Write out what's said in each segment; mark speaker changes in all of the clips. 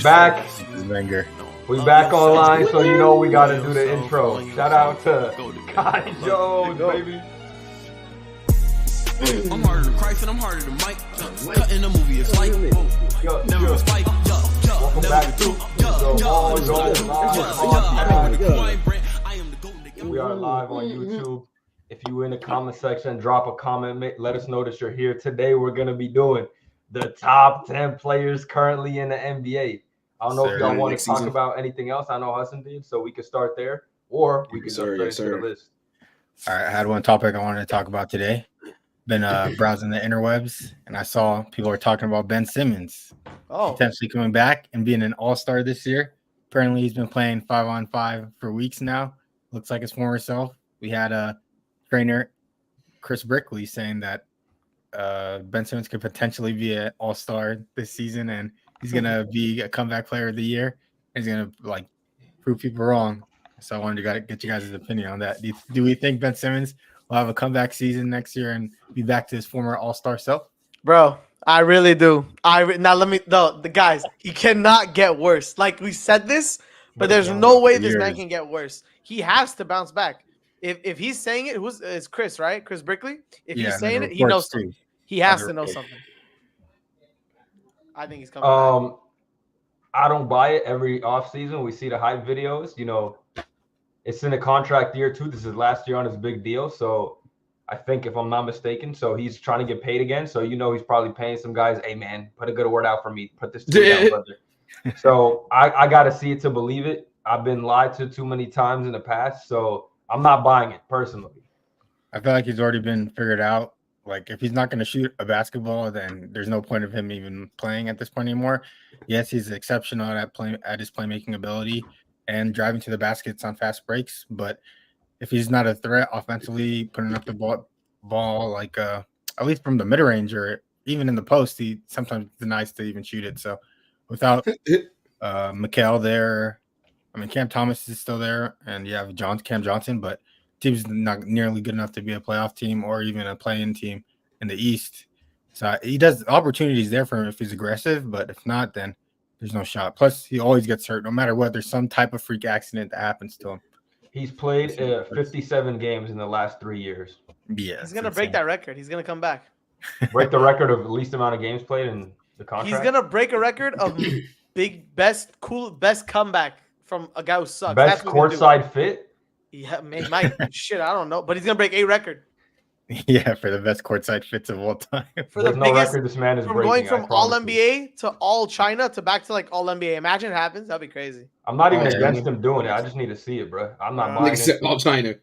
Speaker 1: back.
Speaker 2: Banger.
Speaker 1: We back online, so you know we gotta do the intro. Shout out to Kai Jones, baby.
Speaker 3: I'm harder than Christ and I'm harder than Mike. Cutting the movie is like never was fight.
Speaker 1: Welcome back to We are live on YouTube. If you in the comment section, drop a comment. Let us know that you're here. Today we're gonna be doing the top 10 players currently in the NBA. I don't know if y'all want to talk about anything else. I know Hassan did, so we could start there, or we could jump straight into the list.
Speaker 2: All right, I had one topic I wanted to talk about today. Been browsing the interwebs, and I saw people were talking about Ben Simmons potentially coming back and being an all-star this year. Apparently, he's been playing 5-on-5 for weeks now. Looks like his former self. We had a trainer, Chris Brickley, saying that Ben Simmons could potentially be an all-star this season, and he's gonna be a comeback player of the year. He's gonna prove people wrong. So I wanted to get you guys' opinion on that. Do we think Ben Simmons will have a comeback season next year and be back to his former all-star self?
Speaker 4: Bro, I really do. The guys, he cannot get worse. Like we said this, but there's no way this man can get worse. He has to bounce back. If he's saying it, it's Chris, right? Chris Brickley. If he's saying it, he knows something. He has to know something. I think he's coming back.
Speaker 1: I don't buy it. Every offseason, we see the hype videos. You know, it's in a contract year too. This is last year on his big deal. So I think, if I'm not mistaken, so he's trying to get paid again. So he's probably paying some guys, hey man, put a good word out for me. Put this down, brother. So I got to see it to believe it. I've been lied to too many times in the past, so I'm not buying it personally.
Speaker 2: I feel like he's already been figured out. Like, if he's not going to shoot a basketball, then there's no point of him even playing at this point anymore. Yes, he's exceptional at his playmaking ability and driving to the baskets on fast breaks. But if he's not a threat offensively, putting up the ball at least from the mid range or even in the post, he sometimes denies to even shoot it. So without Mikal there, I mean, Cam Thomas is still there, and you have Cam Johnson, but team's not nearly good enough to be a playoff team or even a play-in team in the East. So he does opportunities there for him if he's aggressive, but if not, then there's no shot. Plus, he always gets hurt no matter what. There's some type of freak accident that happens to him.
Speaker 1: He's played 57 games in the last 3 years.
Speaker 2: Yeah,
Speaker 4: he's gonna break that record. He's gonna come back.
Speaker 1: Break the record of least amount of games played in the contract.
Speaker 4: He's gonna break a record of best comeback from a guy who sucks.
Speaker 1: Best courtside fit.
Speaker 4: Yeah, man, shit, I don't know, but he's gonna break a record.
Speaker 2: Yeah, for the best courtside fits of all time.
Speaker 4: For the biggest
Speaker 1: record this man is breaking.
Speaker 4: Going from all NBA to all China to back to all NBA. Imagine it happens. That'd be crazy.
Speaker 1: I'm not even against him doing it. I just need to see it, bro. I'm not buying it.
Speaker 5: All China.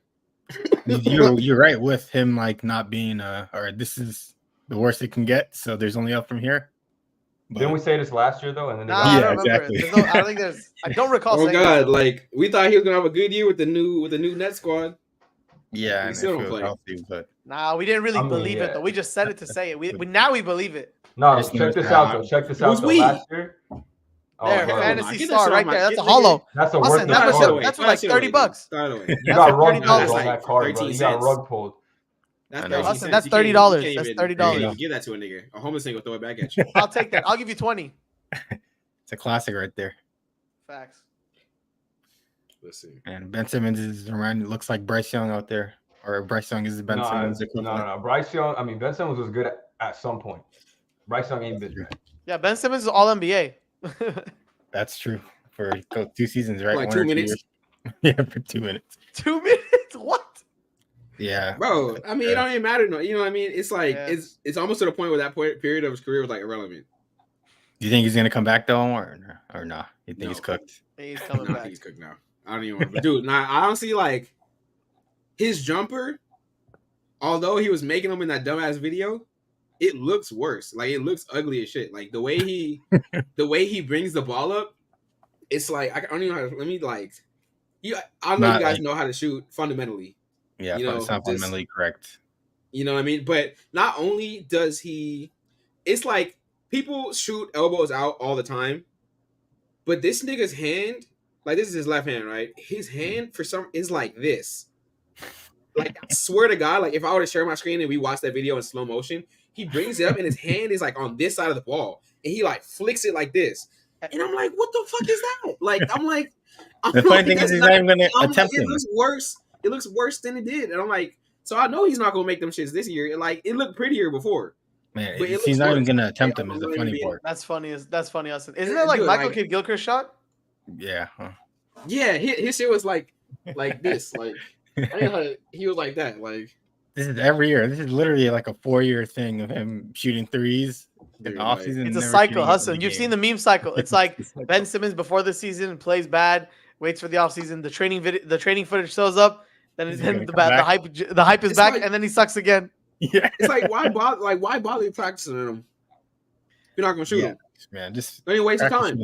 Speaker 2: You're right with him not being or this is the worst it can get. So there's only up from here. But
Speaker 1: didn't we say this last year though? And then
Speaker 2: exactly.
Speaker 4: I don't recall.
Speaker 5: Oh God! We thought he was gonna have a good year with the new net squad.
Speaker 2: Yeah,
Speaker 5: and still don't play.
Speaker 2: Healthy, but
Speaker 4: we didn't really believe it though. We just said it to say it. We believe it.
Speaker 1: No, check this out though. Check this out though. Last year.
Speaker 4: There, fantasy star right there. That's a hollow.
Speaker 1: That's a worth.
Speaker 4: That's for like $30.
Speaker 1: You got rug pulled on that card, bro. You got rug pulled.
Speaker 4: That's $30. That's $30.
Speaker 5: Give that to a nigga. A homeless nigga will throw it back at you.
Speaker 4: I'll take that. I'll give you 20.
Speaker 2: It's a classic right there.
Speaker 4: Facts.
Speaker 5: Let's see.
Speaker 2: And Ben Simmons looks like Bryce Young out there, or Bryce Young is Ben Simmons.
Speaker 1: No. Bryce Young. I mean, Ben Simmons was good at some point. Bryce Young ain't been.
Speaker 4: Yeah, Ben Simmons is all NBA.
Speaker 2: That's true for 2 seasons, right?
Speaker 5: Like 2 minutes.
Speaker 2: Yeah, for 2 minutes.
Speaker 4: 2 minutes? What?
Speaker 2: Yeah,
Speaker 5: bro. I mean, it don't even matter. No, you know what I mean? It's it's almost to the point where that period of his career was irrelevant.
Speaker 2: Do you think he's gonna come back though, or nah? You think he's cooked?
Speaker 4: He's coming back.
Speaker 5: He's cooked now. I don't even want to. Dude, I honestly his jumper. Although he was making them in that dumbass video, it looks worse. It looks ugly as shit. The way he brings the ball up, it's I don't even know how to. Let me I know you guys know how to shoot fundamentally.
Speaker 2: Yeah, but it's not fundamentally correct.
Speaker 5: You know what I mean? But not only does he, it's people shoot elbows out all the time, but this nigga's hand, this is his left hand, right? His hand is like this. I swear to God, if I were to share my screen and we watch that video in slow motion, he brings it up and his hand is on this side of the ball, and he flicks it like this. And I'm like, what the fuck is that? Like,
Speaker 2: The funny thing is, he's not even gonna attempt
Speaker 5: it
Speaker 2: them.
Speaker 5: looks worse. It looks worse than it did. And I'm like, so I know he's not gonna make them shits this year. Like, it looked prettier before.
Speaker 2: Man,
Speaker 5: But
Speaker 2: he's not even gonna attempt them. Is the funny part.
Speaker 4: That's funny, Hassan. Isn't that like Michael Kidd Gilchrist shot?
Speaker 2: Yeah. Huh.
Speaker 5: Yeah, his shit was like this. Like, I mean, like, he was like that. Like,
Speaker 2: this is every year. This is literally like a 4-year thing of him shooting threes in the offseason.
Speaker 4: It's a cycle, Hassan. You've seen the meme cycle. It's like Ben Simmons before the season plays bad, waits for the offseason. The training footage shows up. Then the hype is back, and then he sucks again.
Speaker 2: Yeah,
Speaker 5: it's like why bother practicing them? You're not gonna shoot them,
Speaker 2: man. Just
Speaker 5: don't even waste your time.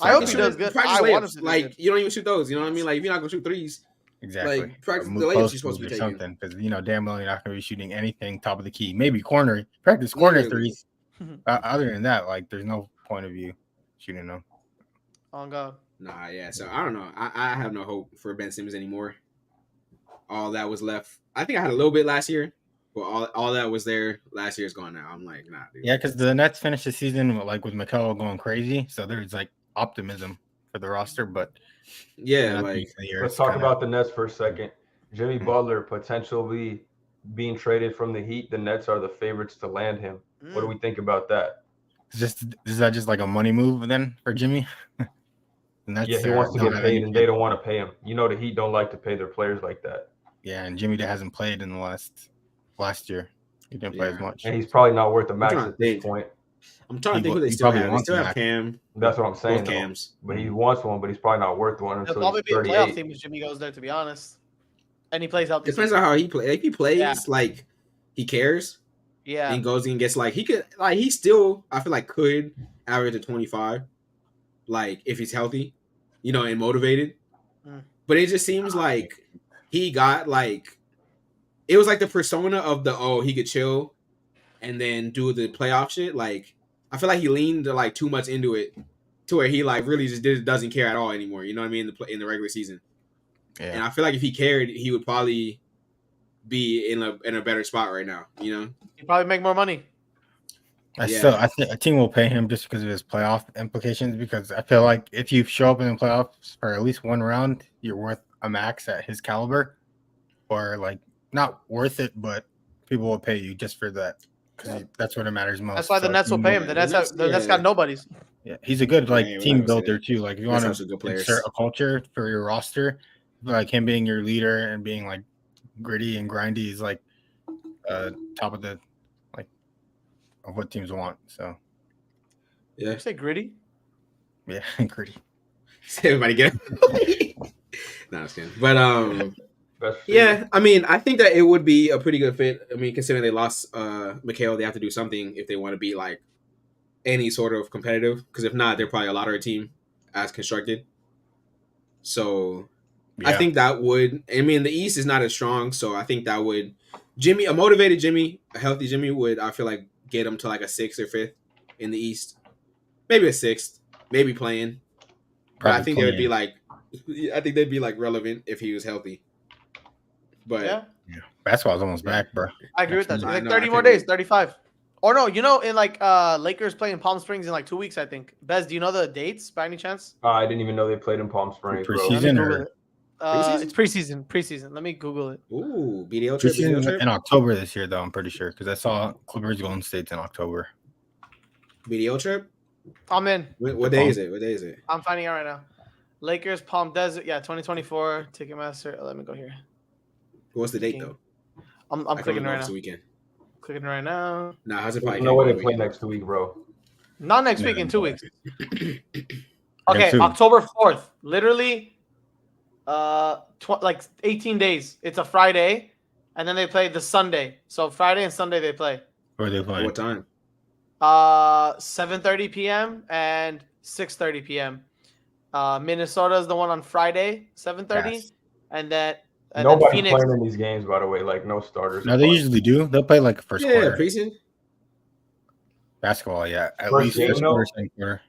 Speaker 4: I hope he does good.
Speaker 5: Practice layups. Like you don't even shoot those. You know what I mean? Like if you're not gonna shoot threes,
Speaker 2: exactly.
Speaker 5: Like practice the layups you're supposed to be taking.
Speaker 2: Something because damn well you're not gonna be shooting anything top of the key. Maybe corner practice corner threes. Other than that, like there's no point of you shooting them.
Speaker 4: Oh God.
Speaker 5: Nah, yeah. So I don't know. I have no hope for Ben Simmons anymore. All that was left. I think I had a little bit last year. But all that was there last year is gone now. I'm like, nah, dude.
Speaker 2: Yeah, because the Nets finished the season with Mikal going crazy, so there's like optimism for the roster. But
Speaker 5: yeah, like
Speaker 1: let's talk about the Nets for a second. Jimmy Butler potentially being traded from the Heat. The Nets are the favorites to land him. What do we think about that?
Speaker 2: Is that just like a money move then for Jimmy?
Speaker 1: Yeah, he wants to get paid, and they don't want to pay him. You know, the Heat don't like to pay their players like that.
Speaker 2: Yeah, and Jimmy hasn't played in the last year. He didn't play as much.
Speaker 1: And he's probably not worth the max at this point.
Speaker 5: I'm trying to think who they still have. They still have Cam.
Speaker 1: That's what I'm saying.
Speaker 5: Cams.
Speaker 1: But he wants one, but he's probably not worth one until
Speaker 4: probably
Speaker 1: he's 38.
Speaker 4: Be a playoff team if Jimmy goes there, to be honest. And he plays out.
Speaker 5: Depends on how he plays. If he plays like he cares, and goes and gets like he could like he still I feel like could average a 25, like if he's healthy, you know, and motivated. But it just seems like he got like. It was like the persona of he could chill and then do the playoff shit. Like, I feel like he leaned like too much into it to where he like really just doesn't care at all anymore. You know what I mean? In the regular season. Yeah. And I feel like if he cared, he would probably be in a better spot right now. You know?
Speaker 4: He'd probably make more money.
Speaker 2: I think a team will pay him just because of his playoff implications. Because I feel like if you show up in the playoffs for at least one round, you're worth a max at his caliber, or like. Not worth it, but people will pay you just for that because that's what it matters most.
Speaker 4: That's why the Nets will pay him. The Nets got nobodies.
Speaker 2: Yeah, he's a good team builder too. Like if you want to
Speaker 5: insert
Speaker 2: a culture for your roster, like him being your leader and being like gritty and grindy is like top of the of what teams want. So
Speaker 5: yeah,
Speaker 4: you say gritty.
Speaker 2: Yeah, gritty.
Speaker 5: Everybody get it. No, I'm just kidding. But yeah, I mean, I think that it would be a pretty good fit. I mean, considering they lost Mikal, they have to do something if they want to be like any sort of competitive. Because if not, they're probably a lottery team as constructed. So I think that would. I mean, the East is not as strong, so I think that would. A motivated Jimmy, a healthy Jimmy would. I feel like get him to like a 6th or 5th in the East, maybe a 6th, maybe playing. But I think they would be like. I think they'd be like relevant if he was healthy. But
Speaker 2: yeah, basketball's almost back, bro.
Speaker 4: I agree with that. It's like 30 more days, 35. Or no, you know, in like Lakers playing Palm Springs in like 2 weeks, I think. Bez, do you know the dates by any chance?
Speaker 1: I didn't even know they played in Palm Springs.
Speaker 2: Preseason or
Speaker 4: it's preseason. Preseason. Let me Google it.
Speaker 5: Ooh, BDL trip.
Speaker 2: In October this year, though. I'm pretty sure because I saw Clippers Golden State's in October.
Speaker 5: BDL trip.
Speaker 4: I'm in.
Speaker 5: What day is it? What day is it?
Speaker 4: I'm finding out right now. Lakers Palm Desert. Yeah, 2024 Ticketmaster. Let me go here.
Speaker 5: What's the date though?
Speaker 4: I'm clicking right now.
Speaker 5: Weekend.
Speaker 4: Clicking right now.
Speaker 5: Nah, how's it probably?
Speaker 1: No way they play next week, bro.
Speaker 4: Not next week. In 2 weeks. Okay, October 4th. Literally, like 18 days. It's a Friday, and then they play the Sunday. So Friday and Sunday they play.
Speaker 2: Where they play?
Speaker 5: What time?
Speaker 4: 7:30 p.m. and 6:30 p.m. Minnesota is the one on Friday, 7:30, and then.
Speaker 1: Nobody's playing in these games, by the way. Like no starters.
Speaker 2: No, they usually do. They'll play like first quarter.
Speaker 5: Yeah, preseason.
Speaker 2: Basketball, yeah. At least first quarter, second quarter.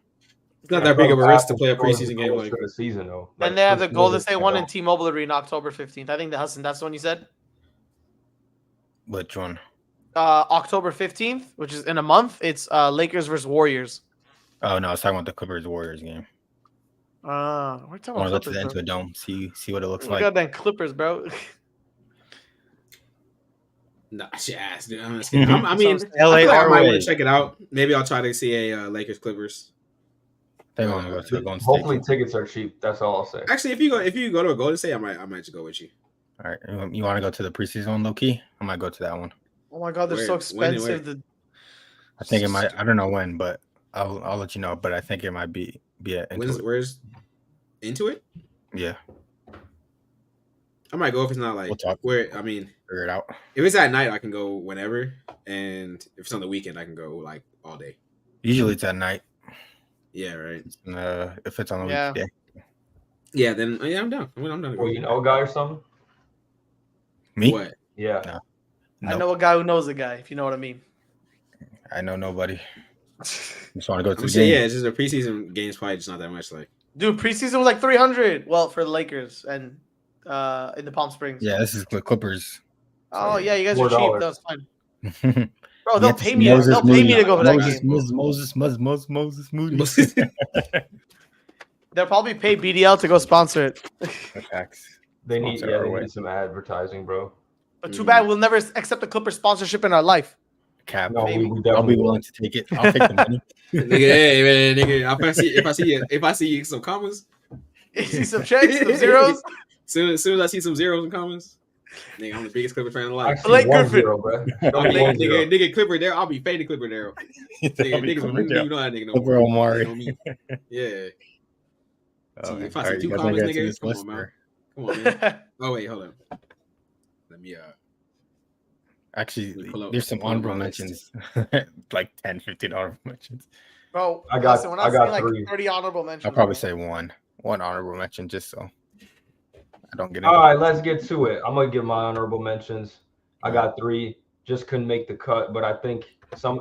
Speaker 5: It's not that big of a risk to play a preseason game like
Speaker 1: for the season, though.
Speaker 4: And they have the Golden State one in T-Mobile Arena October 15th. I think Hassan, that's the one you said.
Speaker 2: Which one?
Speaker 4: October 15th, which is in a month. It's Lakers versus Warriors.
Speaker 2: Oh no, I was talking about the Clippers Warriors game.
Speaker 4: We're talking
Speaker 2: I want
Speaker 4: about
Speaker 2: to go to the
Speaker 4: Clippers, bro.
Speaker 2: Intuit Dome, see what it looks
Speaker 4: We
Speaker 2: like.
Speaker 4: got them Clippers, bro.
Speaker 5: Nah, shit ass, dude. I'm just kidding. I mean,
Speaker 4: LA
Speaker 5: I feel like I might
Speaker 2: way.
Speaker 5: want to check it out. Maybe I'll try to see a Lakers Clippers.
Speaker 2: They want to go to a Golden State.
Speaker 1: Hopefully tickets are cheap. That's all I'll say.
Speaker 5: Actually, if you go to a Golden State, I might just go with you.
Speaker 2: All right, you want to go to the preseason one, low key? I might go to that one.
Speaker 4: Oh my god, they're so expensive.
Speaker 2: I think it might. I don't know when, but I'll let you know. But I think it might be
Speaker 5: Where's into it?
Speaker 2: Yeah,
Speaker 5: I might go if it's not like
Speaker 2: we'll talk.
Speaker 5: where. I mean,
Speaker 2: Figure it out.
Speaker 5: if it's at night, I can go whenever, and if it's on the weekend, I can go like all day.
Speaker 2: Usually it's at night.
Speaker 5: Yeah, right.
Speaker 2: If it's on the
Speaker 4: Yeah.
Speaker 2: weekday.
Speaker 5: Yeah, then I'm down. I'm down to go.
Speaker 1: Well, you know a guy or something?
Speaker 2: Me?
Speaker 5: What?
Speaker 1: Yeah.
Speaker 2: No.
Speaker 4: I know a guy who knows a guy, if you know what I mean.
Speaker 2: I know nobody. Just want to go to
Speaker 5: I'm
Speaker 2: the
Speaker 5: saying,
Speaker 2: game.
Speaker 5: yeah, it's just a preseason game's probably just not that much. Like,
Speaker 4: Dude, preseason was like 300. Well, for the Lakers and in the Palm Springs.
Speaker 2: Yeah, this is the Clippers.
Speaker 4: Oh yeah, you guys are cheap.
Speaker 1: $4.
Speaker 4: That's fine.
Speaker 2: Bro,
Speaker 4: Bro, they'll pay me. They'll pay me to go for that game.
Speaker 2: Moses Moody.
Speaker 4: They'll probably pay BDL to go sponsor it.
Speaker 2: Facts.
Speaker 1: They need
Speaker 2: Sponsor our
Speaker 1: they
Speaker 2: way.
Speaker 1: need some advertising, bro.
Speaker 4: But too bad we'll never accept the Clipper sponsorship in our life.
Speaker 2: Cap.
Speaker 1: No, we
Speaker 4: Maybe.
Speaker 1: definitely
Speaker 2: I'll be
Speaker 1: will.
Speaker 2: willing to take it. I'll take the money.
Speaker 5: nigga, hey man, nigga, if I see some commas,
Speaker 4: You see some checks, some zeros.
Speaker 5: soon as I see some zeros and commas, nigga, I'm the biggest Clipper fan in
Speaker 1: I
Speaker 5: life.
Speaker 1: see
Speaker 4: Blake
Speaker 1: 1-0,
Speaker 4: Griffin.
Speaker 1: bro.
Speaker 5: I'll
Speaker 1: Don't
Speaker 5: be
Speaker 1: be 1-0.
Speaker 5: nigga Clipper there. I'll be fading Clipper there. Nigga, niggas will move me. You know that nigga no
Speaker 2: Clipper
Speaker 5: more.
Speaker 2: Omari.
Speaker 5: You know me. Yeah. See, if I see
Speaker 2: Alright,
Speaker 5: two
Speaker 2: you guys
Speaker 5: comments,
Speaker 2: wanna get to
Speaker 5: nigga,
Speaker 2: this
Speaker 5: come
Speaker 2: list,
Speaker 5: on, man.
Speaker 2: or-
Speaker 5: Come on, man. Oh wait, hold on. Let me
Speaker 2: Actually,
Speaker 5: Pull up-
Speaker 2: there's some
Speaker 5: pull up
Speaker 2: honorable
Speaker 5: my list.
Speaker 2: mentions. Like 10, 15 honorable mentions.
Speaker 4: Bro,
Speaker 1: I got-
Speaker 4: listen, we're
Speaker 1: I
Speaker 4: not
Speaker 1: got
Speaker 4: saying like
Speaker 1: 3.
Speaker 4: 30 honorable mentions.
Speaker 2: I'll probably
Speaker 4: bro.
Speaker 2: say one honorable mention just so I don't get it.
Speaker 1: All right, let's get to it. I'm gonna give my honorable mentions. I got 3. Just couldn't make the cut, but I think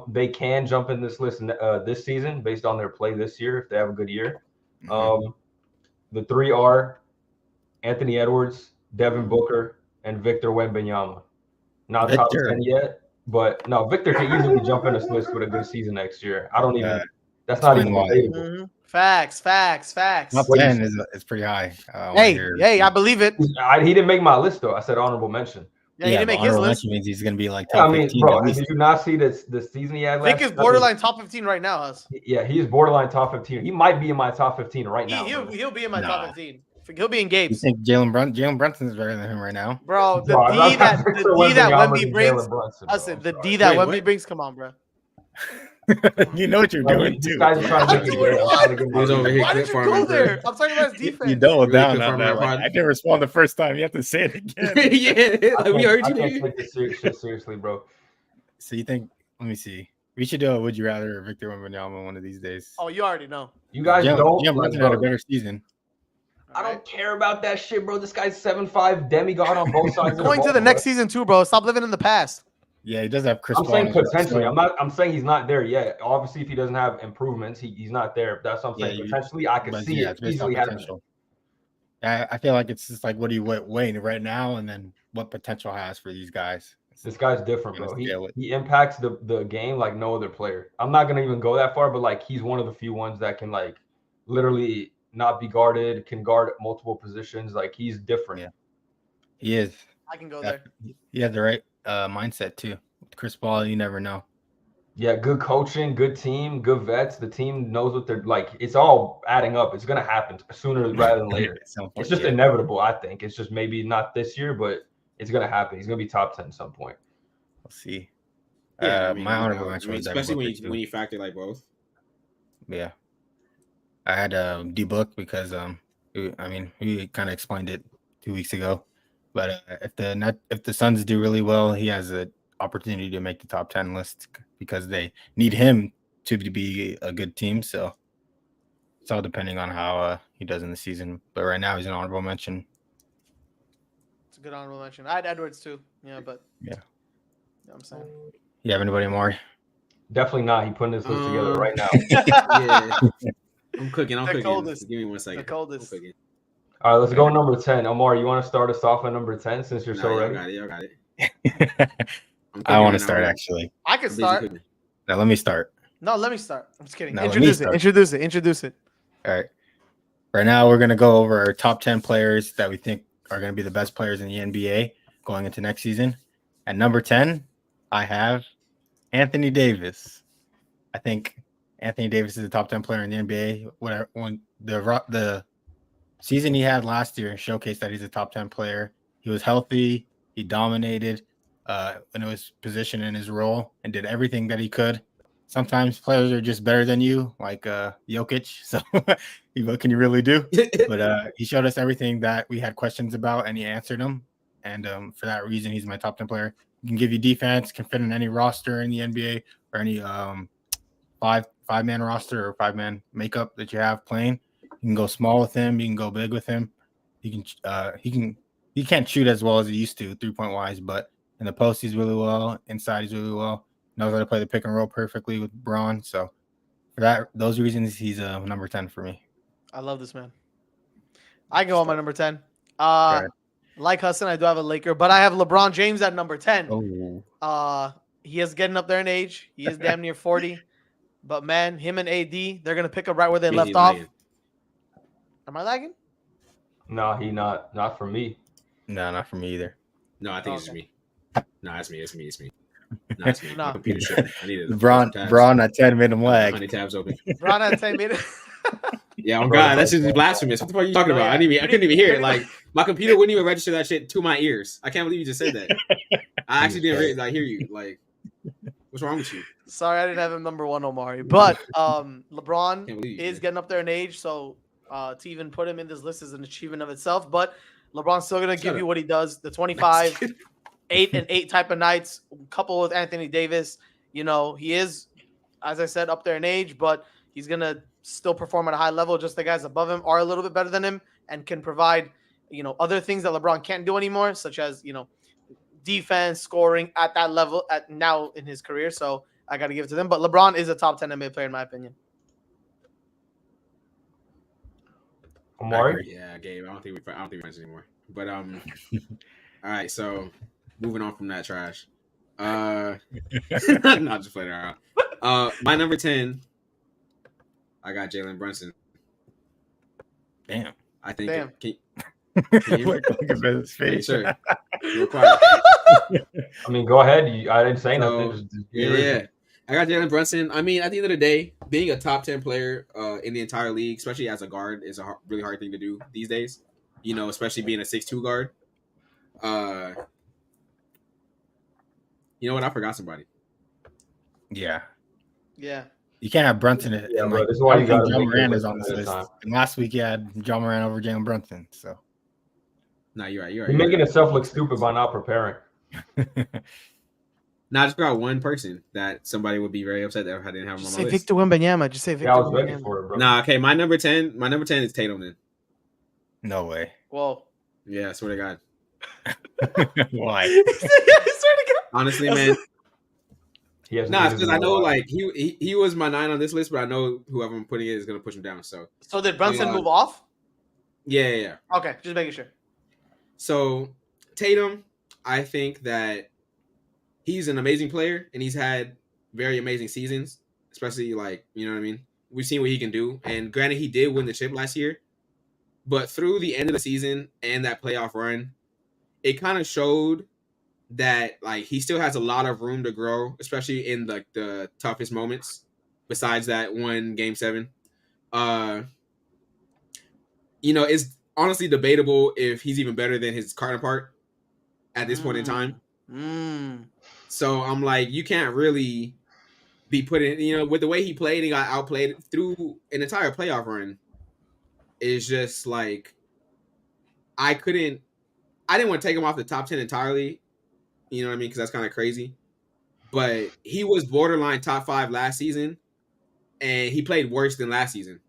Speaker 1: they can jump in this list this season based on their play this year if they have a good year. The 3 are Anthony Edwards, Devin Booker, and Victor Wembanyama. Not top
Speaker 2: Victor.
Speaker 1: 10 yet, but no, Victor can easily jump in this list with a good season next year. I don't even.
Speaker 2: Yeah.
Speaker 1: That's not even
Speaker 2: Explain why.
Speaker 1: debatable.
Speaker 4: Mhm. Facts.
Speaker 2: Top
Speaker 1: Wait,
Speaker 2: 10 is pretty high.
Speaker 4: Hey, I believe it.
Speaker 1: He didn't make my list though. I said honorable mention.
Speaker 4: Yeah, he didn't make his
Speaker 2: honorable
Speaker 4: list.
Speaker 2: mention means he's gonna be like
Speaker 1: Yeah,
Speaker 2: top
Speaker 1: I mean,
Speaker 2: 15
Speaker 1: bro,
Speaker 2: at least.
Speaker 1: did you not see this the season he had last?
Speaker 4: Vic is borderline top 15 right now, Hus.
Speaker 1: Yeah, he is borderline top 15. He might be in my top 15 right now.
Speaker 4: He'll be in my
Speaker 2: Nah.
Speaker 4: top 15. He'll be in
Speaker 2: You
Speaker 4: Gabe's.
Speaker 2: think Jalen Brunson is better than him right now?
Speaker 4: Bro, the
Speaker 1: Bro, I'm not
Speaker 4: D that
Speaker 1: Victor
Speaker 4: Wemby
Speaker 1: than
Speaker 4: brings.
Speaker 1: Jalen Brunson, bro.
Speaker 4: Listen,
Speaker 1: I'm
Speaker 4: the
Speaker 1: sorry.
Speaker 4: D that
Speaker 5: Wait,
Speaker 4: Wemby
Speaker 5: what?
Speaker 4: brings. Come on, bro.
Speaker 2: You know what you're
Speaker 1: Like,
Speaker 2: doing
Speaker 1: these
Speaker 2: too.
Speaker 1: guys are trying to make it good. I'm trying to get my
Speaker 5: He's over here.
Speaker 4: Why did you go there? I'm talking about his defense.
Speaker 2: You double
Speaker 5: Really
Speaker 2: down
Speaker 5: confirm
Speaker 2: on that.
Speaker 5: that
Speaker 2: Like,
Speaker 5: pod.
Speaker 2: I didn't respond the first time. You have to say it again.
Speaker 5: yeah, like, we heard
Speaker 1: I
Speaker 5: you,
Speaker 1: can't
Speaker 5: nigga.
Speaker 1: take this shit seriously, bro.
Speaker 2: So you think? Let me see. We should do a Would You Rather or Victor Wembanyama one of these days.
Speaker 4: Oh, you already know.
Speaker 1: You guys don't.
Speaker 2: Jalen Brunson had a better season.
Speaker 1: I don't care about that shit, bro. This guy's 7'5", demigod on both sides. of
Speaker 4: Going
Speaker 1: the
Speaker 4: to the
Speaker 1: ball,
Speaker 4: next
Speaker 1: bro.
Speaker 4: season too, bro. Stop living in the past.
Speaker 2: Yeah, he does have Chris
Speaker 1: I'm
Speaker 2: Paul.
Speaker 1: saying
Speaker 2: as well,
Speaker 1: potentially.
Speaker 2: so-
Speaker 1: I'm saying he's not there yet. Obviously, if he doesn't have improvements, he's not there. That's what I'm saying.
Speaker 2: Yeah,
Speaker 1: Potentially, I could
Speaker 2: but
Speaker 1: see
Speaker 2: yeah,
Speaker 1: it
Speaker 2: it's based on
Speaker 1: easily happening.
Speaker 2: potential. I feel like it's just like what do you weigh right now, and then what potential has for these guys.
Speaker 1: This guy's different, bro.
Speaker 2: Gonna scale it.
Speaker 1: He impacts the game like no other player. I'm not gonna even go that far, but like he's one of the few ones that can like literally not be guarded, can guard multiple positions. Like he's different.
Speaker 2: Yeah. He is.
Speaker 4: I can go
Speaker 2: Yeah.
Speaker 4: there.
Speaker 2: He has the right mindset too. With Chris Paul, you never know.
Speaker 1: Yeah, good coaching, good team, good vets. The team knows what they're like. It's all adding up. It's gonna happen sooner rather than later.
Speaker 2: At some point,
Speaker 1: It's just
Speaker 2: yeah.
Speaker 1: inevitable, I think. It's just maybe not this year, but it's gonna happen. He's gonna be top 10 at some point.
Speaker 2: We'll see.
Speaker 5: Yeah, I mean,
Speaker 2: my honorable
Speaker 5: you know,
Speaker 2: mention was Devin
Speaker 5: especially
Speaker 2: Booker, too.
Speaker 5: when you factor like both.
Speaker 2: Yeah, I had D Book because we kind of explained it 2 weeks ago, but if the Suns do really well, he has an opportunity to make the top 10 list because they need him to be a good team. So it's all depending on how he does in the season. But right now he's an honorable mention.
Speaker 4: It's a good honorable mention. I had Edwards too. Yeah, but
Speaker 2: Yeah.
Speaker 4: You know what I'm saying.
Speaker 2: You have anybody more?
Speaker 1: Definitely not. He putting this list together right now.
Speaker 5: Yeah, I'm cooking.
Speaker 4: The
Speaker 5: cooking.
Speaker 4: coldest.
Speaker 5: Give me 1 second.
Speaker 4: The coldest.
Speaker 5: I'm cooking.
Speaker 1: All right, let's go number 10. Omar, you want to start us off at number 10 since you're so
Speaker 5: Y'all
Speaker 1: ready?
Speaker 5: got it. I'm cooking
Speaker 2: I want
Speaker 5: right
Speaker 2: to start
Speaker 5: now.
Speaker 2: actually.
Speaker 4: I can
Speaker 5: I'm busy
Speaker 4: start.
Speaker 5: cooking.
Speaker 2: Now let me start.
Speaker 4: No, let me start. I'm just kidding.
Speaker 2: No, let me start.
Speaker 4: Introduce it.
Speaker 2: All right. Right now, we're going to go over our top 10 players that we think are going to be the best players in the NBA going into next season. At number 10, I have Anthony Davis. I think Anthony Davis is a top 10 player in the NBA. When the season he had last year showcased that he's a top 10 player. He was healthy. He dominated when it was positioned in his role and did everything that he could. Sometimes players are just better than you, like Jokic. So what can you really do? But he showed us everything that we had questions about, and he answered them. And for that reason, he's my top 10 player. He can give you defense, can fit in any roster in the NBA or any five-man roster or five-man makeup that you have playing. You can go small with him. You can go big with him. He can't shoot as well as he used to 3-point wise, but in the post he's really well. Inside he's really well. Knows how to play the pick and roll perfectly with Braun. So for those reasons, he's number 10 for me.
Speaker 4: I love this man. I go on my number 10. Like Hassan, I do have a Laker, but I have LeBron James at number 10.
Speaker 2: Oh.
Speaker 4: He is getting up there in age. He is damn near 40. But man, him and AD, they're gonna pick up right where they left off. Am I lagging?
Speaker 1: No, he not for me.
Speaker 2: No, not for me either.
Speaker 5: No, I think it's me. No, it's me. No, it's me. My computer shit. I need
Speaker 2: Braun at 10 made him lag.
Speaker 5: 100 tabs open.
Speaker 4: Braun at 10 made it.
Speaker 5: Yeah, oh God, that's just blasphemous. What the fuck are you talking about? I couldn't even hear it. Like my computer wouldn't even register that shit to my ears. I can't believe you just said that. I actually didn't hear you. Like, what's wrong with you?
Speaker 4: Sorry, I didn't have him number 1, Omari. But LeBron is getting up there in age, so to even put him in this list is an achievement of itself. But LeBron's still gonna give you what he does: the 25, 8 and 8 type of nights, coupled with Anthony Davis. You know, he is, as I said, up there in age, but he's gonna still perform at a high level. Just the guys above him are a little bit better than him and can provide, other things that LeBron can't do anymore, such as, defense, scoring at that level at now in his career. So I got to give it to them. But LeBron is a top 10 NBA player in my opinion.
Speaker 1: Omari?
Speaker 5: Yeah, Gabe. I don't think we're friends anymore. But all right. So moving on from that trash. Not just playing around. My number 10. I got Jalen Brunson.
Speaker 2: Damn.
Speaker 5: I think.
Speaker 4: Damn.
Speaker 5: Can you
Speaker 2: Look at his face.
Speaker 5: Sure. Real quiet.
Speaker 1: I mean, go ahead. I didn't say nothing.
Speaker 5: Yeah. I got Jalen Brunson. I mean, at the end of the day, being a top 10 player in the entire league, especially as a guard, is a really hard thing to do these days. Especially being a 6'2" guard. You know what? I forgot somebody.
Speaker 2: Yeah.
Speaker 4: Yeah.
Speaker 2: You can't have Brunson.
Speaker 1: Bro, this is why you got
Speaker 2: John Moran is on this list. And last week you had John Moran over Jalen Brunson. So.
Speaker 5: No, you're right. You're
Speaker 1: making yourself look stupid by not preparing.
Speaker 5: Nah, I just got one person that somebody would be very upset that I didn't have him on my list.
Speaker 4: Victor Wembanyama. Just say Victor.
Speaker 1: Yeah, I was ready for it, bro.
Speaker 5: Nah, okay. My number 10 is Tatum then.
Speaker 2: No way.
Speaker 4: Whoa.
Speaker 5: Yeah, I swear to God.
Speaker 2: Why?
Speaker 4: I swear to God.
Speaker 5: Honestly, man.
Speaker 1: It's
Speaker 5: because I know like he was my 9 on this list, but I know whoever I'm putting it is gonna push him down. So
Speaker 4: did Brunson move off?
Speaker 5: Yeah.
Speaker 4: Okay, just making sure.
Speaker 5: So Tatum, I think that he's an amazing player and he's had very amazing seasons, especially like, you know what I mean? We've seen what he can do. And granted, he did win the chip last year, but through the end of the season and that playoff run, it kind of showed that like he still has a lot of room to grow, especially in the toughest moments. Besides that one Game 7, it's honestly debatable if he's even better than his counterpart at this point in time. So I'm like, you can't really be putting, with the way he played and got outplayed through an entire playoff run. It's just like I didn't want to take him off the top 10 entirely. You know what I mean? Because that's kind of crazy. But he was borderline top 5 last season, and he played worse than last season.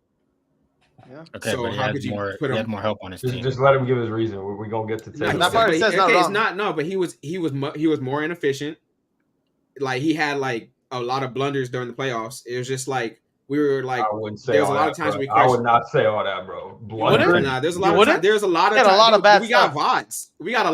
Speaker 2: Yeah. Okay,
Speaker 5: so
Speaker 2: but he had more help on his team.
Speaker 1: Just let him give his reason. We're gonna get to Tatum.
Speaker 4: That part says not wrong.
Speaker 5: But he was more inefficient. Like he had like a lot of blunders during the playoffs. It was just like we were like.
Speaker 1: I wouldn't say
Speaker 5: there's
Speaker 1: all
Speaker 5: a lot
Speaker 1: that,
Speaker 5: of times
Speaker 1: bro.
Speaker 5: we questioned.
Speaker 1: I would not say all that, bro.
Speaker 5: Nah, there's a lot of there's a lot of
Speaker 4: bad
Speaker 5: we got VODs. We got a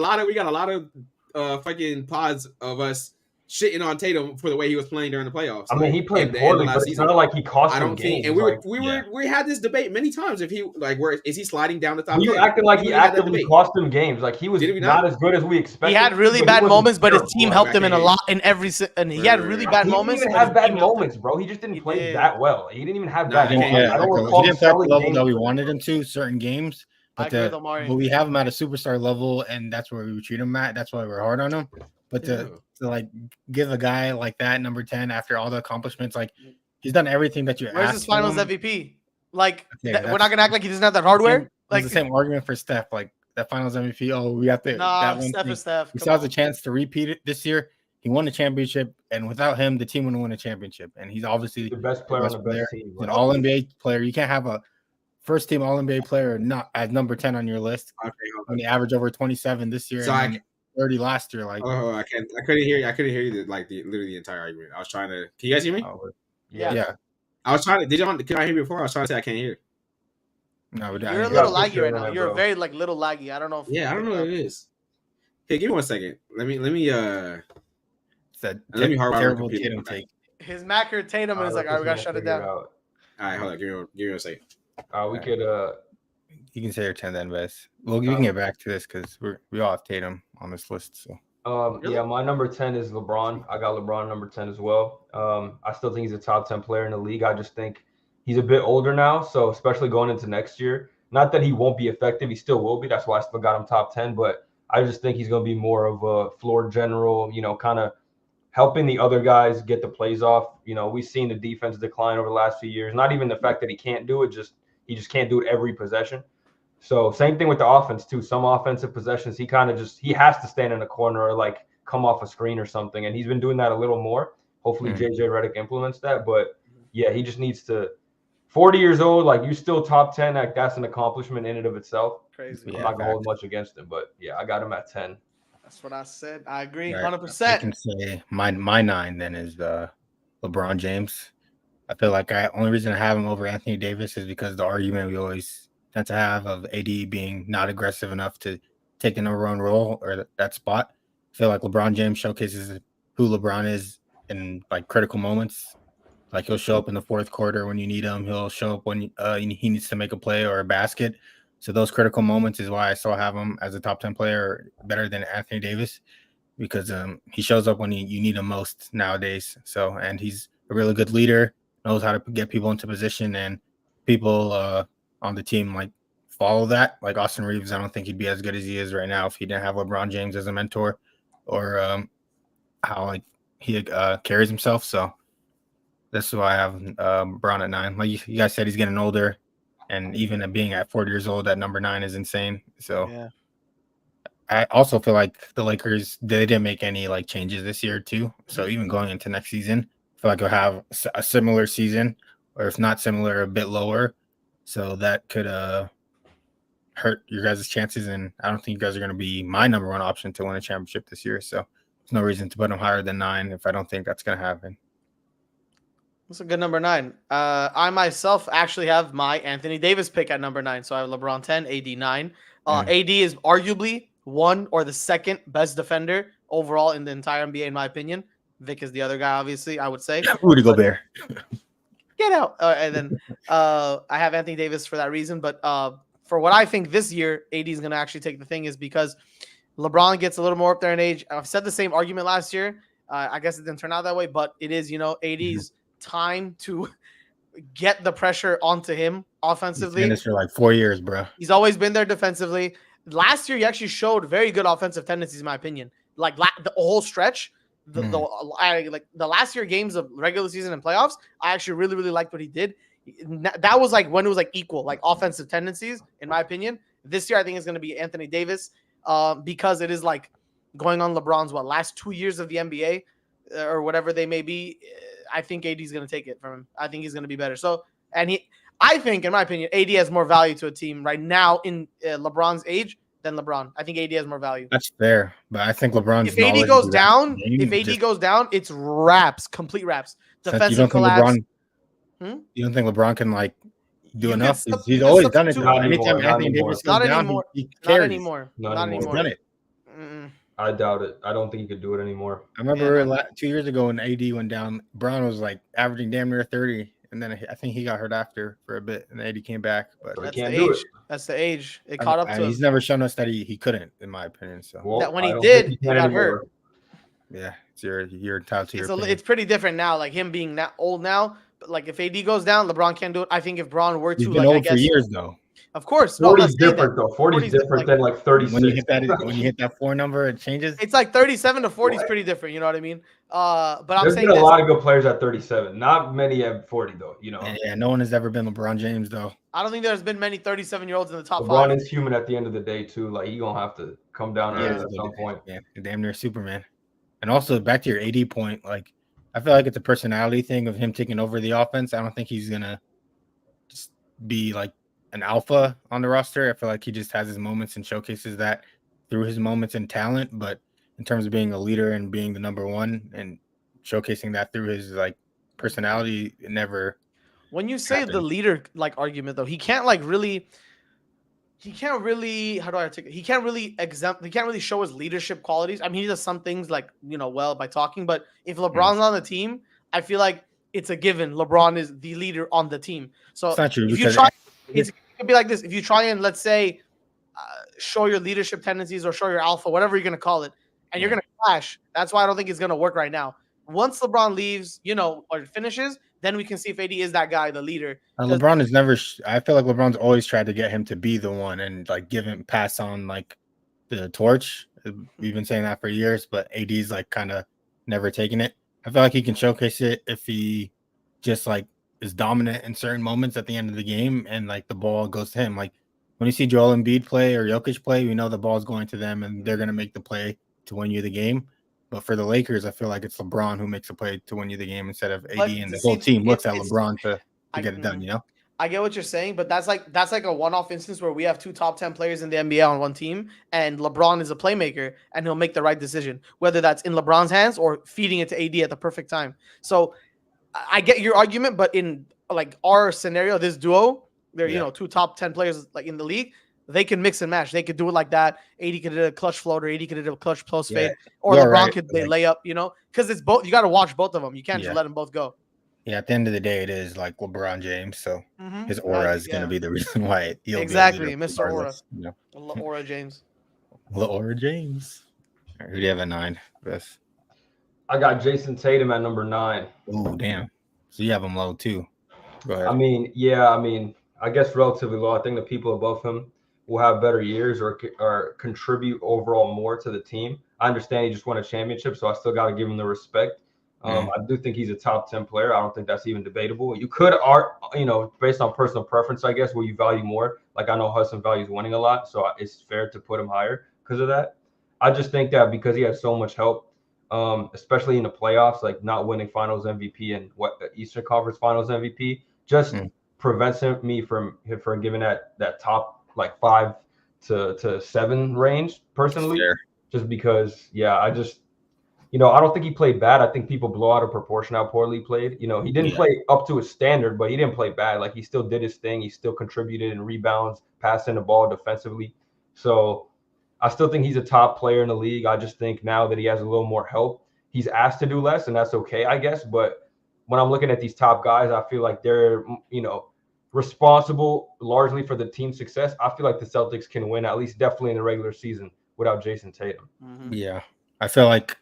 Speaker 5: lot of fucking pods of us shitting on Tatum for the way he was playing during the playoffs.
Speaker 1: I mean, he played
Speaker 5: at the end of
Speaker 1: poorly,
Speaker 5: last
Speaker 1: but it's
Speaker 5: season.
Speaker 1: not like he cost
Speaker 5: I
Speaker 1: him
Speaker 5: don't think,
Speaker 1: games.
Speaker 5: and we had this debate many times. If he where is he sliding down the top?
Speaker 1: You
Speaker 5: 10?
Speaker 1: acting like
Speaker 5: We
Speaker 1: he
Speaker 5: literally had that
Speaker 1: actively
Speaker 5: debate.
Speaker 1: cost him games. Like he was
Speaker 5: Did we
Speaker 1: not
Speaker 5: not?
Speaker 1: as good as we expected.
Speaker 4: He had really
Speaker 1: but he
Speaker 4: bad
Speaker 1: wasn't
Speaker 4: moments, but his
Speaker 1: terrible.
Speaker 4: team
Speaker 5: Right,
Speaker 4: helped
Speaker 5: I
Speaker 4: him in a
Speaker 5: can't
Speaker 4: lot in every. And he had really bad
Speaker 1: He didn't
Speaker 4: moments.
Speaker 1: even
Speaker 4: but
Speaker 1: have
Speaker 4: his
Speaker 1: bad
Speaker 4: team helped him.
Speaker 1: moments, bro. He just didn't
Speaker 4: He
Speaker 1: play
Speaker 4: did.
Speaker 1: that well. He didn't even have
Speaker 5: Nah,
Speaker 1: bad
Speaker 5: I
Speaker 1: moments.
Speaker 5: can't-
Speaker 1: I don't
Speaker 2: he
Speaker 1: recall
Speaker 2: didn't play at the
Speaker 1: selling
Speaker 2: level
Speaker 1: games
Speaker 2: that we
Speaker 1: for him.
Speaker 2: wanted him to certain games.
Speaker 4: I
Speaker 2: But,
Speaker 4: agree with Omari.
Speaker 2: but we have him at a superstar level, and that's where we treat him at. That's why we're hard on him. But to like give a guy like that number 10 after all the accomplishments, like he's done everything that you
Speaker 4: Where's
Speaker 2: asked.
Speaker 4: his Finals
Speaker 2: him.
Speaker 4: MVP? Like
Speaker 2: Okay,
Speaker 4: we're not gonna act like he doesn't have that hardware.
Speaker 2: Like the same argument for Steph, like that Finals MVP. Oh, we have to.
Speaker 4: Nah,
Speaker 2: that one
Speaker 4: Steph
Speaker 2: thing.
Speaker 4: is Steph.
Speaker 2: He
Speaker 4: Come
Speaker 2: still has
Speaker 4: on.
Speaker 2: a chance to repeat it this year. He won the championship, and without him, the team wouldn't win a championship. And he's obviously
Speaker 1: The best player on the best team.
Speaker 2: He's an All NBA player. You can't have a first team All NBA player not as number 10 on your list.
Speaker 5: Okay,
Speaker 2: When he averaged over 27 this year,
Speaker 5: So
Speaker 2: and 30 last year. Like,
Speaker 5: I couldn't hear you. I couldn't hear you. Literally the entire argument. I was trying to. Can you guys hear me?
Speaker 4: Yeah.
Speaker 5: I was trying to. Can I hear you before? I was trying to say I can't hear.
Speaker 2: No,
Speaker 4: You're a little laggy right now. You're very little laggy. I don't know.
Speaker 5: Yeah, I don't know what it is. Hey, give me 1 second. Let me
Speaker 2: Said
Speaker 5: let me hardwire
Speaker 2: terrible
Speaker 5: my computer.
Speaker 2: Tatum take.
Speaker 4: His Mac or Tatum is like, all right, we gotta shut it down.
Speaker 5: All right, hold on. Give me 1 second.
Speaker 1: We could
Speaker 2: You can say your 10 then, Bess. Well, we can get back to this because we all have Tatum on this list. So
Speaker 1: yeah, my number 10 is LeBron. I got LeBron number 10 as well. I still think he's a top 10 player in the league. I just think he's a bit older now, so especially going into next year. Not that he won't be effective, he still will be. That's why I still got him top 10, but I just think he's going to be more of a floor general, kind of helping the other guys get the plays off. We've seen the defense decline over the last few years. Not even the fact that he can't do it, he just can't do it every possession. So same thing with the offense too. Some offensive possessions, he has to stand in a corner or like come off a screen or something. And he's been doing that a little more. Hopefully JJ Redick implements that. But yeah, he just needs to 40 years old, like you still top 10, like that's an accomplishment in and of itself.
Speaker 4: Crazy.
Speaker 1: I'm not gonna hold much against him, but yeah, I got him at 10.
Speaker 4: That's what I said. I agree,
Speaker 2: right.
Speaker 4: 100%.
Speaker 2: I can say my 9 then is LeBron James. I feel like only reason I have him over Anthony Davis is because the argument we always tend to have of AD being not aggressive enough to take the number one role or that spot. I feel like LeBron James showcases who LeBron is in like critical moments. Like he'll show up in the fourth quarter when you need him. He'll show up when he needs to make a play or a basket. So those critical moments is why I still have him as a top 10 player, better than Anthony Davis, because he shows up when you need him most nowadays. So, and he's a really good leader, knows how to get people into position, and people on the team like follow that. Like Austin Reeves, I don't think he'd be as good as he is right now if he didn't have LeBron James as a mentor or how like he carries himself. So that's why I have Braun at 9. Like you guys said, he's getting older, and even being at 40 years old at number 9 is insane. So
Speaker 4: yeah.
Speaker 2: I also feel like the Lakers, they didn't make any like changes this year too. So even going into next season, I feel like we'll have a similar season, or if not similar, a bit lower. So that could hurt your guys' chances. And I don't think you guys are going to be my number one option to win a championship this year. So there's no reason to put them higher than 9 if I don't think that's going to happen.
Speaker 4: That's a good number 9. I myself actually have my Anthony Davis pick at number 9. So I have LeBron 10, AD 9. AD is arguably one or the second best defender overall in the entire NBA, in my opinion. Vic is the other guy, obviously, I would say.
Speaker 2: Rudy Gobert.
Speaker 4: Get out. And then I have Anthony Davis for that reason. But for what I think this year, AD is going to actually take the thing is because LeBron gets a little more up there in age. I've said the same argument last year. I guess it didn't turn out that way, but it is, AD's time to get the pressure onto him offensively.
Speaker 2: He's been this for like 4 years, bro.
Speaker 4: He's always been there defensively. Last year, he actually showed very good offensive tendencies, in my opinion. Like the whole stretch, the last year games of regular season and playoffs, I actually really, really liked what he did. That was like when it was like equal, like offensive tendencies, in my opinion. This year, I think it's going to be Anthony Davis because it is like going on LeBron's last 2 years of the NBA or whatever they may be. I think AD is going to take it from him. I think he's going to be better. So, I think, in my opinion, AD has more value to a team right now in LeBron's age than LeBron. I think AD has more value.
Speaker 2: That's fair, but I think LeBron's.
Speaker 4: If AD goes down, it's wraps, complete wraps. Defensive collapse.
Speaker 2: You don't think LeBron can like do enough? He's always done it. Anytime Anthony Davis goes down, he carries.
Speaker 4: Not anymore.
Speaker 2: He's done it.
Speaker 1: I doubt it. I don't think he could do it anymore.
Speaker 2: I remember 2 years ago when AD went down, Brown was like averaging damn near 30, and then I think he got hurt after for a bit, and AD came back. But
Speaker 1: So he
Speaker 4: That's
Speaker 1: can't
Speaker 4: the
Speaker 1: do
Speaker 4: age.
Speaker 1: it.
Speaker 4: That's the age. It caught up to him.
Speaker 2: He's never shown us that he couldn't, in my opinion. So
Speaker 1: Well,
Speaker 4: That when
Speaker 1: I
Speaker 4: he
Speaker 1: don't
Speaker 4: did,
Speaker 1: think
Speaker 4: he
Speaker 1: can
Speaker 4: got
Speaker 1: anymore.
Speaker 4: hurt.
Speaker 2: yeah, you're entitled to your opinion.
Speaker 4: It's pretty different now. Like him being old now, but like if AD goes down, LeBron can't do it. I think if Braun were
Speaker 2: He's
Speaker 4: to,
Speaker 2: been
Speaker 4: like, I
Speaker 2: old
Speaker 4: guess,
Speaker 2: for years though.
Speaker 4: of course, no, I'm not
Speaker 1: 40's
Speaker 4: saying
Speaker 1: different
Speaker 4: that.
Speaker 1: though. 40's different than like 36.
Speaker 2: When you hit that 4 number, it changes.
Speaker 4: It's like 37 to 40 is pretty different. You know what I mean? But I'm
Speaker 1: There's
Speaker 4: saying
Speaker 1: been a
Speaker 4: this.
Speaker 1: lot of good players at 37. Not many at 40 though. You know,
Speaker 2: Yeah, no one has ever been LeBron James though.
Speaker 4: I don't think there's been many 37-year-olds in the top
Speaker 1: LeBron
Speaker 4: 5.
Speaker 1: is human at the end of the day too. Like he gonna have to come down to earth at some point.
Speaker 2: Yeah, damn near Superman. And also back to your AD point, like I feel like it's a personality thing of him taking over the offense. I don't think he's gonna just be like an alpha on the roster. I feel like he just has his moments and showcases that through his moments and talent. But in terms of being a leader and being the number one and showcasing that through his like personality, it never.
Speaker 4: When you say the leader like argument though, he can't really how do I articulate? He can't really show his leadership qualities. I mean, he does some things like, well by talking, but if LeBron's on the team, I feel like it's a given. LeBron is the leader on the team. So
Speaker 2: It's not true
Speaker 4: if you try, it could be like this. If you try and let's say show your leadership tendencies or show your alpha, whatever you're gonna call it, and you're gonna clash. That's why I don't think it's gonna work right now. Once LeBron leaves, or finishes, then we can see if AD is that guy, the leader.
Speaker 2: LeBron is never. I feel like LeBron's always tried to get him to be the one and like pass on like the torch. We've been saying that for years, but AD's like kind of never taken it. I feel like he can showcase it if he just like is dominant in certain moments at the end of the game, and like the ball goes to him. Like when you see Joel Embiid play or Jokic play, we know the ball's going to them, and they're gonna make the play to win you the game. But for the Lakers, I feel like it's LeBron who makes a play to win you the game instead of AD, and the whole team looks at LeBron to get it done.
Speaker 4: I get what you're saying, but that's like a one-off instance where we have 2 top 10 players in the NBA on one team, and LeBron is a playmaker, and he'll make the right decision, whether that's in LeBron's hands or feeding it to AD at the perfect time. So I get your argument, but in like our scenario, this duo, they're 2 top 10 players like in the league. They can mix and match. They could do it like that. AD could do a clutch floater. AD could do a clutch post fade, or LeBron could lay up. Because it's both. You got to watch both of them. You can't just let them both go.
Speaker 2: Yeah, at the end of the day, it is like LeBron James, so his aura is going to be the reason why he'll
Speaker 4: exactly, Mr. Aura. Aura James.
Speaker 2: Aura James. Right, who do you have at 9? Best.
Speaker 1: I got Jason Tatum at number 9.
Speaker 2: Oh, damn. So you have him low too. Go ahead.
Speaker 1: I guess relatively low. I think the people above him will have better years or contribute overall more to the team. I understand he just won a championship, so I still got to give him the respect. I do think he's a top 10 player. I don't think that's even debatable. You could based on personal preference, I guess, where you value more. Like I know Hassan values winning a lot, so it's fair to put him higher because of that. I just think that because he had so much help, especially in the playoffs, like not winning Finals MVP and Eastern Conference Finals MVP, just prevents me from giving that top like 5 to 7 range personally.
Speaker 2: Fair.
Speaker 1: Just because, I just. I don't think he played bad. I think people blow out of proportion how poorly he played. He didn't play up to his standard, but he didn't play bad. Like he still did his thing. He still contributed in rebounds, passing the ball defensively. So I still think he's a top player in the league. I just think now that he has a little more help, he's asked to do less, and that's okay, I guess. But when I'm looking at these top guys, I feel like they're, responsible largely for the team's success. I feel like the Celtics can win, at least definitely in the regular season, without Jason Tatum.
Speaker 2: Yeah. I feel like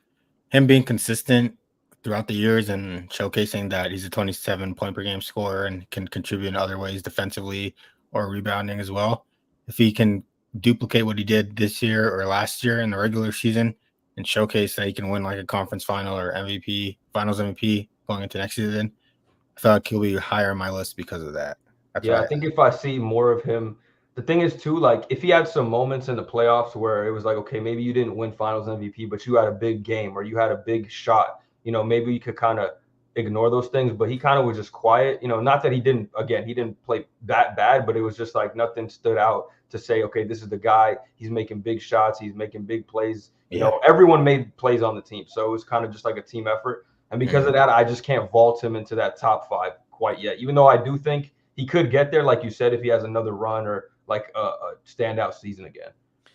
Speaker 2: him being consistent throughout the years and showcasing that he's a 27 point per game scorer and can contribute in other ways defensively or rebounding as well. If he can duplicate what he did this year or last year in the regular season and showcase that he can win like a conference final or finals MVP going into next season, I feel like he'll be higher on my list because of that.
Speaker 1: I think if I see more of him, the thing is too, like if he had some moments in the playoffs where it was like, okay, maybe you didn't win Finals MVP, but you had a big game or you had a big shot, maybe you could kind of ignore those things. But he kind of was just quiet, not that he didn't play that bad, but it was just like nothing stood out to say, okay, this is the guy. He's making big shots. He's making big plays. Everyone made plays on the team. So it was kind of just like a team effort. And because of that, I just can't vault him into that top 5 quite yet, even though I do think he could get there, like you said, if he has another run or like a standout season again.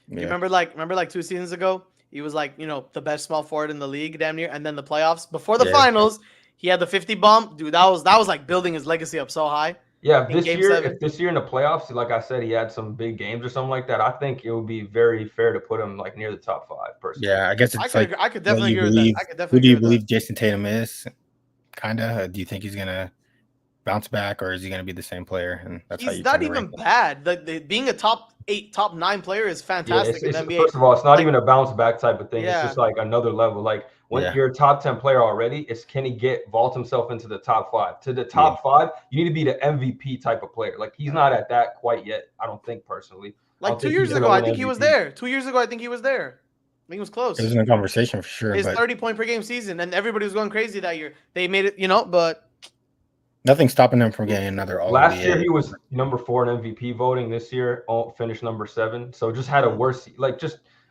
Speaker 4: You remember like 2 seasons ago, He was like, the best small forward in the league, damn near. And then the playoffs before the
Speaker 2: Yeah.
Speaker 4: finals, he had the 50 bump, dude. That was like building his legacy up so high.
Speaker 1: Yeah,
Speaker 4: In Game 7.
Speaker 1: if this year in the playoffs, like I said, he had some big games or something like that, I think it would be very fair to put him like near the top 5, personally.
Speaker 2: Yeah, I guess it's
Speaker 4: I
Speaker 2: like
Speaker 4: could
Speaker 2: what
Speaker 4: definitely
Speaker 2: you
Speaker 4: agree with
Speaker 2: believe.
Speaker 4: that. I could
Speaker 2: Who
Speaker 4: definitely
Speaker 2: do you
Speaker 4: agree with
Speaker 2: believe Jason Tatum is? Kinda. Do you think he's gonna bounce back, or is he gonna be the same player? And that's how
Speaker 4: He's
Speaker 2: you
Speaker 4: not
Speaker 2: kind of
Speaker 4: even
Speaker 2: rank him.
Speaker 4: bad. Being a top 8, top 9 player is
Speaker 1: Yeah,
Speaker 4: fantastic in the NBA.
Speaker 1: first of all, it's not
Speaker 4: Like,
Speaker 1: even a bounce back type of thing. It's
Speaker 4: yeah.
Speaker 1: just like another level. Like when
Speaker 2: Yeah.
Speaker 1: you're a top 10 player already, it's can he vault himself into the top 5? To the top 5, you need to be the MVP type of player. Like he's not at that quite yet, I don't think personally. I
Speaker 4: Like
Speaker 1: don't
Speaker 4: 2
Speaker 1: think
Speaker 4: years
Speaker 1: he's gonna
Speaker 4: ago, I
Speaker 1: win
Speaker 4: think he was
Speaker 1: MVP.
Speaker 4: there. 2 years ago, I think he was there. I think he was close.
Speaker 2: It was in the conversation for sure,
Speaker 4: His
Speaker 2: but
Speaker 4: 30-point per game season, and everybody was going crazy that year. They made it, but
Speaker 2: nothing's stopping him from getting another All
Speaker 1: Last year
Speaker 2: NBA.
Speaker 1: he was number 4 in MVP voting. This year finished number 7. So just had a worse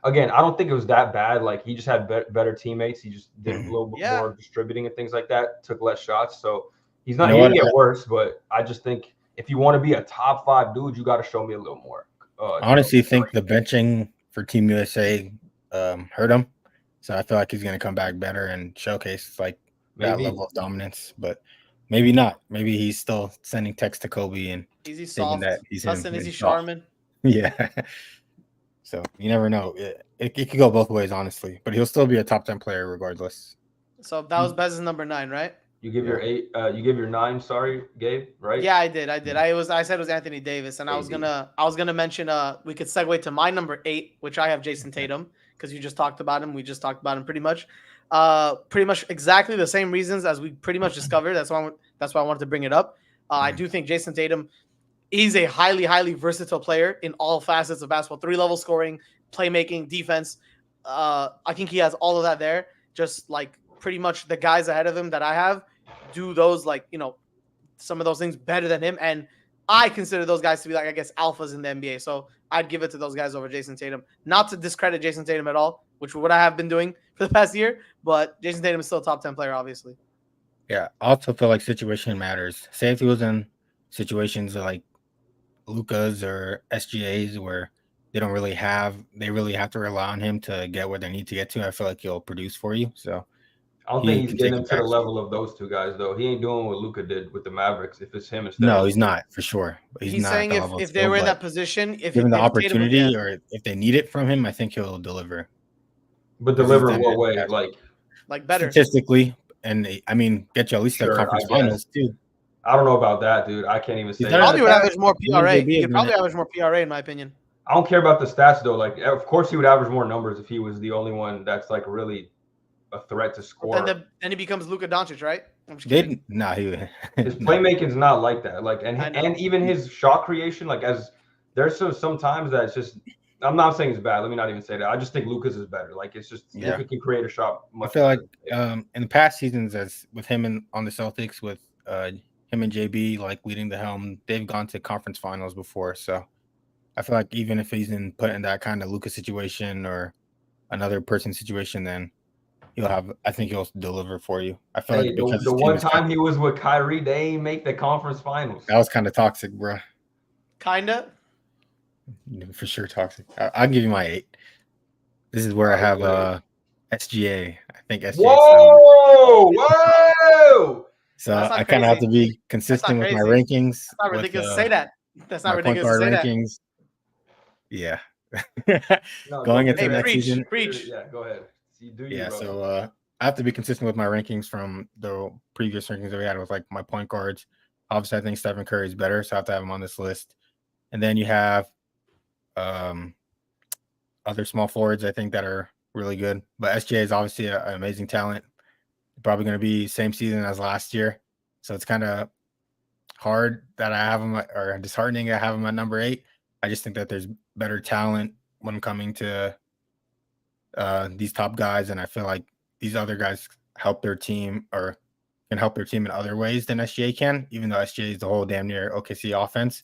Speaker 1: again, I don't think it was that bad. Like he just had better teammates. He just did a little bit more distributing and things like that. Took less shots. So he's not. He didn't get worse, but I just think if you want to be a top 5 dude, you got to show me a little more.
Speaker 2: I honestly think the benching for Team USA hurt him. So I feel like he's going to come back better and showcase like that level of dominance. But maybe not. Maybe he's still sending texts to Kobe and
Speaker 4: easy
Speaker 2: thinking
Speaker 4: soft.
Speaker 2: that he's
Speaker 4: Hassan,
Speaker 2: him.
Speaker 4: easy Charmin.
Speaker 2: Yeah. So you never know. It could go both ways, honestly. But he'll still be a top 10 player regardless.
Speaker 4: So that was Bez's number 9, right?
Speaker 1: You give your 8. You give your 9. Sorry, Gabe. Right?
Speaker 4: Yeah, I did. I said it was Anthony Davis, and I was gonna mention. We could segue to my number 8, which I have Jason Tatum, because you just talked about him. We just talked about him pretty much exactly the same reasons as we pretty much discovered. That's why I wanted to bring it up. I do think Jason Tatum is a highly, highly versatile player in all facets of basketball: 3-level scoring, playmaking, defense. I think he has all of that there. Just like pretty much the guys ahead of him that I have do those some of those things better than him, and I consider those guys to be like, I guess, alphas in the NBA. So I'd give it to those guys over Jason Tatum. Not to discredit Jason Tatum at all, which is what I have been doing for the past year, but Jason Tatum is still a top 10 player, obviously.
Speaker 2: Yeah, I also feel like situation matters. Say if he was in situations like Luka's or SGA's where they really have to rely on him to get where they need to get to, I feel like he'll produce for you. So
Speaker 1: I don't think he's getting him to the level of those two guys, though. He ain't doing what Luka did with the Mavericks. If it's him instead,
Speaker 2: no, he's not for sure. But
Speaker 4: he's not saying if they were in that position,
Speaker 2: given the opportunity or if they need it from him, I think he'll deliver.
Speaker 1: But deliver in what way? Like
Speaker 4: better
Speaker 2: statistically, and I mean, get you at least a conference finals too.
Speaker 1: I don't know about that, dude. I can't even say.
Speaker 4: He probably would average more PRA. He could probably average more PRA, in my opinion.
Speaker 1: I don't care about the stats though. Like, of course, he would average more numbers if he was the only one that's like really a threat to score.
Speaker 4: Then he becomes Luka Doncic, right?
Speaker 1: His playmaking's not like that. Like, and even his shot creation, like there's some times that it's just. I'm not saying it's bad. Let me not even say that. I just think Luka's is better. Like it's just Luka can create a shot much.
Speaker 2: I feel like in the past seasons, as with him on the Celtics, with him and JB like leading the helm, they've gone to conference finals before. So I feel like even if he's put in that kind of Luka situation or another person situation, then I think he'll deliver for you. I feel like because
Speaker 1: the one time he was with Kyrie, they ain't make the conference finals.
Speaker 2: That was kind of toxic, bro.
Speaker 4: Kinda.
Speaker 2: For sure, toxic. I'll give you my 8. This is where I have SGA. I think SGA.
Speaker 1: Whoa!
Speaker 2: So I kind of have to be consistent with my rankings.
Speaker 4: That's not ridiculous to say that. That's not ridiculous to say
Speaker 2: rankings.
Speaker 4: That.
Speaker 2: Yeah. Going into next season.
Speaker 4: Preach.
Speaker 1: Yeah, go ahead.
Speaker 2: So I have to be consistent with my rankings from the previous rankings that we had with like my point guards. Obviously, I think Stephen Curry is better, so I have to have him on this list. And then you have other small forwards, I think, that are really good. But SGA is obviously an amazing talent. Probably going to be same season as last year. So it's kind of hard that I have him, or disheartening I have him at number 8. I just think that there's better talent when coming to these top guys. And I feel like these other guys help their team or can help their team in other ways than SGA can, even though SGA is the whole damn near OKC offense.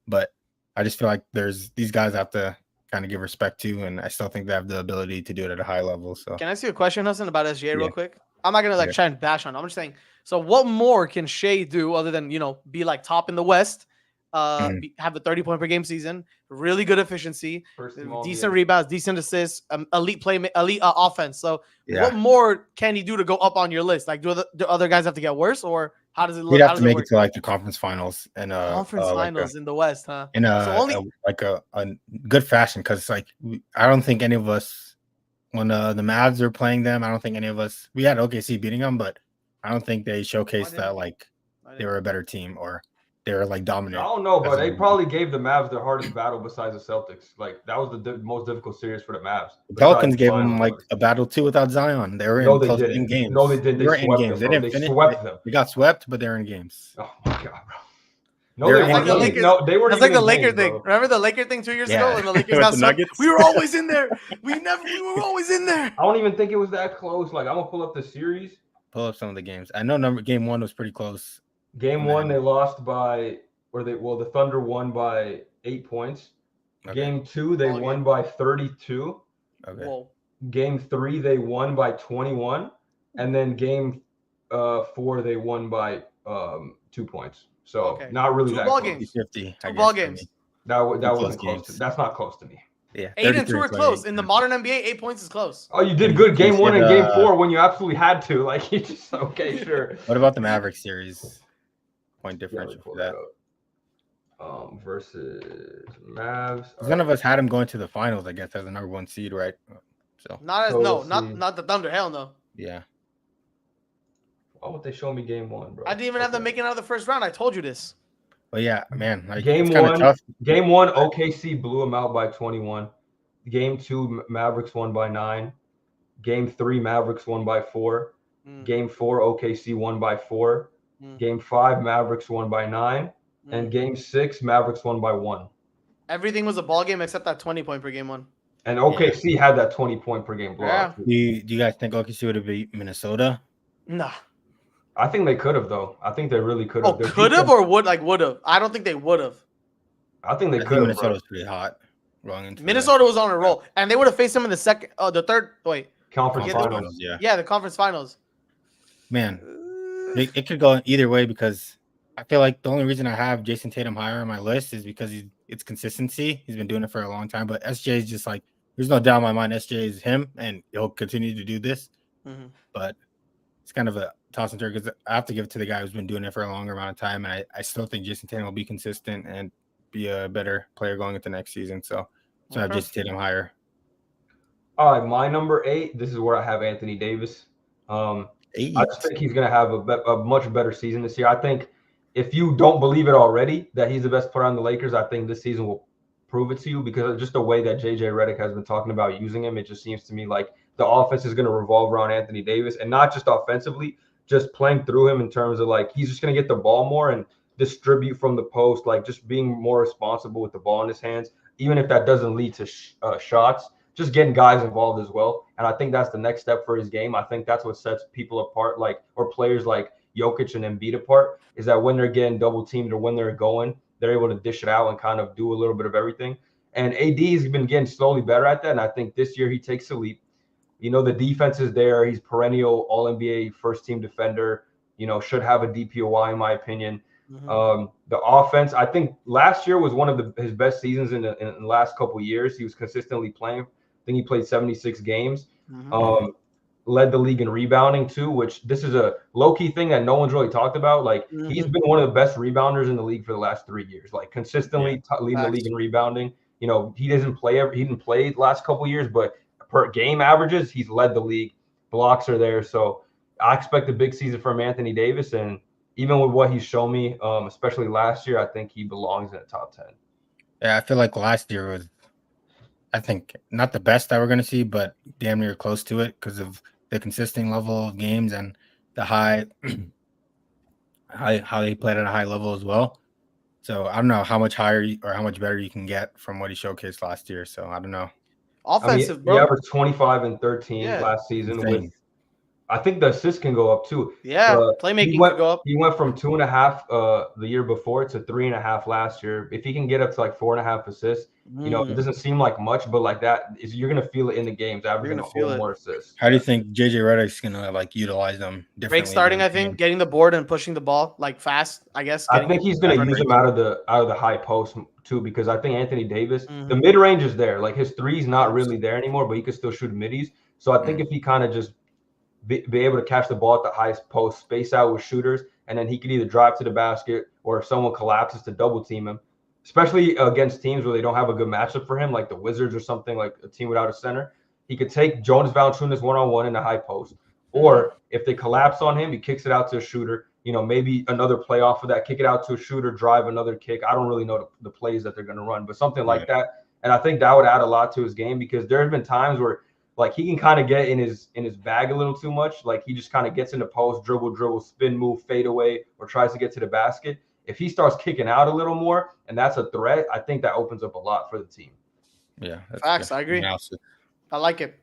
Speaker 2: But I just feel like these guys have to kind of give respect to, and I still think they have the ability to do it at a high level. So
Speaker 4: can I ask you a question, Hassan, about SGA real quick? I'm not gonna try and bash on him. I'm just saying, so what more can Shea do other than be like top in the West, have a 30-point per game season, really good efficiency,
Speaker 1: First team all
Speaker 4: decent
Speaker 1: NBA.
Speaker 4: rebounds, decent assists, elite offense. So
Speaker 2: Yeah.
Speaker 4: what more can he do to go up on your list? Like, do other guys have to get worse, or how does it look?
Speaker 2: He'd
Speaker 4: How
Speaker 2: have
Speaker 4: does
Speaker 2: to
Speaker 4: it
Speaker 2: make
Speaker 4: work?
Speaker 2: it to like the conference finals and
Speaker 4: Conference finals in the West, huh?
Speaker 2: in
Speaker 4: So only
Speaker 2: a good fashion, because like I don't think any of us, when the Mavs are playing them, I don't think any of us, we had OKC beating them, but I don't think they showcased that like they were a better team or they were like
Speaker 1: I
Speaker 2: dominant.
Speaker 1: don't know, but they probably gave the Mavs their hardest battle besides the Celtics. Like that was the most difficult series for the Mavs.
Speaker 2: The Pelicans
Speaker 1: besides
Speaker 2: gave
Speaker 1: finals,
Speaker 2: them like
Speaker 1: but-
Speaker 2: a battle too without Zion. They were
Speaker 1: No,
Speaker 2: in
Speaker 1: they
Speaker 2: close
Speaker 1: didn't.
Speaker 2: in games.
Speaker 1: No, they didn't. They
Speaker 2: were in
Speaker 1: swept
Speaker 2: games.
Speaker 1: them,
Speaker 2: They
Speaker 1: bro.
Speaker 2: didn't
Speaker 1: They
Speaker 2: finish.
Speaker 1: swept them.
Speaker 2: They got swept, but they were in games.
Speaker 1: Oh my god, bro. No,
Speaker 2: They're
Speaker 1: they
Speaker 2: in
Speaker 1: weren't.
Speaker 2: the
Speaker 1: They-
Speaker 2: Lakers.
Speaker 1: No, they weren't.
Speaker 4: That's like
Speaker 1: even
Speaker 4: the
Speaker 1: in
Speaker 4: Laker
Speaker 1: games,
Speaker 4: thing.
Speaker 1: bro.
Speaker 4: Remember the Laker thing 2 years
Speaker 2: Yeah.
Speaker 4: ago when the Lakers
Speaker 2: With
Speaker 4: got
Speaker 2: the
Speaker 4: swept?
Speaker 2: Nuggets?
Speaker 4: We were always in there. We were always in there.
Speaker 1: I don't even think it was that close. Like I'm gonna pull up the series.
Speaker 2: Pull up some of the games. I know game 1 was pretty close.
Speaker 1: Game
Speaker 2: And
Speaker 1: one,
Speaker 2: then-
Speaker 1: they lost by, the Thunder won by 8 points.
Speaker 2: Okay.
Speaker 1: Game 2, they
Speaker 4: All
Speaker 1: won
Speaker 4: game.
Speaker 1: by 32.
Speaker 2: Okay.
Speaker 4: Whoa.
Speaker 1: Game 3, they won by 21. And then game 4, they won by 2 points. So
Speaker 4: Okay.
Speaker 1: not really
Speaker 4: 2
Speaker 1: that
Speaker 4: ball
Speaker 1: close.
Speaker 4: games.
Speaker 2: 50.
Speaker 4: Two ball games.
Speaker 1: That
Speaker 2: Close
Speaker 1: wasn't close.
Speaker 2: games.
Speaker 1: That's not close to me.
Speaker 2: Yeah.
Speaker 4: 8 and 2 are
Speaker 2: 33,
Speaker 4: close. In the modern NBA, 8 points is close.
Speaker 1: Oh, you did
Speaker 2: And
Speaker 1: good. Game
Speaker 2: you
Speaker 1: 1 and
Speaker 2: said,
Speaker 1: game 4 when you absolutely had to. Like you just okay, sure.
Speaker 2: What about the Mavericks series? Point
Speaker 1: Yeah, let me
Speaker 2: differential
Speaker 1: pull
Speaker 2: for that.
Speaker 1: up. Versus Mavs.
Speaker 2: None of us had him going to the finals, I guess, as the number 1 seed, right? So
Speaker 4: Not the Thunder. Hell no.
Speaker 2: yeah.
Speaker 1: Why would they show me game 1, bro?
Speaker 4: I didn't even have them making out of the first round. I told you this.
Speaker 2: But yeah, man, like
Speaker 1: Game
Speaker 2: it's kind of
Speaker 1: 1,
Speaker 2: tough.
Speaker 1: Game 1, OKC blew them out by 21. Game 2, Mavericks won by 9. Game 3, Mavericks won by 4. Game 4, OKC won by 4. Game 5, Mavericks won by 9. And game 6, Mavericks won by 1.
Speaker 4: Everything was a ball game except that 20-point per game one.
Speaker 1: And OKC had that 20-point per game blowout.
Speaker 2: Do you guys think OKC would have beat Minnesota?
Speaker 4: Nah.
Speaker 1: I think they could have, though. I think they really could have.
Speaker 4: Oh, could have or would have? I don't think they would have.
Speaker 1: I think they
Speaker 2: I think
Speaker 1: could have.
Speaker 2: Minnesota was pretty hot. Wrong into
Speaker 4: Minnesota was on a roll, and they would have faced them in the third.
Speaker 1: Conference
Speaker 4: Yeah,
Speaker 1: finals.
Speaker 2: Yeah,
Speaker 4: the conference finals.
Speaker 2: man, it could go either way because I feel like the only reason I have Jason Tatum higher on my list is because it's consistency. He's been doing it for a long time, but SJ is just like there's no doubt in my mind SJ is him, and he'll continue to do this.
Speaker 4: Mm-hmm.
Speaker 2: But it's kind of a toss and turn because I have to give it to the guy who's been doing it for a longer amount of time, and I still think Jason Tatum will be consistent and be a better player going into next season. So I have Jason Tatum higher.
Speaker 1: All right, my number 8. This is where I have Anthony Davis. I just think he's going to have a much better season this year. I think if you don't believe it already that he's the best player on the Lakers, I think this season will prove it to you because of just the way that JJ Redick has been talking about using him. It just seems to me like the offense is going to revolve around Anthony Davis, and not just offensively, just playing through him in terms of like he's just going to get the ball more and distribute from the post, like just being more responsible with the ball in his hands, even if that doesn't lead to shots, just getting guys involved as well. And I think that's the next step for his game. I think that's what sets people apart, or players like Jokic and Embiid apart, is that when they're getting double teamed or when they're going, they're able to dish it out and kind of do a little bit of everything. And AD has been getting slowly better at that. And I think this year he takes a leap. The defense is there. He's perennial All-NBA first-team defender, should have a DPOY in my opinion. Mm-hmm. The offense, I think last year was one of his best seasons in the last couple of years. He was consistently playing. I think he played 76 games. Mm-hmm. Led the league in rebounding too, which this is a low-key thing that no one's really talked about. Like he's been one of the best rebounders in the league for the last 3 years, like consistently leading the league in rebounding. He didn't play the last couple of years, but per game averages, he's led the league. Blocks are there. So I expect a big season from Anthony Davis. And even with what he's shown me, especially last year, I think he belongs in the top 10.
Speaker 2: Yeah, I feel like last year was, I think, not the best that we're going to see, but damn near close to it because of the consistent level of games and the high how they played at a high level as well. So I don't know how much higher or how much better you can get from what he showcased last year. So I don't know.
Speaker 4: Offensive,
Speaker 1: bro. He averaged 25 and 13 last season
Speaker 2: insane.
Speaker 1: I think the assists can go up too.
Speaker 4: Yeah,
Speaker 1: He
Speaker 4: playmaking
Speaker 1: went,
Speaker 4: could go up.
Speaker 1: he went from 2.5 the year before to 3.5 last year. If he can get up to like 4.5 assists, it doesn't seem like much, but like you're gonna feel it in the games, averaging a whole more assists.
Speaker 2: How do you think JJ Redick's gonna like utilize them differently?
Speaker 4: Break starting, I think, getting the board and pushing the ball like fast. I guess.
Speaker 1: I think he's gonna use him out of the high post too, because I think Anthony Davis, the mid range is there. Like his three's not really there anymore, but he could still shoot middies. So I think if he kind of just be able to catch the ball at the highest post, space out with shooters, and then he could either drive to the basket or if someone collapses to double team him, especially against teams where they don't have a good matchup for him, like the Wizards or something, like a team without a center. He could take Jonas Valanciunas one-on-one in the high post. Or if they collapse on him, he kicks it out to a shooter. Maybe another play off of that, kick it out to a shooter, drive another kick. I don't really know the plays that they're going to run, but something like that. And I think that would add a lot to his game, because there have been times where like he can kind of get in his bag a little too much. Like he just kind of gets into post, dribble, spin move, fade away, or tries to get to the basket. If he starts kicking out a little more and that's a threat, I think that opens up a lot for the team.
Speaker 2: Yeah.
Speaker 4: Facts.
Speaker 2: Good.
Speaker 4: I agree. I like it.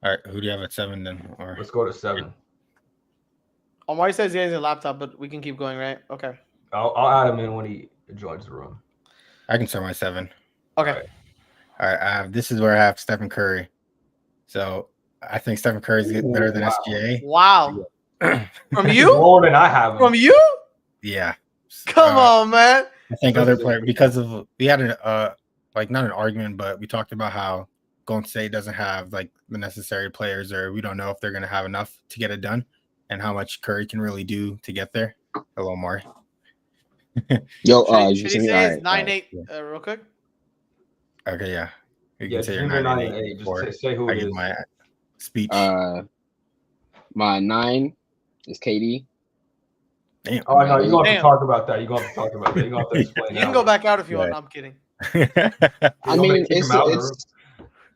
Speaker 2: All right. Who do you have at 7 then? Or
Speaker 1: let's go to 7.
Speaker 4: Omari says he has a laptop, but we can keep going, right? Okay.
Speaker 1: I'll add him in when he joins the room.
Speaker 2: I can start my 7.
Speaker 4: Okay.
Speaker 2: All right. This is where I have Stephen Curry. So I think Stephen Curry is better than SGA.
Speaker 4: Wow. From you?
Speaker 1: More than I have him.
Speaker 4: From you?
Speaker 2: Yeah.
Speaker 4: Come on, man.
Speaker 2: I think other players, because of we had like not an argument, but we talked about how Golden State doesn't have like the necessary players, or we don't know if they're going to have enough to get it done, and how much Curry can really do to get there. Hello, Omari.
Speaker 4: Yo, should he say it's 9-8 real quick?
Speaker 2: Okay, yeah.
Speaker 1: You can say your 9-8. Just say who it is.
Speaker 2: My speech.
Speaker 6: My 9 is KD.
Speaker 2: Damn.
Speaker 1: Oh no, you're going to talk about that. You're going to talk about that. You're going to explain.
Speaker 4: You can go back out if you want. I'm kidding.
Speaker 6: I mean, it's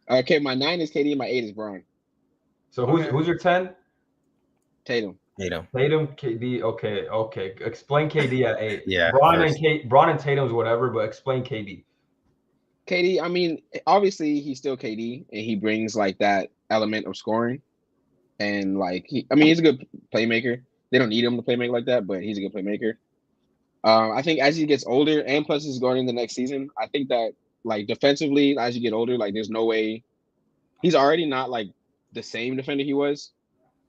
Speaker 6: okay. My 9 is KD. My 8 is Bron.
Speaker 1: So who's your 10?
Speaker 6: Tatum,
Speaker 1: KD. Okay. Explain KD at 8.
Speaker 2: Yeah.
Speaker 1: Bron and Tatum's whatever, but explain KD.
Speaker 6: KD, I mean, obviously he's still KD, and he brings like that element of scoring, and like he's a good playmaker. They don't need him to play make like that, but he's a good playmaker. I think as he gets older, and plus he's going in the next season, I think that like defensively, as you get older, like there's no way he's already not like the same defender he was.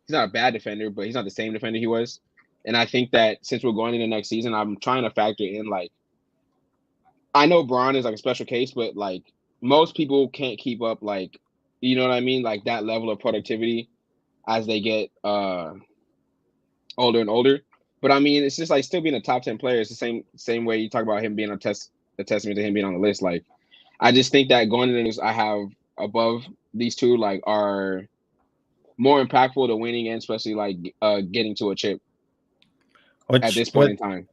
Speaker 6: He's not a bad defender, but he's not the same defender he was. And I think that since we're going into next season, I'm trying to factor in like, I know Bron is like a special case, but like most people can't keep up, like, you know what I mean? Like that level of productivity as they get older and older. But I mean, it's just like still being a top 10 player. It's the same way you talk about him being a testament to him being on the list. Like, I just think that going into this, I have above these two like are more impactful to winning, and especially like getting to a chip at this point in time.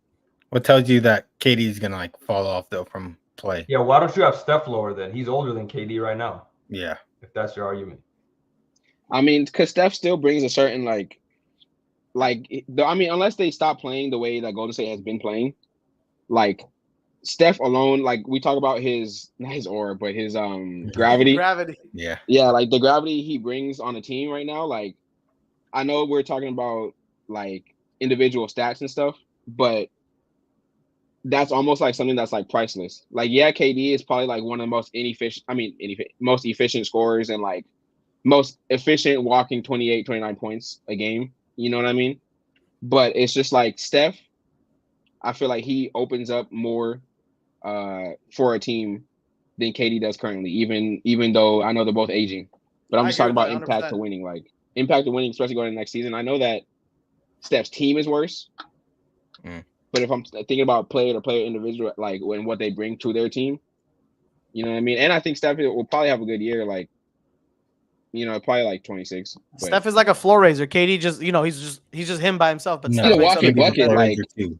Speaker 2: What tells you that KD is gonna like fall off though from play?
Speaker 1: Yeah, why don't you have Steph lower then? He's older than KD right now.
Speaker 2: Yeah,
Speaker 1: if that's your argument.
Speaker 6: I mean, because Steph still brings a certain unless they stop playing the way that Golden State has been playing, like Steph alone, like we talk about not his aura, but his gravity. Yeah, like the gravity he brings on the team right now. Like, I know we're talking about like individual stats and stuff, but that's almost like something that's like priceless. Like, yeah, KD is probably like one of the most most efficient scorers and like most efficient walking 28, 29 points a game. You know what I mean? But it's just like Steph, I feel like he opens up more for a team than KD does currently, even though I know they're both aging. But I'm just talking about impact to winning, especially going into next season. I know that Steph's team is worse. But if I'm thinking about player to player individual, like when what they bring to their team, you know what I mean? And I think Steph will probably have a good year, like, probably like 26. But
Speaker 4: Steph is like a floor raiser. KD just, he's just him by himself. But
Speaker 6: he's a walking bucket, like,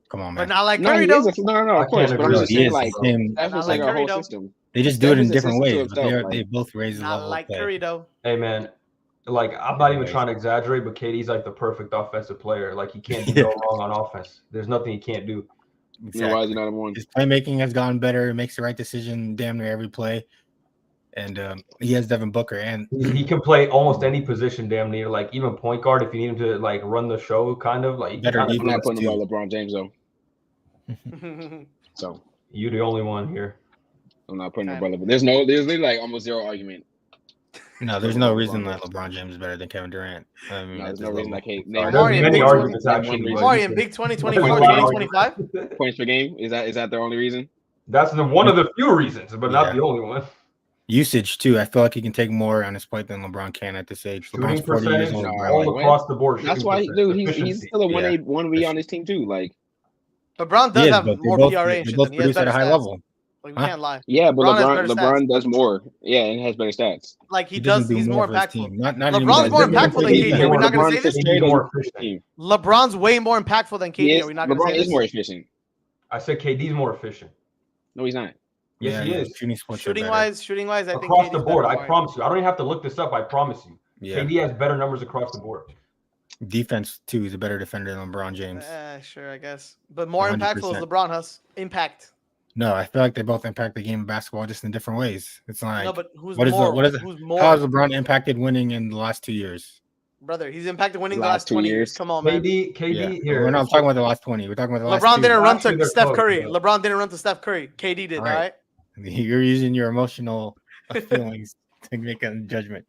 Speaker 2: come on, man.
Speaker 4: But not like Curry, though.
Speaker 6: No, of course. But I'm just saying, like, Steph is like a whole system.
Speaker 2: They just do it in different ways. They both raise the level.
Speaker 4: Not like Curry, though.
Speaker 1: Hey, man. Like, I'm not even trying to exaggerate, but KD's like the perfect offensive player. Like, he can't do no wrong on offense. There's nothing he can't do.
Speaker 2: Exactly.
Speaker 6: Why is he not number one?
Speaker 2: His playmaking has gotten better. He makes the right decision damn near every play. And he has Devin Booker, and
Speaker 1: he can play almost any position, damn near. Like even point guard, if you need him to like run the show, kind of like.
Speaker 6: I'm not putting about LeBron James though. So
Speaker 1: you're the only one here.
Speaker 6: I'm not putting about LeBron. There's literally like almost zero argument.
Speaker 2: No, there's no reason that LeBron James is better than Kevin Durant. I mean,
Speaker 6: no, there's no reason I can't.
Speaker 1: There's many arguments actually.
Speaker 4: Omari in Big 2024, 2025.
Speaker 6: Points per game, is that the only reason?
Speaker 1: That's one of the few reasons, but not the only one.
Speaker 2: Usage too. I feel like he can take more on his plate than LeBron can at this age.
Speaker 1: LeBron's 40 years old, all across the board.
Speaker 6: That's why, dude. He's still a 1B on his team too. Like
Speaker 4: LeBron does have more PRA and shit.
Speaker 2: Both produce at a high level.
Speaker 4: Like we can't lie.
Speaker 6: Yeah, but LeBron does more. Yeah, and has better stats.
Speaker 4: Like he does. He's more impactful.
Speaker 2: Not
Speaker 4: LeBron's more impactful than KD. Are we not going to say this? LeBron's way more impactful than KD. Are we not going to say this?
Speaker 6: LeBron is more efficient.
Speaker 1: I said KD's more efficient.
Speaker 6: No, he's not.
Speaker 1: Yes, he is.
Speaker 4: Shooting wise, I think
Speaker 1: across the board. I promise you. I don't even have to look this up. I promise you. Yeah. KD has better numbers across the board.
Speaker 2: Defense too. He's a better defender than LeBron James.
Speaker 4: Sure, I guess. But more 100%. Impactful is LeBron. Impact.
Speaker 2: No, I feel like they both impact the game of basketball just in different ways. It's not like
Speaker 4: no, but who's more?
Speaker 2: How has LeBron impacted winning in the last 2 years?
Speaker 4: Brother, he's impacted winning the last 20 years. Come on, man.
Speaker 1: KD here.
Speaker 2: We're not talking about the last 20. We're talking about the last.
Speaker 4: LeBron didn't run to Steph Curry. LeBron didn't run to Steph Curry. KD did, all right?
Speaker 2: You're using your emotional feelings to make a judgment.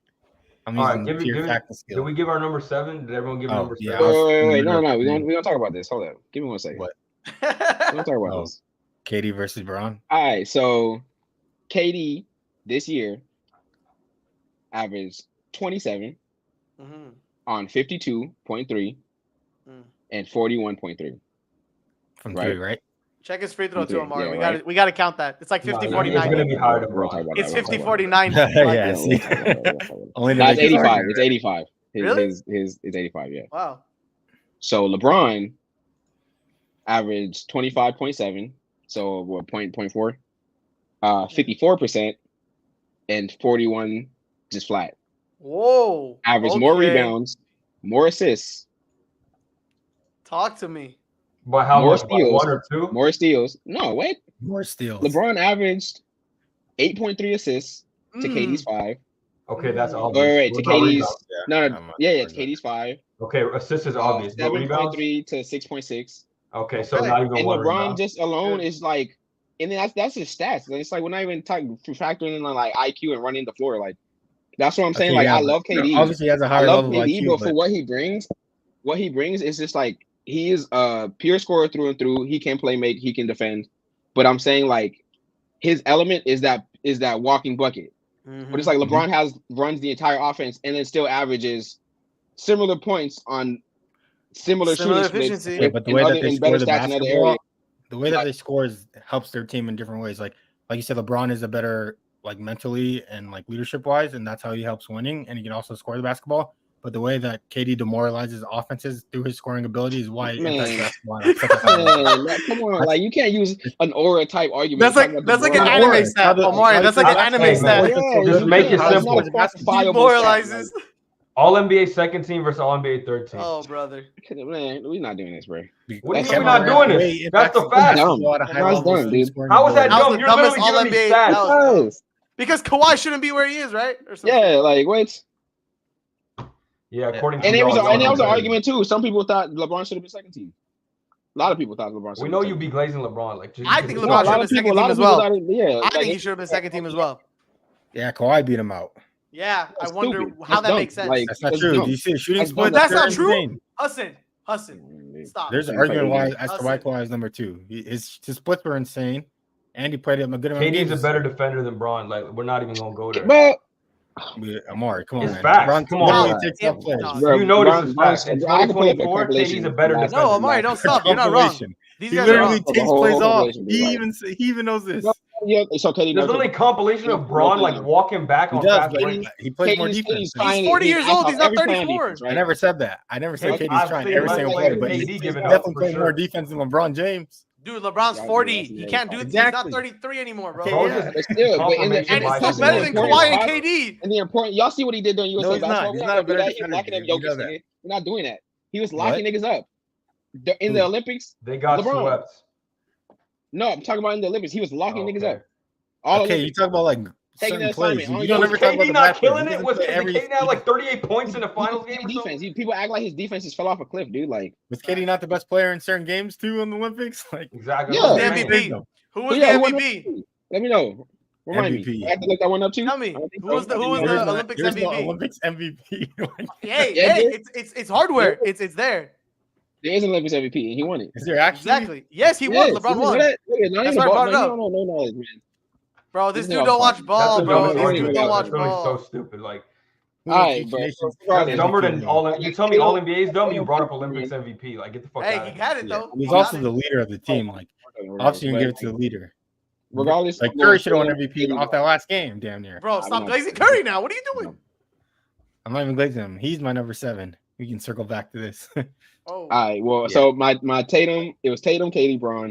Speaker 2: I'm using pure fact skill.
Speaker 1: Did we give our number 7? Did everyone give number 7?
Speaker 6: Wait, no. We're gonna talk about this. Hold up. Give me 1 second.
Speaker 2: What?
Speaker 6: We're gonna talk about this.
Speaker 2: KD versus Bron.
Speaker 6: All right, so KD this year averaged 27 on 52.3 and 41.3
Speaker 2: from 3, right?
Speaker 4: Check his free throw too, Omari. We got to count that. It's like 50-49.
Speaker 1: It's gonna be hard.
Speaker 4: It's 50-49.
Speaker 6: Only it's 85. It's 85.
Speaker 4: Really?
Speaker 6: His 85. Yeah.
Speaker 4: Wow.
Speaker 6: So LeBron averaged 25.7. So what? 0.4, 54%, and 41 just flat.
Speaker 4: Whoa!
Speaker 6: Average more rebounds, more assists.
Speaker 4: Talk to me.
Speaker 1: But how
Speaker 6: more
Speaker 1: much?
Speaker 6: Steals?
Speaker 1: 1 or 2?
Speaker 6: More steals. No, wait.
Speaker 2: More steals.
Speaker 6: LeBron averaged 8.3 assists to KD's 5.
Speaker 1: Okay, that's obvious.
Speaker 6: Wait, to KD's to KD's 5.
Speaker 1: Okay, assist is obvious.
Speaker 6: 7.3 to 6.6.
Speaker 1: Okay, so not even
Speaker 6: and
Speaker 1: one.
Speaker 6: LeBron just alone is like, and that's his stats. It's like we're not even factoring in like IQ and running the floor. Like that's what I'm saying. I love KD.
Speaker 2: Obviously, he has a higher level
Speaker 6: KD,
Speaker 2: IQ,
Speaker 6: but for what he brings is just like he is a pure scorer through and through. He can play make, he can defend. But I'm saying like his element is that walking bucket. But it's like LeBron runs the entire offense and then still averages similar points on similar shooting splits.
Speaker 2: Yeah, but the way that they score the basketball, the way that they score helps their team in different ways. Like you said, LeBron is a better like mentally and like leadership wise, and that's how he helps winning. And he can also score the basketball. But the way that KD demoralizes offenses through his scoring ability is why
Speaker 6: come on, like you can't use an aura type argument.
Speaker 4: That's like an anime stat, Omari. That's like an anime stat.
Speaker 1: Just make it simple.
Speaker 4: Demoralizes.
Speaker 1: All NBA second team versus all NBA third team.
Speaker 4: Oh, brother.
Speaker 6: Man, we're not doing this, bro.
Speaker 1: What do you mean we're not doing this? That's the fact.
Speaker 6: That's dumb, dude.
Speaker 1: How is that dumb? You're literally giving me stats.
Speaker 4: Because Kawhi shouldn't be where he is, right?
Speaker 6: Yeah, like what?
Speaker 1: Yeah, according to
Speaker 6: and there was an argument too. Some people thought LeBron should have been second team. A lot of people thought LeBron should.
Speaker 1: We know you be glazing LeBron. Like
Speaker 4: I think LeBron should have been second team as well. I think he should have been second team as well.
Speaker 2: Yeah, Kawhi beat him out.
Speaker 4: Yeah, I wonder how that makes sense.
Speaker 2: That's not true. Do you see a shooting split?
Speaker 4: That's not true. Hassan, stop.
Speaker 2: There's an argument as to why Kawhi is number 2. His splits were insane, and he played him a good amount.
Speaker 1: KD's a better defender than Bron. Like we're not even gonna go there.
Speaker 6: But
Speaker 2: Amari, come on,
Speaker 1: it's facts.
Speaker 2: Bron,
Speaker 1: come on, you know this is facts. In 2024, KD's a better defender.
Speaker 4: No, Amari, don't stop. You're not wrong.
Speaker 2: He literally takes plays off. He even knows this.
Speaker 6: Yeah, so KD
Speaker 1: there's literally a compilation of Bron like walking back on fast break.
Speaker 2: He plays more defense.
Speaker 4: He's 40 years old. He's not 34.
Speaker 2: I never said that. I never said KD's trying every single play, but he's definitely playing more defense than LeBron James.
Speaker 4: Dude, LeBron's 40. He can't do it.
Speaker 2: Exactly.
Speaker 4: He's not 33 anymore, bro.
Speaker 6: But still, and it's still
Speaker 4: better than Kawhi and KD.
Speaker 6: And the important, y'all see what he did during USA basketball.
Speaker 2: He's not a better defender.
Speaker 6: We're not doing that. He was locking niggas up in the Olympics.
Speaker 1: They got swept.
Speaker 6: No, I'm talking about in the Olympics. He was locking niggas up.
Speaker 2: Okay, you talk about like
Speaker 5: taking
Speaker 2: certain
Speaker 5: the
Speaker 2: plays.
Speaker 5: assignment.
Speaker 2: You don't ever talk about
Speaker 1: KD
Speaker 2: the
Speaker 1: not
Speaker 2: bad plays.
Speaker 1: killing
Speaker 2: He
Speaker 1: it?
Speaker 2: doesn't
Speaker 1: Was
Speaker 2: play every
Speaker 1: KD now like 38 points in the finals game or
Speaker 6: defense.
Speaker 1: something?
Speaker 6: People act like his defense just fell off a cliff, dude. Like,
Speaker 2: Was KD not the best player in certain games too in the Olympics? Like,
Speaker 1: Exactly.
Speaker 6: Yeah.
Speaker 4: Who's the
Speaker 1: That's what I'm saying.
Speaker 4: MVP? Who was
Speaker 6: yeah,
Speaker 4: the
Speaker 6: who won
Speaker 4: MVP?
Speaker 6: that? Let me know. Remind
Speaker 2: MVP.
Speaker 6: me. I have to look that one up too.
Speaker 4: Tell me.
Speaker 6: I don't think
Speaker 4: Who
Speaker 6: so.
Speaker 4: was the
Speaker 6: I
Speaker 4: who
Speaker 6: think
Speaker 4: was
Speaker 6: no.
Speaker 4: the Olympics
Speaker 2: There's no
Speaker 4: MVP?
Speaker 2: Olympics MVP.
Speaker 4: Hey,
Speaker 6: Yeah,
Speaker 4: hey,
Speaker 6: there-
Speaker 4: it's hardware. It's there.
Speaker 6: There is an Olympics MVP, and he won it.
Speaker 2: Is there actually?
Speaker 4: Exactly. Yes, he
Speaker 6: Yes,
Speaker 4: won. LeBron
Speaker 6: you know
Speaker 4: won.
Speaker 6: that? Look at- not
Speaker 4: That's
Speaker 6: even
Speaker 4: why I
Speaker 6: ball,
Speaker 4: brought it
Speaker 6: man. You
Speaker 4: up.
Speaker 6: don't know no knowledge, man.
Speaker 4: Bro, this
Speaker 6: This
Speaker 4: dude
Speaker 6: is
Speaker 4: don't
Speaker 6: all
Speaker 4: watch
Speaker 6: fun.
Speaker 4: ball,
Speaker 1: That's the
Speaker 4: bro.
Speaker 1: dumbest
Speaker 4: This
Speaker 1: argument
Speaker 4: dude don't
Speaker 1: ever.
Speaker 4: watch
Speaker 1: That's really so
Speaker 4: ball.
Speaker 1: stupid. Like,
Speaker 6: All right, but
Speaker 1: that's
Speaker 6: regardless,
Speaker 1: dumber than
Speaker 2: MVP.
Speaker 1: all. You tell me all NBA's dumb. You brought up Olympics MVP. Like, get the fuck
Speaker 4: Hey,
Speaker 1: out
Speaker 4: he
Speaker 1: of
Speaker 4: got
Speaker 1: here.
Speaker 4: it though.
Speaker 2: He's
Speaker 4: He got
Speaker 2: also
Speaker 4: it.
Speaker 2: the leader of the team. Like, obviously, you can give it to the leader.
Speaker 6: regardless,
Speaker 2: Like
Speaker 6: I'm going
Speaker 2: Curry should have won
Speaker 6: Tatum,
Speaker 2: MVP
Speaker 6: KD.
Speaker 2: off that last game, damn near.
Speaker 4: Bro,
Speaker 6: I'm
Speaker 4: stop
Speaker 6: not-
Speaker 4: glazing Curry now. What are you doing?
Speaker 2: I'm not even glazing him. He's my number 7. We can circle back to this.
Speaker 4: Oh,
Speaker 6: All right, well,
Speaker 2: Yeah.
Speaker 6: so my Tatum, it was Tatum, KD, Braun.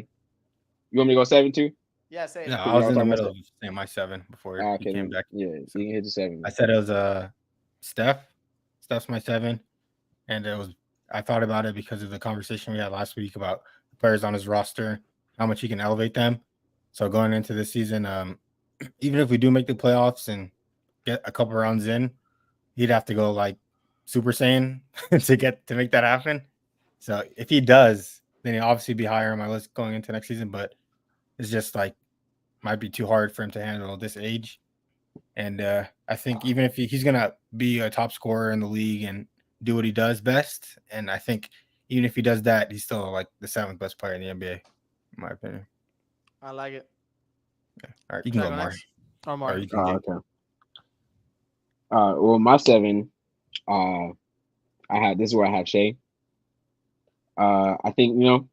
Speaker 6: You want me to go 7 too?
Speaker 4: yeah, say it.
Speaker 2: No, I was in the
Speaker 6: talking
Speaker 2: middle
Speaker 6: about
Speaker 2: of saying my 7 before
Speaker 6: Ah,
Speaker 2: he came
Speaker 6: then-
Speaker 2: back.
Speaker 6: Yeah, you can hit the 7.
Speaker 2: I said it was Steph. Steph's my 7, and I thought about it because of the conversation we had last week about the players on his roster, how much he can elevate them. So going into this season, even if we do make the playoffs and get a couple rounds in, he'd have to go like Super Saiyan to make that happen. So if he does, then he'll obviously be higher on my list going into next season. But it's just like might be too hard for him to handle at this age. And I think even if he's gonna be a top scorer in the league and do what he does best, and I think even if he does that, he's still like the 7th best player in the NBA, in my opinion.
Speaker 4: I like it.
Speaker 2: All right, you can
Speaker 4: Can I
Speaker 2: go,
Speaker 4: go
Speaker 2: Omari.
Speaker 4: next?
Speaker 2: Or
Speaker 4: Omari.
Speaker 2: you can
Speaker 6: Oh,
Speaker 2: get-
Speaker 6: okay. Well, my 7, this is where I have Shea. I think,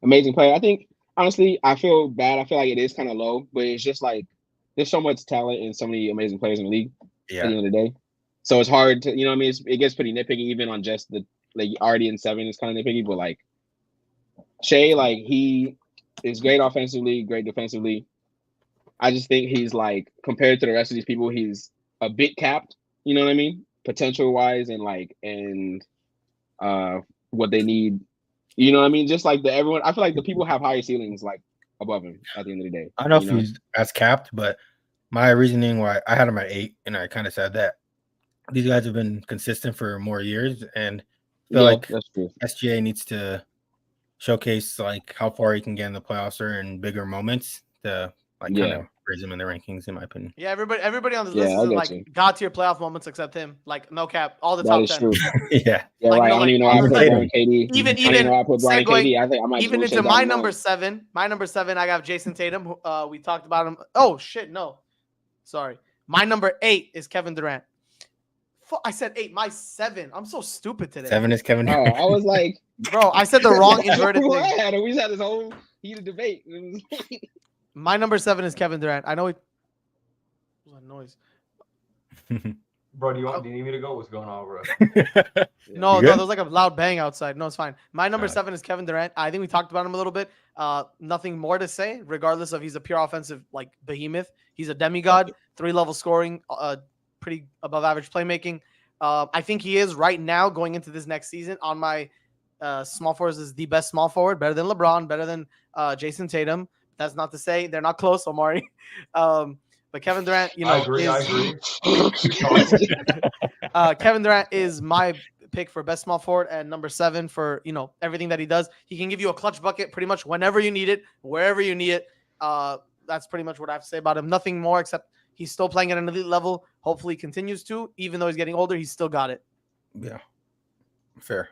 Speaker 6: amazing player. I think, honestly, I feel bad. I feel like it is kind of low, but it's just like there's so much talent and so many amazing players in the league at the
Speaker 2: Yeah,
Speaker 6: end of the day. So it's hard to, what I mean? It gets pretty nitpicky even on just the, like, already in 7 is kind of nitpicky, but like Shea, like, he is great offensively, great defensively. I just think he's like, compared to the rest of these people, he's a bit capped, you know what I mean? Potential wise and what they need, you know what I mean? Just like everyone, I feel like the people have higher ceilings like above him at the end of the day.
Speaker 2: I don't know if
Speaker 6: you know?
Speaker 2: he's as capped, but my reasoning why I had him at 8, and I kind of said that these guys have been consistent for more years, and I feel like
Speaker 6: that's true.
Speaker 2: SGA needs to showcase like how far he can get in the playoffs or in bigger moments to like kind of raise him in the rankings, in my opinion.
Speaker 4: Yeah, everybody on this
Speaker 6: Yeah,
Speaker 4: list
Speaker 6: I
Speaker 4: is
Speaker 6: get
Speaker 4: like
Speaker 6: you.
Speaker 4: God tier playoff moments except him. Like no cap, all the
Speaker 6: That
Speaker 4: top
Speaker 6: is
Speaker 4: 10.
Speaker 6: true.
Speaker 2: Yeah.
Speaker 6: Yeah,
Speaker 4: Like,
Speaker 6: right.
Speaker 4: no,
Speaker 6: I don't even know
Speaker 4: like,
Speaker 6: how I put
Speaker 2: Tatum.
Speaker 6: Brian KD.
Speaker 4: Even
Speaker 6: I don't even know how I put Brian
Speaker 4: segueing-
Speaker 6: KD. I think I might
Speaker 4: Even
Speaker 6: just
Speaker 4: into
Speaker 6: go
Speaker 4: my
Speaker 6: Shea
Speaker 4: number
Speaker 6: down
Speaker 4: 7. My number 7, I got Jason Tatum. Who, we talked about him. Oh shit, no, sorry. My number 8 is Kevin Durant. I said 8. My 7. I'm so stupid today.
Speaker 2: 7 is Kevin
Speaker 6: one.
Speaker 2: Durant.
Speaker 6: I was like,
Speaker 4: Bro, I said the wrong inverted
Speaker 6: we
Speaker 4: thing.
Speaker 6: just had this whole heated debate.
Speaker 4: My number 7 is Kevin Durant. I know it. What was that noise?
Speaker 1: Bro, do you need me to go? What's going on, bro?
Speaker 4: No,
Speaker 2: You good?
Speaker 4: there's like a loud bang outside. No, it's fine. My number
Speaker 2: Alright.
Speaker 4: 7 is Kevin Durant. I think we talked about him a little bit. Nothing more to say, regardless of he's a pure offensive like behemoth. He's a demigod, 3-level scoring, pretty above average playmaking. I think he is right now going into this next season on my small forwards is the best small forward, better than LeBron, better than Jason Tatum. That's not to say they're not close, Omari. But Kevin Durant,
Speaker 1: I agree.
Speaker 4: Kevin Durant is my pick for best small forward and number 7 for everything that he does. He can give you a clutch bucket pretty much whenever you need it, wherever you need it. That's pretty much what I have to say about him. Nothing more except he's still playing at an elite level. Hopefully, he continues to, even though he's getting older. He's still got it.
Speaker 2: Yeah. Fair.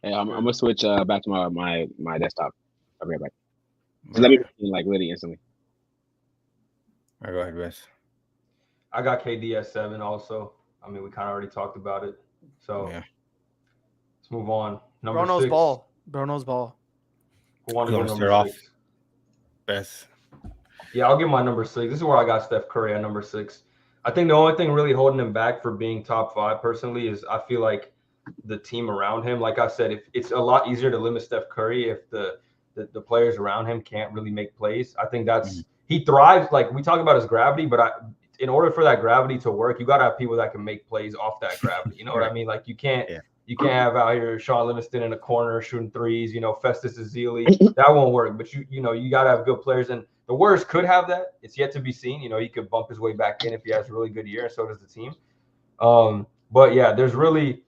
Speaker 6: Hey, I'm gonna switch back to my desktop. I'll be right back. Just let me like literally instantly.
Speaker 2: All right, go ahead, Wes.
Speaker 1: I got KD at 7 also. I mean, we kind of already talked about it. So
Speaker 2: Yeah.
Speaker 1: let's move on. Number
Speaker 4: Bro knows
Speaker 1: 6.
Speaker 4: ball. Bro knows ball.
Speaker 1: Who want to
Speaker 2: You
Speaker 1: go
Speaker 2: wanna
Speaker 1: number
Speaker 2: start
Speaker 1: 6?
Speaker 2: Wes.
Speaker 1: Yeah, I'll give my number 6. This is where I got Steph Curry at number 6. I think the only thing really holding him back for being top 5 personally is I feel like the team around him. Like I said, if it's a lot easier to limit Steph Curry if the players around him can't really make plays. I think that's he thrives. Like we talk about his gravity, but in order for that gravity to work, you got to have people that can make plays off that gravity. You know what I mean? Like you can't have out here Sean Livingston in a corner shooting threes. Festus Ezeli. That won't work. But you got to have good players. And The Warriors could have that. It's yet to be seen. He could bump his way back in if he has a really good year, and so does the team. But yeah, there's really,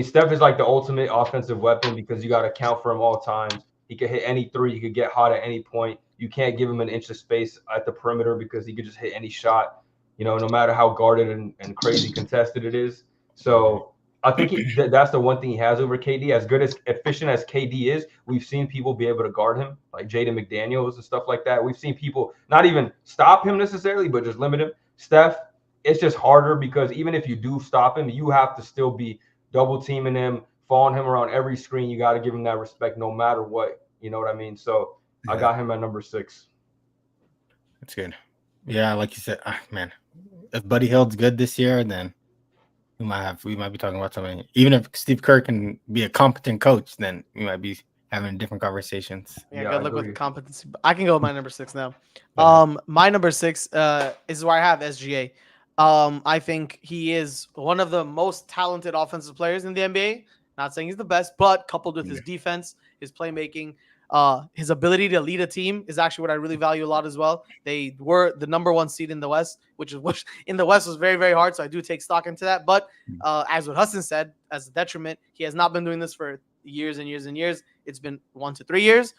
Speaker 1: Steph is like the ultimate offensive weapon because you got to count for him all times. He could hit any three. He could get hot at any point. You can't give him an inch of space at the perimeter because he could just hit any shot, no matter how guarded and crazy contested it is. So I think that's the one thing he has over KD. As good as efficient as KD is, we've seen people be able to guard him, like Jaden McDaniels and stuff like that. We've seen people not even stop him necessarily, but just limit him. Steph, it's just harder because even if you do stop him, you have to still be double teaming him, following him around every screen. You got to give him that respect no matter what. You know what I mean? So I got him at number 6.
Speaker 2: That's good. Yeah, like you said, man, if Buddy Hield's good this year, then we might be talking about something. Even if Steve Kerr can be a competent coach, then we might be having different conversations.
Speaker 4: Yeah, good luck with the competency. I can go with my number 6 now.
Speaker 2: Yeah.
Speaker 4: My number 6 is where I have SGA. I think he is one of the most talented offensive players in the NBA. Not saying he's the best, but coupled with his defense, his playmaking, his ability to lead a team is actually what I really value a lot as well. They were the number 1 seed in the West, which in the West was very, very hard. So I do take stock into that. But as what Hassan said, as a detriment, he has not been doing this for years and years and years. It's been 1 to 3 years,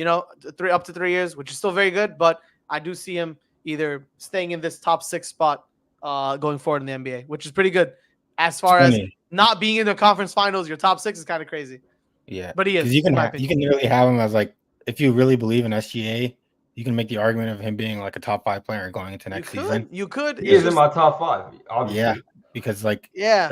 Speaker 4: up to 3 years, which is still very good. But I do see him either staying in this top 6 spot going forward in the NBA, which is pretty good. As far as not being in the conference finals, your top 6 is kind of crazy.
Speaker 2: Yeah,
Speaker 4: but he is.
Speaker 2: You can really have him as like, if you really believe in SGA, you can make the argument of him being like a top 5 player going into next season.
Speaker 4: You could.
Speaker 1: He is in my top 5. Obviously.
Speaker 2: Yeah, because the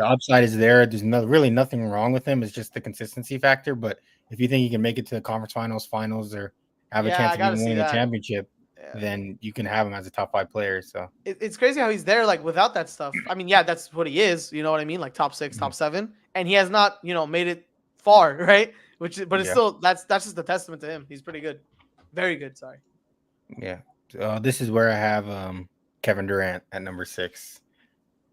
Speaker 2: upside is there. There's really nothing wrong with him. It's just the consistency factor. But if you think he can make it to the conference finals, or have a chance of winning a championship, then you can have him as a top 5 player. So
Speaker 4: it's crazy how he's there, like without that stuff. That's what he is. You know what I mean? Like top 6, top 7, and he has not, made it far, right? But it's still that's just a testament to him. He's pretty good, very good. Sorry.
Speaker 2: Yeah. This is where I have Kevin Durant at number 6.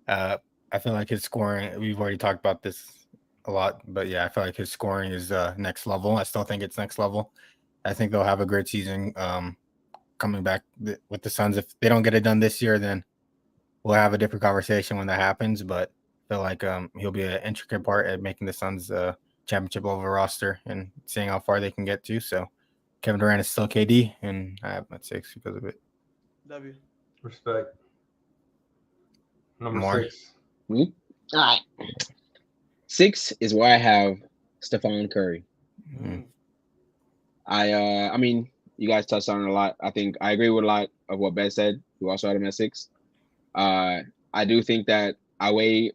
Speaker 2: I feel like his scoring. We've already talked about this a lot, but yeah, I feel like his scoring is next level. I still think it's next level. I think they'll have a great season. Coming back with the Suns. If they don't get it done this year, then we'll have a different conversation when that happens. But I feel like he'll be an intricate part at making the Suns championship level roster and seeing how far they can get to. So Kevin Durant is still KD, and I have him at 6 because of it.
Speaker 4: W.
Speaker 1: Respect. Number
Speaker 2: More.
Speaker 1: 6.
Speaker 6: All right. 6 is where I have Stephon Curry.
Speaker 2: Mm-hmm.
Speaker 6: You guys touched on it a lot. I think I agree with a lot of what Ben said. You also had him at 6. I do think that I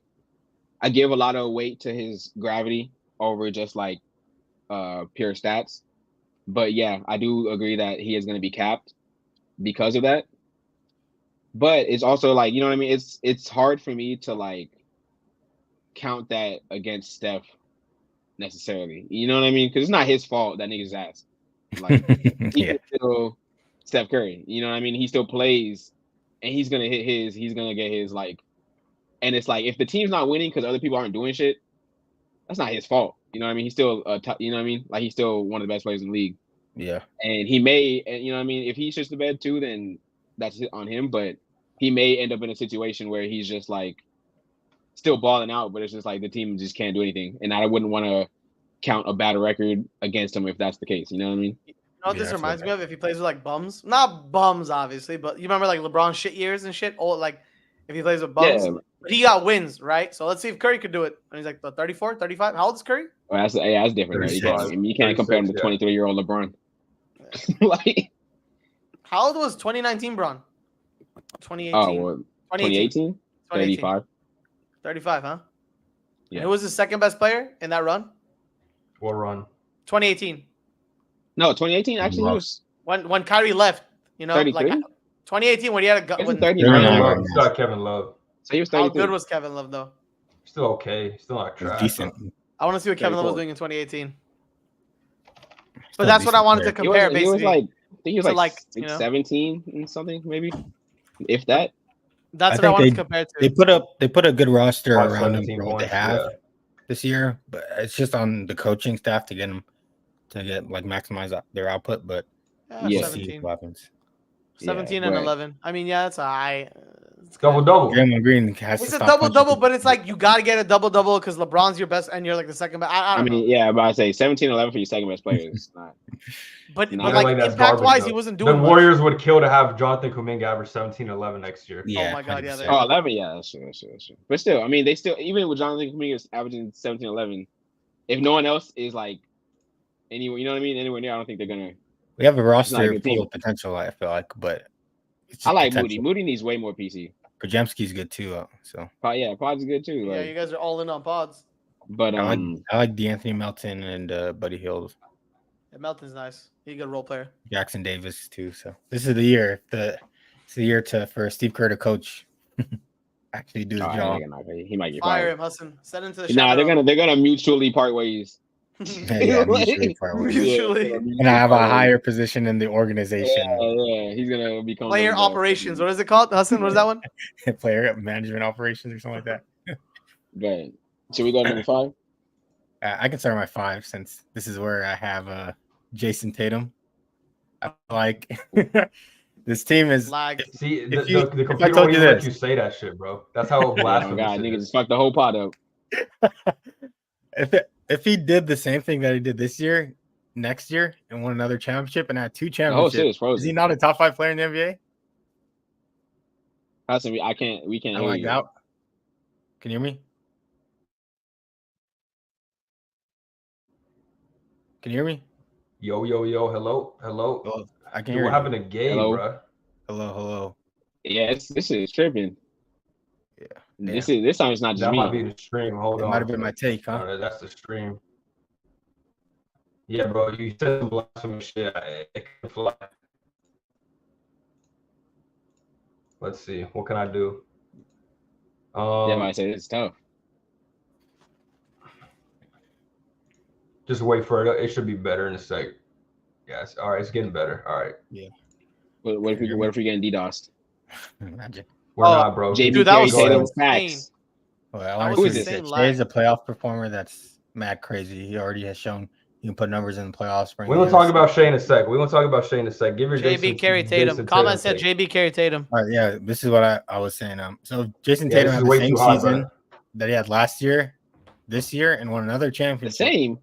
Speaker 6: give a lot of weight to his gravity over just like pure stats. But yeah, I do agree that he is going to be capped because of that. But it's also like, you know what I mean? It's hard for me to like count that against Steph necessarily. You know what I mean? Because it's not his fault that nigga's ass. Like he's still Steph Curry. You know what I mean? He still plays, and he's gonna hit his. He's gonna get his like. And it's like if the team's not winning because other people aren't doing shit, that's not his fault. You know what I mean? He's still you know what I mean? Like he's still one of the best players in the league.
Speaker 2: Yeah.
Speaker 6: And he may, you know what I mean? If he shits the bed too, then that's on him. But he may end up in a situation where he's just like still balling out, but it's just like the team just can't do anything. And I wouldn't want to count a bad record against him if that's the case. You know what I mean?
Speaker 4: You know what this reminds me of? If he plays with like bums, not bums obviously, but you remember like LeBron shit years and shit. Or like if he plays with bums, but he got wins, right? So let's see if Curry could do it. And he's like 34, 35. How old is Curry?
Speaker 6: Well, that's different. Right? You can't compare him to 23-year-old LeBron. Like,
Speaker 4: how old was 2019 Bron? 2018.
Speaker 6: Oh, well, 2018? 35.
Speaker 4: 35, huh?
Speaker 6: Yeah.
Speaker 4: And who was the second best player in that run?
Speaker 1: What run?
Speaker 4: 2018.
Speaker 6: No, 2018 actually was
Speaker 4: when Kyrie left. You know,
Speaker 6: 33?
Speaker 4: like 2018 when he had a gun.
Speaker 6: 39.
Speaker 1: Still got Kevin Love.
Speaker 6: So he was 33.
Speaker 4: How good was Kevin Love though?
Speaker 1: Still okay. Still not trash.
Speaker 2: Decent.
Speaker 4: I want to see what Kevin Love was doing in 2018. But that's what I wanted to compare. Basically,
Speaker 6: he was like, I think he was like
Speaker 4: 17
Speaker 6: and something, maybe, if that.
Speaker 4: That's what I wanted to compare to.
Speaker 2: They put a good roster around him for what they have
Speaker 1: this
Speaker 2: year, but it's just on the coaching staff to get them to maximize their output. But we'll see what happens.
Speaker 4: 17 and 11. I mean, yeah, that's a high.
Speaker 1: Double.
Speaker 2: Draymond Green has
Speaker 4: It's
Speaker 2: to
Speaker 4: a
Speaker 2: stop
Speaker 4: double, but it's like you got to get a double because LeBron's your best and you're like the second best. I don't know.
Speaker 6: Yeah, but I say 17-11 for your second best player is not.
Speaker 4: But
Speaker 6: not
Speaker 4: like
Speaker 1: that's
Speaker 4: impact wise,
Speaker 1: garbage,
Speaker 4: he wasn't doing
Speaker 1: the
Speaker 4: much.
Speaker 1: Warriors would kill to have Jonathan Kuminga average 17-11 next year.
Speaker 2: Yeah,
Speaker 4: oh my god,
Speaker 2: 100%.
Speaker 4: yeah.
Speaker 6: 11, yeah, that's true. But still, I mean, they still, even with Jonathan Kuminga averaging 17-11, if no one else is like anywhere, you know what I mean, anywhere near, I don't think they're gonna.
Speaker 2: We have a roster
Speaker 6: not a good
Speaker 2: full
Speaker 6: team.
Speaker 2: of potential, I feel like, but it's
Speaker 6: I like
Speaker 2: potential.
Speaker 6: Moody. Moody needs way more PC.
Speaker 2: Podziemski's good too, so.
Speaker 6: Yeah, Pod's good too.
Speaker 4: Yeah,
Speaker 6: like,
Speaker 4: you guys are all in on Pods.
Speaker 6: But
Speaker 2: I like DeAnthony Melton and Buddy Hield.
Speaker 4: Yeah, Melton's nice. He's a good role player.
Speaker 2: Jackson Davis too. So this is the year. It's the year for Steve Kerr to coach. Actually do his job.
Speaker 6: He might get
Speaker 4: Fire
Speaker 6: fired.
Speaker 4: him, Hudson. Send him to the
Speaker 6: they're gonna mutually part ways.
Speaker 2: Mutually part ways.
Speaker 4: Mutually.
Speaker 2: And I have a higher position in the organization.
Speaker 6: Yeah, he's gonna become
Speaker 4: player operations. What is it called, Hudson? What is that one?
Speaker 2: Player management operations or something like that.
Speaker 6: But should we go to number 5?
Speaker 2: I can start my 5 since this is where I have Jason Tatum. I like this team is
Speaker 4: lag.
Speaker 1: See, the computer won't even let you say that shit, bro. That's how blasphemous.
Speaker 6: Oh god, niggas just fucked the whole pot up.
Speaker 2: If he did the same thing that he did this year, next year, and won another championship and had 2 championships, is he not a top 5 player in the NBA?
Speaker 6: Hassan, we can't hear you.
Speaker 2: Out. Can you hear me? Can you hear me?
Speaker 1: Yo, hello.
Speaker 2: Oh, I can hear
Speaker 1: what
Speaker 2: you.
Speaker 1: happened to Gabe, bro?
Speaker 2: Hello.
Speaker 6: Yeah, this is tripping.
Speaker 2: Yeah.
Speaker 6: This time it's not just
Speaker 1: that
Speaker 6: me.
Speaker 1: Might be the stream. Hold on.
Speaker 2: Might have been my take, huh?
Speaker 1: No, that's the stream. Yeah, bro. You said some blasphemous shit. It can fly. Let's see. What can I do?
Speaker 6: Yeah, I say it's tough.
Speaker 1: Just wait for it. It should be better in a sec. Yes. All right. It's getting better. All right.
Speaker 2: Yeah.
Speaker 6: What if we getting DDoSed?
Speaker 2: Imagine.
Speaker 1: We're not, bro.
Speaker 6: Dude,
Speaker 4: that was
Speaker 1: Tatum
Speaker 4: insane.
Speaker 2: Well,
Speaker 6: who is this?
Speaker 2: Jay is a playoff performer that's mad crazy. He already has shown you can put numbers in the playoffs.
Speaker 1: We're going to talk about Shea in a sec. Give your
Speaker 4: JB carry Tatum. Comment said JB carry Tatum.
Speaker 2: All right, yeah, this is what I was saying. So Jason Tatum had the same season that he had last year, this year, and won another championship.
Speaker 6: The same.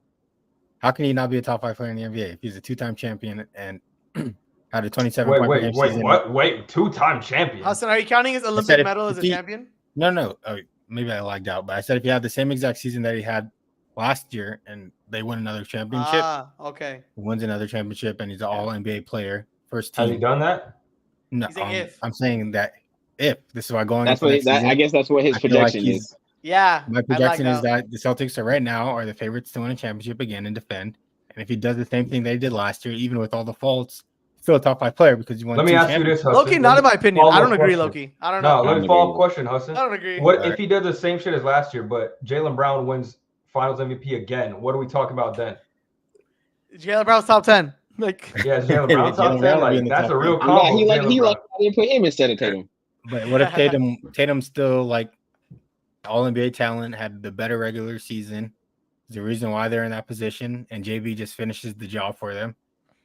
Speaker 2: How can he not be a top 5 player in the NBA if he's a 2-time champion and had a 27-point game season?
Speaker 1: Wait, 2-time champion.
Speaker 4: Hassan, are you counting his Olympic medal as a champion?
Speaker 2: No. Maybe I lagged out, but I said if he had the same exact season that he had last year and they win another championship,
Speaker 4: okay,
Speaker 2: he wins another championship and he's an all NBA player, first team.
Speaker 1: Has he done that?
Speaker 2: No, I'm saying that if this is why going.
Speaker 6: That's what I guess that's what his projection is.
Speaker 4: Yeah,
Speaker 2: my projection is that the Celtics right now are the favorites to win a championship again and defend. And if he does the same thing they did last year, even with all the faults, still a top 5 player because you won.
Speaker 1: Let me ask you this, Hassan.
Speaker 4: Loki, not in my opinion. I don't agree, Loki. I don't know.
Speaker 1: No, let me follow up question, Hassan.
Speaker 4: I don't agree.
Speaker 1: What if he does the same shit as last year, but Jaylen Brown wins Finals MVP again? What are we talking about then?
Speaker 4: Jaylen Brown's top 10. Like,
Speaker 1: yeah, Jaylen Brown top 10. Like, that's a real combo.
Speaker 6: He didn't put him instead of Tatum.
Speaker 2: But what if Tatum still like all NBA talent, had the better regular season? Is the reason why they're in that position, and JB just finishes the job for them.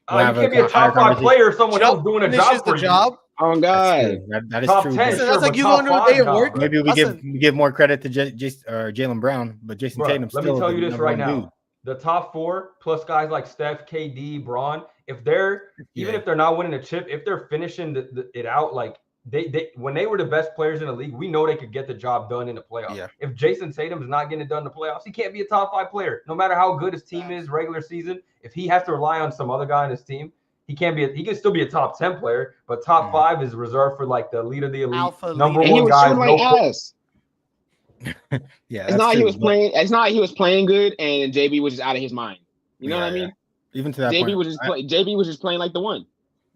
Speaker 1: You can't be a top 5 player if someone else doing a job for you.
Speaker 6: Oh God,
Speaker 2: that is
Speaker 1: top
Speaker 2: true.
Speaker 1: 10,
Speaker 4: that's like you going to a day of work.
Speaker 2: Maybe we give more credit to Jaylen Brown, but Jason Tatum.
Speaker 1: Let me tell you this right now: the top 4 plus guys like Steph, KD, Bron, if they're even if they're not winning a chip, if they're finishing it out like. They when they were the best players in the league, we know they could get the job done in the playoffs. Yeah. If Jason Tatum is not getting it done in the playoffs, he can't be a top 5 player. No matter how good his team is regular season, if he has to rely on some other guy on his team, he can't be. He can still be a top 10 player, but top 5 is reserved for like the elite of the elite,
Speaker 4: alpha
Speaker 1: number
Speaker 4: leader.
Speaker 1: 1 guys.
Speaker 2: Yeah,
Speaker 6: it's not he was playing. It's not he was playing good, and JB was just out of his mind. You know what I mean?
Speaker 2: Even to that
Speaker 6: JB
Speaker 2: point,
Speaker 6: was just JB was just playing like the one.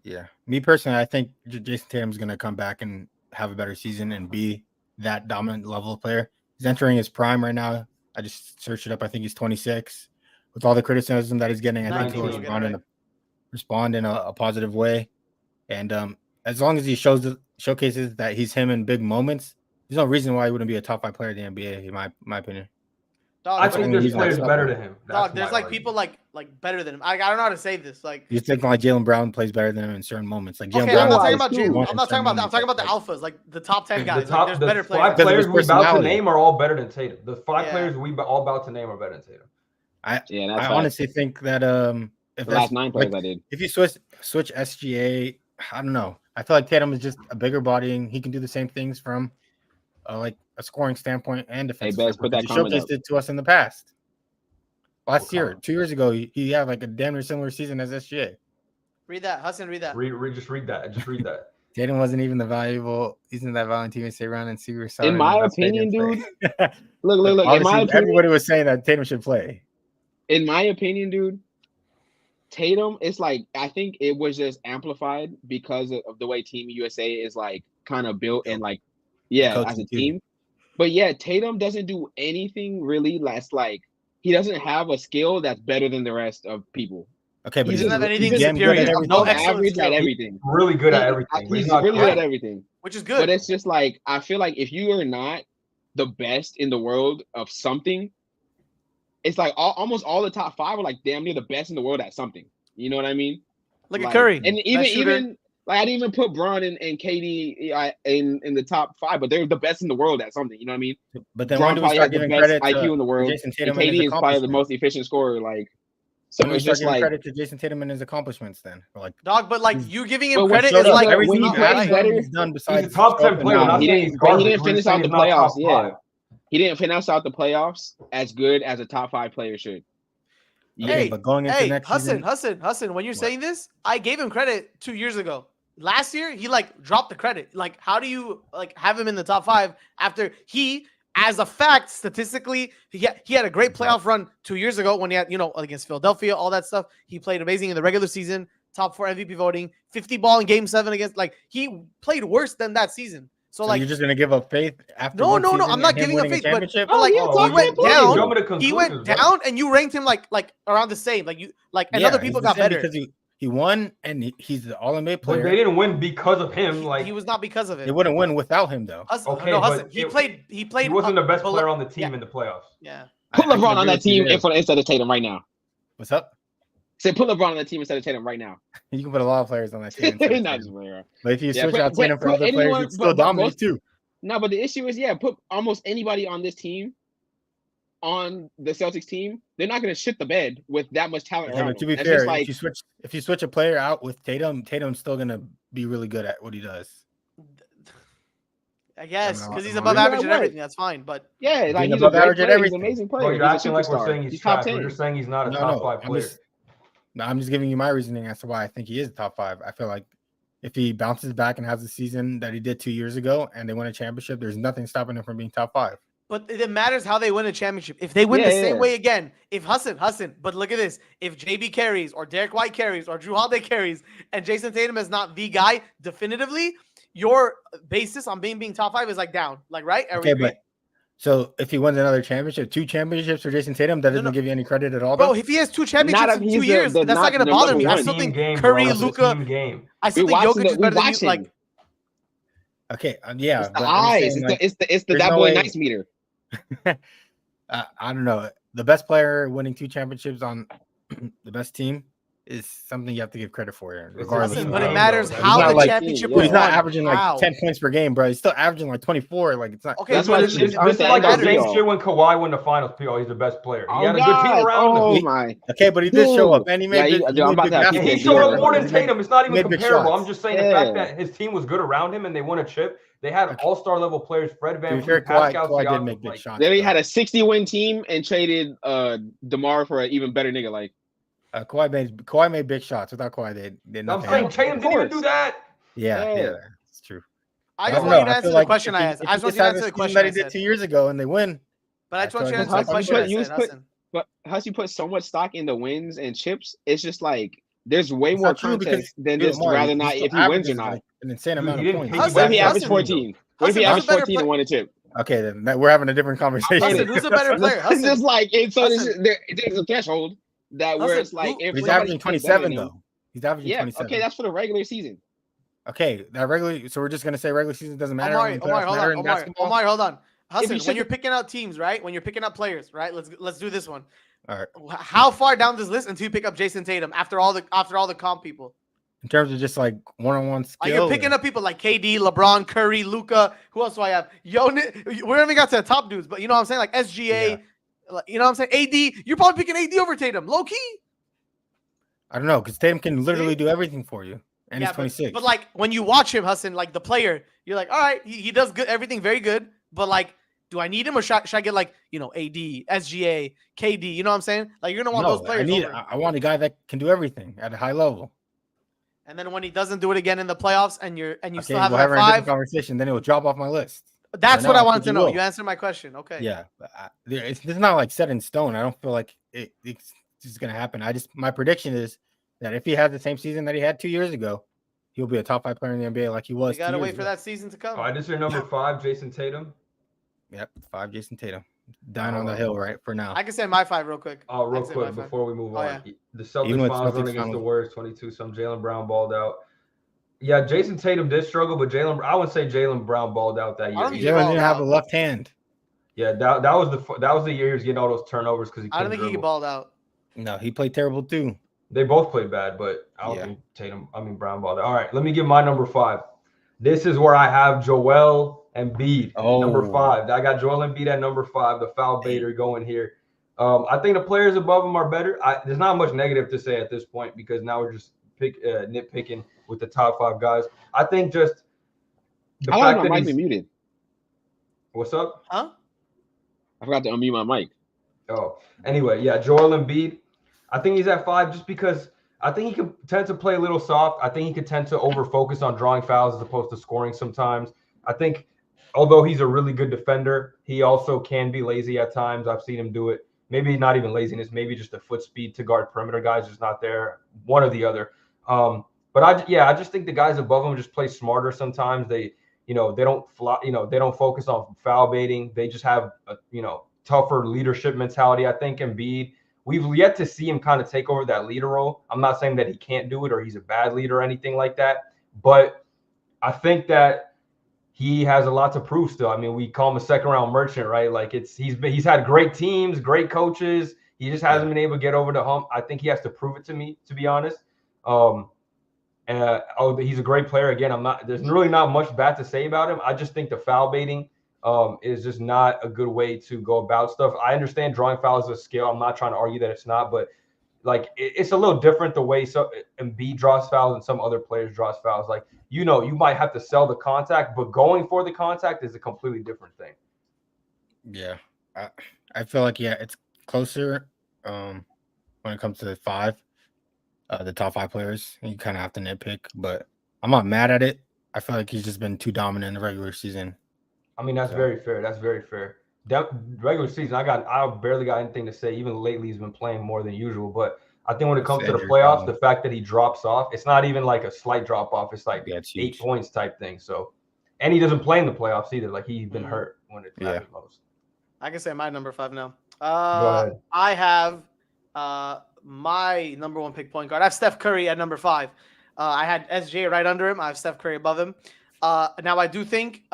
Speaker 2: Yeah, me personally, I think Jason Tatum's going to come back and have a better season and be that dominant level of player. He's entering his prime right now. I just searched it up. I think he's 26. With all the criticism that he's getting, I think he'll respond in a positive way. And as long as he showcases that he's him in big moments, there's no reason why he wouldn't be a top 5 player in the NBA, in my opinion.
Speaker 1: I think there's players better than him.
Speaker 4: Dog, there's like people like better than him. I don't know how to say this. Like
Speaker 2: you think like Jaylen Brown plays better than him in certain moments. Like Jaylen
Speaker 4: okay,
Speaker 2: Brown.
Speaker 4: I'm not talking about Jaylen. I'm talking about the alphas, like the top 10 guys.
Speaker 1: The top,
Speaker 4: like, there's
Speaker 1: the
Speaker 4: better
Speaker 1: five
Speaker 4: players.
Speaker 1: players we about to name are all better than Tatum. The five players we all about to name are better than Tatum.
Speaker 2: I honestly think that if
Speaker 6: the last 9 players I did.
Speaker 2: If you switch SGA, I don't know. I feel like Tatum is just a bigger body and he can do the same things from like a scoring standpoint and defense.
Speaker 6: Hey, put that
Speaker 2: he showcased it to us in the past. Last year, 2 years ago, he had like a damn near similar season as SGA.
Speaker 4: Read that, Hassan. Read that.
Speaker 1: Just read that. Just read that.
Speaker 2: Tatum wasn't even the valuable. Isn't that Valentine stay around and see your
Speaker 6: In my opinion, dude. look.
Speaker 2: Honestly,
Speaker 6: in my opinion,
Speaker 2: everybody was saying that Tatum should play.
Speaker 6: In my opinion, dude, Tatum, it's like I think it was just amplified because of the way Team USA is like kind of built and like as a team. But yeah, Tatum doesn't do anything really that's like he doesn't have a skill that's better than the rest of people.
Speaker 2: Okay, but
Speaker 4: he doesn't have anything superior.
Speaker 6: No average at everything.
Speaker 1: Really good at everything.
Speaker 6: He's really good at everything,
Speaker 4: which is good.
Speaker 6: But it's just like I feel like if you are not the best in the world of something, it's like almost all the top 5 are like damn near the best in the world at something. You know what I mean?
Speaker 4: Look at Curry,
Speaker 6: and even like I didn't even put Bron and KD in the top 5, but they're the best in the world at something. You know what I mean?
Speaker 2: But then
Speaker 6: Bron
Speaker 2: when do we start giving credit to
Speaker 6: IQ in the world?
Speaker 2: Jason Tatum
Speaker 6: and KD is probably the most efficient scorer. Like, so
Speaker 2: it's just like credit to Jason Tatum and his accomplishments. Then, like
Speaker 4: dog, but like you giving him credit
Speaker 6: is
Speaker 4: like
Speaker 2: everything
Speaker 6: he's
Speaker 2: done besides
Speaker 1: he's a top 10 player.
Speaker 6: He didn't finish out the playoffs. Yeah, he didn't finish out the playoffs as good as a top 5 player should.
Speaker 2: Okay, but going into next
Speaker 4: season, Hassan, when you're saying this, I gave him credit 2 years ago. Last year, he like dropped the credit. Like, how do you like have him in the top 5 after he, as a fact, statistically, he had a great playoff run 2 years ago when he had, against Philadelphia, all that stuff. He played amazing in the regular season, top 4 MVP voting, 50 ball in Game 7 against. Like, he played worse than that season. So like,
Speaker 2: you're just gonna give up faith after?
Speaker 4: No. I'm not giving up faith. But like, he went down, and you ranked him like around the same. And other people got better
Speaker 2: because he won, and he's the All-NBA player.
Speaker 1: But they didn't win because of him. Like
Speaker 4: he was not because of it.
Speaker 2: They wouldn't win without him, though.
Speaker 4: Hassan, he played. He
Speaker 1: wasn't the best player on the team in the playoffs.
Speaker 4: Yeah.
Speaker 6: Put LeBron on that team instead of Tatum right now.
Speaker 2: What's up?
Speaker 6: Say put LeBron on that team instead of Tatum right now.
Speaker 2: You can put a lot of players on that team. But if you switch out
Speaker 6: Tatum
Speaker 2: Tatum for other players, you still dominate too.
Speaker 6: No, but the issue is, put almost anybody on this team, on the Celtics team, they're not going to shit the bed with that much talent.
Speaker 2: Yeah, to be fair, if you switch a player out with Tatum's still going to be really good at what he does.
Speaker 4: I guess because he's above average at everything. That's fine, but
Speaker 6: like
Speaker 2: he's above average at everything.
Speaker 6: He's an amazing player.
Speaker 1: You're acting like we're saying he's top 10. We're just saying he's not a top 5 player.
Speaker 2: I'm just giving you my reasoning as to why I think he is top 5. I feel like if he bounces back and has the season that he did 2 years ago and they win a championship, there's nothing stopping him from being top 5.
Speaker 4: But it matters how they win a championship. If they win the same way again, if Hassan, but look at this. If JB carries or Derek White carries or Drew Holiday carries and Jason Tatum is not the guy definitively, your basis on being top 5 is like down. Like, right?
Speaker 2: So if he wins another championship, 2 championships for Jason Tatum, that doesn't give you any credit at all,
Speaker 4: bro. If he has 2 championships in 2 years, that's not going to bother me. I still think Curry, Luka, I still think Jokic is better than you. Like,
Speaker 2: okay, yeah,
Speaker 6: it's the eyes. It's the that boy nice meter.
Speaker 2: I don't know. The best player winning 2 championships on the best team is something you have to give credit for here, regardless.
Speaker 4: But it matters how the championship was.
Speaker 2: He's not averaging like 10 points per game, bro. He's still averaging like 24. Like it's not.
Speaker 4: Okay,
Speaker 1: that's what this is like the same shit when Kawhi won the finals. He's the best player. He had a good team around him.
Speaker 2: Okay, but he did show up, and he made.
Speaker 1: He showed up more than Tatum. It's not even comparable. I'm just saying the fact that his team was good around him and they won a chip. They had all-star level players. Fred VanVleet, Pascal
Speaker 2: Siakam, did make big shots.
Speaker 6: Then he had a 60-win team and traded DeMar for an even better nigga. Like
Speaker 2: Kawhi made big shots. Without Kawhi, they
Speaker 1: I'm saying Tatum didn't even do that.
Speaker 2: Yeah, it's true.
Speaker 4: I just want you to answer the question I asked. I just want you to answer the question
Speaker 2: that he did 2 years ago and they win.
Speaker 4: But I just want you to answer the question I said.
Speaker 6: But how you put so much stock in the wins and chips? It's just like there's way more context than just rather not if he wins or not.
Speaker 2: An insane amount of points.
Speaker 6: What if he averaged 14? What if he averaged 14 and won a chip?
Speaker 2: Okay, then we're having a different conversation.
Speaker 4: Hassan, who's a better player?
Speaker 6: It's just like there's a threshold that where it's like if
Speaker 2: he's averaging 27 though. He's averaging 27.
Speaker 6: Okay, that's for the regular season.
Speaker 2: Okay, that regular. So we're just gonna say regular season doesn't matter.
Speaker 4: Omari, hold on. Hassan, when you're picking out teams, right? When you're picking out players, right? Let's do this one.
Speaker 2: All right.
Speaker 4: How far down this list until you pick up Jason Tatum after all the comp people?
Speaker 2: In terms of just like one-on-one skill,
Speaker 4: you're picking up people like KD, LeBron, Curry, Luka. Who else do I have? We haven't even got to the top dudes, but you know what I'm saying? Like SGA, you know what I'm saying? AD. You're probably picking AD over Tatum, low key.
Speaker 2: I don't know, because Tatum can literally do everything for you, and he's 26.
Speaker 4: But like when you watch him, Hassan, like the player, you're like, all right, he does good, everything very good. But like, do I need him or should I get like AD, SGA, KD? You know what I'm saying? Like you're gonna want those players.
Speaker 2: I want a guy that can do everything at a high level.
Speaker 4: And then when he doesn't do it again in the playoffs, and you still have
Speaker 2: we'll have
Speaker 4: a five
Speaker 2: conversation, then it will drop off my list.
Speaker 4: That's what I wanted to know. You answered my question. Okay.
Speaker 2: Yeah, it's not like set in stone. I don't feel like it's just gonna happen. My prediction is that if he had the same season that he had 2 years ago, he'll be a top 5 player in the NBA like he was.
Speaker 4: You gotta wait for that season to come.
Speaker 1: All right, this is your number 5, Jason Tatum.
Speaker 2: Yep, 5, Jason Tatum. Dying on the hill right for now.
Speaker 4: I can say my 5 real quick.
Speaker 1: Oh, real quick before we move on. Yeah. The Celtics finals run against the Warriors 22. Some Jaylen Brown balled out. Yeah, Jason Tatum did struggle, but I would say Jaylen Brown balled out that year.
Speaker 2: Jaylen didn't have a left hand.
Speaker 1: Yeah, that was the year he was getting all those turnovers because
Speaker 4: I don't think he balled out.
Speaker 2: No, he played terrible too.
Speaker 1: They both played bad, but I don't think Brown balled out. All right, let me give my number 5. This is where I have Joel Embiid, number 5. I got Joel Embiid at number 5, the foul baiter going here. I think the players above him are better. There's not much negative to say at this point because now we're just nitpicking with the top 5 guys. I think just
Speaker 6: the fact that he's muted.
Speaker 1: What's up?
Speaker 4: Huh?
Speaker 6: I forgot to unmute my mic.
Speaker 1: Oh, anyway, yeah, Joel Embiid. I think he's at 5 just because I think he can tend to play a little soft. I think he could tend to over-focus on drawing fouls as opposed to scoring sometimes. I think although he's a really good defender, he also can be lazy at times. I've seen him do it. Maybe not even laziness, maybe just a foot speed to guard perimeter guys just not there, one or the other. But I just think the guys above him just play smarter sometimes. They don't fly, they don't focus on foul baiting. They just have a, tougher leadership mentality. I think Embiid, we've yet to see him kind of take over that leader role. I'm not saying that he can't do it or he's a bad leader or anything like that, but I think that he has a lot to prove still. I mean, we call him a second-round merchant, right? Like he's had great teams, great coaches. He just hasn't been able to get over the hump. I think he has to prove it to me, to be honest. He's a great player. Again, there's really not much bad to say about him. I just think the foul baiting is just not a good way to go about stuff. I understand drawing fouls is a skill. I'm not trying to argue that it's not, but like it's a little different the way Embiid draws fouls and some other players draws fouls. Like, you might have to sell the contact, but going for the contact is a completely different thing.
Speaker 2: Yeah. I feel like, it's closer when it comes to the 5, the top 5 players. You kind of have to nitpick, but I'm not mad at it. I feel like he's just been too dominant in the regular season.
Speaker 1: I mean, that's very fair. That's very fair. Regular season, I barely got anything to say. Even lately, he's been playing more than usual. But I think when it comes to the playoffs, the fact that he drops off, it's not even like a slight drop off. It's like 8 points type thing. So, and he doesn't play in the playoffs either. Like he's been hurt when it matters most.
Speaker 4: I can say my number 5 now.
Speaker 1: Go ahead.
Speaker 4: I have my number 1 pick point guard. I have Steph Curry at number 5. I had SJ right under him. I have Steph Curry above him. Now I do think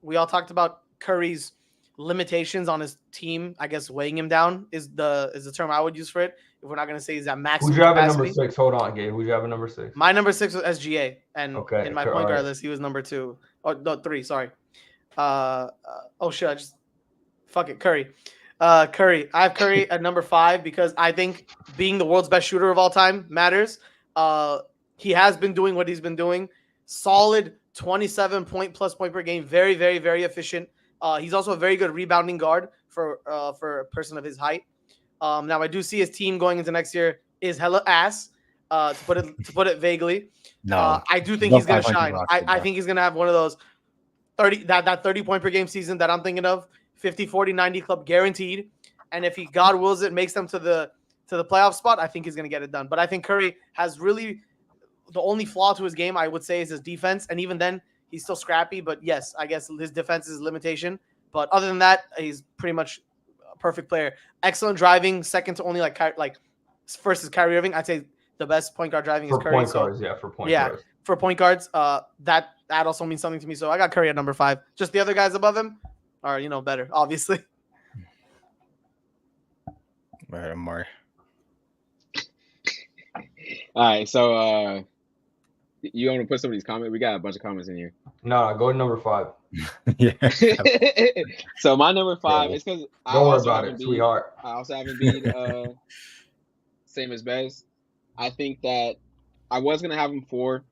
Speaker 4: we all talked about Curry's limitations on his team. I guess weighing him down is the term I would use for it. If we're not going to say he's at maximum
Speaker 1: capacity. Who'd you have at number 6? Hold on, Gabe. Who'd you have at number 6?
Speaker 4: My number 6 was SGA, and in my point guard list, he was number 2. Oh, no, 3. Sorry. Fuck it, Curry. Curry. I have Curry at number 5 because I think being the world's best shooter of all time matters. He has been doing what he's been doing. Solid 27 point per game. Very, very, very efficient. He's also a very good rebounding guard for a person of his height. Now I do see his team going into next year is hella ass. To put it vaguely. No, I do think he's gonna shine. I think he's gonna have one of those 30 point per game season that I'm thinking of. 50, 40, 90 club guaranteed. And if he, God wills it, makes them to the playoff spot, I think he's going to get it done. But I think Curry has really the only flaw to his game, I would say, is his defense. And even then, he's still scrappy. But yes, I guess his defense is a limitation. But other than that, he's pretty much a perfect player. Excellent driving, second to only first is Kyrie Irving. I'd say the best point guard driving is Curry.
Speaker 1: For point guards.
Speaker 4: For point guards, that also means something to me. So I got Curry at number 5. Just the other guys above him, or better, obviously.
Speaker 2: Right, Omari.
Speaker 6: All right, so you want to put some of these comments? We got a bunch of comments in here.
Speaker 1: No, go to number 5.
Speaker 2: Yeah.
Speaker 6: So my number 5 is because
Speaker 1: don't worry about it, sweetheart.
Speaker 6: I also haven't been same as Bez. I think that I was gonna have him 4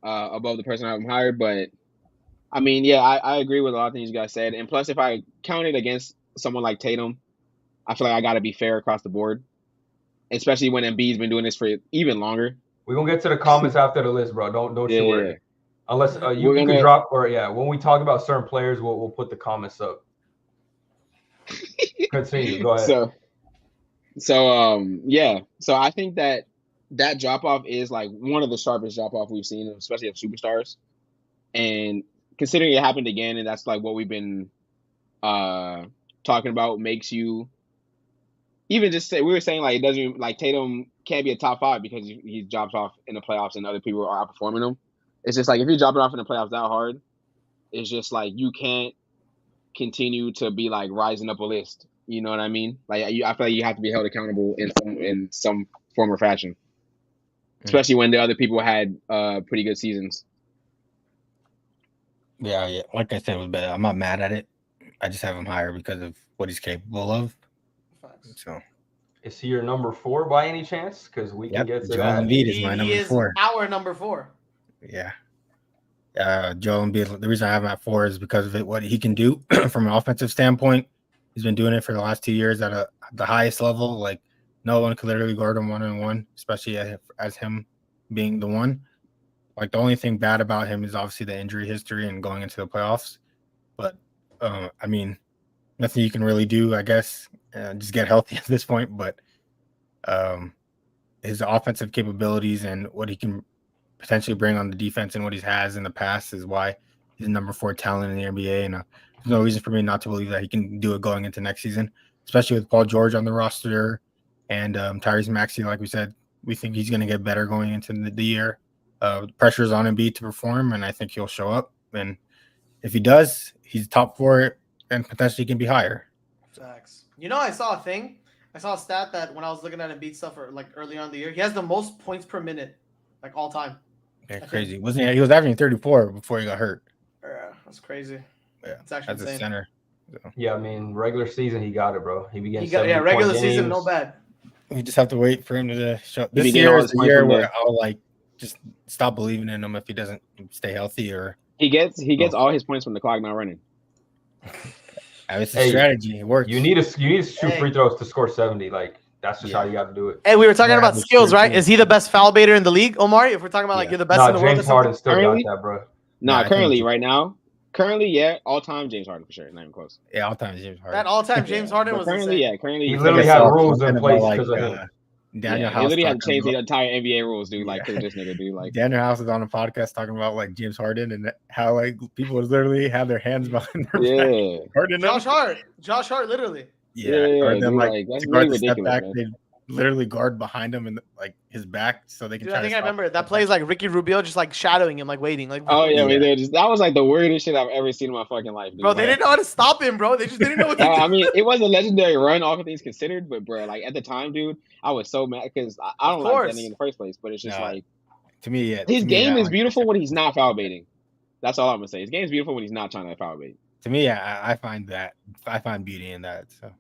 Speaker 6: above the person I have him higher, but I mean, yeah, I agree with a lot of things you guys said. And plus, if I count it against someone like Tatum, I feel like I got to be fair across the board, especially when Embiid's been doing this for even longer.
Speaker 1: We're gonna get to the comments after the list, bro. Don't you worry. Unless you can drop, or when we talk about certain players, we'll put the comments up. Continue. Go ahead.
Speaker 6: So I think that drop off is like one of the sharpest drop off we've seen, especially of superstars. And considering it happened again, and that's like what we've been talking about, makes you even just say, we were saying like it doesn't, like Tatum can't be a top 5 because he drops off in the playoffs and other people are outperforming him. It's just like if you drop it off in the playoffs that hard, it's just like you can't continue to be like rising up a list. You know what I mean? Like I feel like you have to be held accountable in some form or fashion, especially when the other people had pretty good seasons.
Speaker 2: Yeah. Like I said, it was better. I'm not mad at it. I just have him higher because of what he's capable of. So,
Speaker 1: is he your number 4 by any chance? Because we can get to
Speaker 2: Joel
Speaker 1: that.
Speaker 2: Embiid is my number 4.
Speaker 4: Our number 4.
Speaker 2: Yeah. Joel Embiid. The reason I have him at 4 is because of what he can do from an offensive standpoint. He's been doing it for the last 2 years at the highest level. Like no one could literally guard him 1-on-1, especially as him being the one. Like the only thing bad about him is obviously the injury history and going into the playoffs. But I mean, nothing you can really do, I guess. Just get healthy at this point. But his offensive capabilities and what he can potentially bring on the defense and what he has in the past is why he's number 4 talent in the NBA. And there's no reason for me not to believe that he can do it going into next season, especially with Paul George on the roster and Tyrese Maxey. Like we said, we think he's going to get better going into the year. Pressure's on Embiid to perform, and I think he'll show up. And if he does, he's top 4 and potentially can be higher.
Speaker 4: Facts. I saw a thing. I saw a stat that when I was looking at Embiid stuff like early on in the year, he has the most points per minute, like all time.
Speaker 2: Yeah, crazy. Wasn't he? He was averaging 34 before he got hurt.
Speaker 4: Yeah, that's crazy.
Speaker 2: Yeah,
Speaker 4: it's actually
Speaker 2: as
Speaker 4: insane.
Speaker 2: a center. So.
Speaker 1: Yeah, I mean, regular season he got it, bro. He began.
Speaker 4: Regular season, no bad.
Speaker 2: We just have to wait for him to show. This year is the year where I'll just stop believing in him if he doesn't stay healthy or
Speaker 6: he gets all his points from the clock not running.
Speaker 2: It's a strategy. It works.
Speaker 1: You need to shoot free throws to score 70. Like that's just how you got to do it.
Speaker 4: Hey, we were talking about skills, right? Is he the best foul baiter in the league, Omari? If we're talking about you're the best in the world.
Speaker 1: James Harden still got that, bro.
Speaker 6: Currently, right now. Currently, yeah, all-time James Harden for sure. Not even close.
Speaker 2: Yeah, all-time James Harden.
Speaker 4: That all-time James Harden was
Speaker 6: currently,
Speaker 4: insane.
Speaker 6: currently
Speaker 1: he literally had rules in place because of him.
Speaker 2: Daniel House
Speaker 6: he literally had to change the entire NBA rules, dude. Like,
Speaker 2: Yeah.
Speaker 6: this nigga, dude. Like,
Speaker 2: Daniel House is on a podcast talking about like James Harden and how like people would literally have their hands behind their back. Harden
Speaker 4: Josh Hart, literally.
Speaker 2: Or then
Speaker 6: dude,
Speaker 2: like
Speaker 6: that's
Speaker 2: to guard
Speaker 6: really
Speaker 2: the step
Speaker 6: ridiculous,
Speaker 2: back,
Speaker 6: man.
Speaker 2: they literally guard behind him and like his back so they can.
Speaker 4: Dude,
Speaker 2: try
Speaker 4: I think
Speaker 2: to
Speaker 4: I remember that plays like Ricky Rubio just like shadowing him, like waiting, like.
Speaker 6: oh yeah, that was like the weirdest shit I've ever seen in my fucking life, dude.
Speaker 4: Bro, they didn't know how to stop him, bro. They just didn't know what to do.
Speaker 6: I mean, it was a legendary run, all things considered, but bro, like at the time, dude, I was so mad because I don't like that nigga in the first place. But it's just like
Speaker 2: to me,
Speaker 6: his game is beautiful when he's not foul baiting. That's all I'm gonna say. His game is beautiful when he's not trying to foul bait.
Speaker 2: To me, I find beauty in that. So.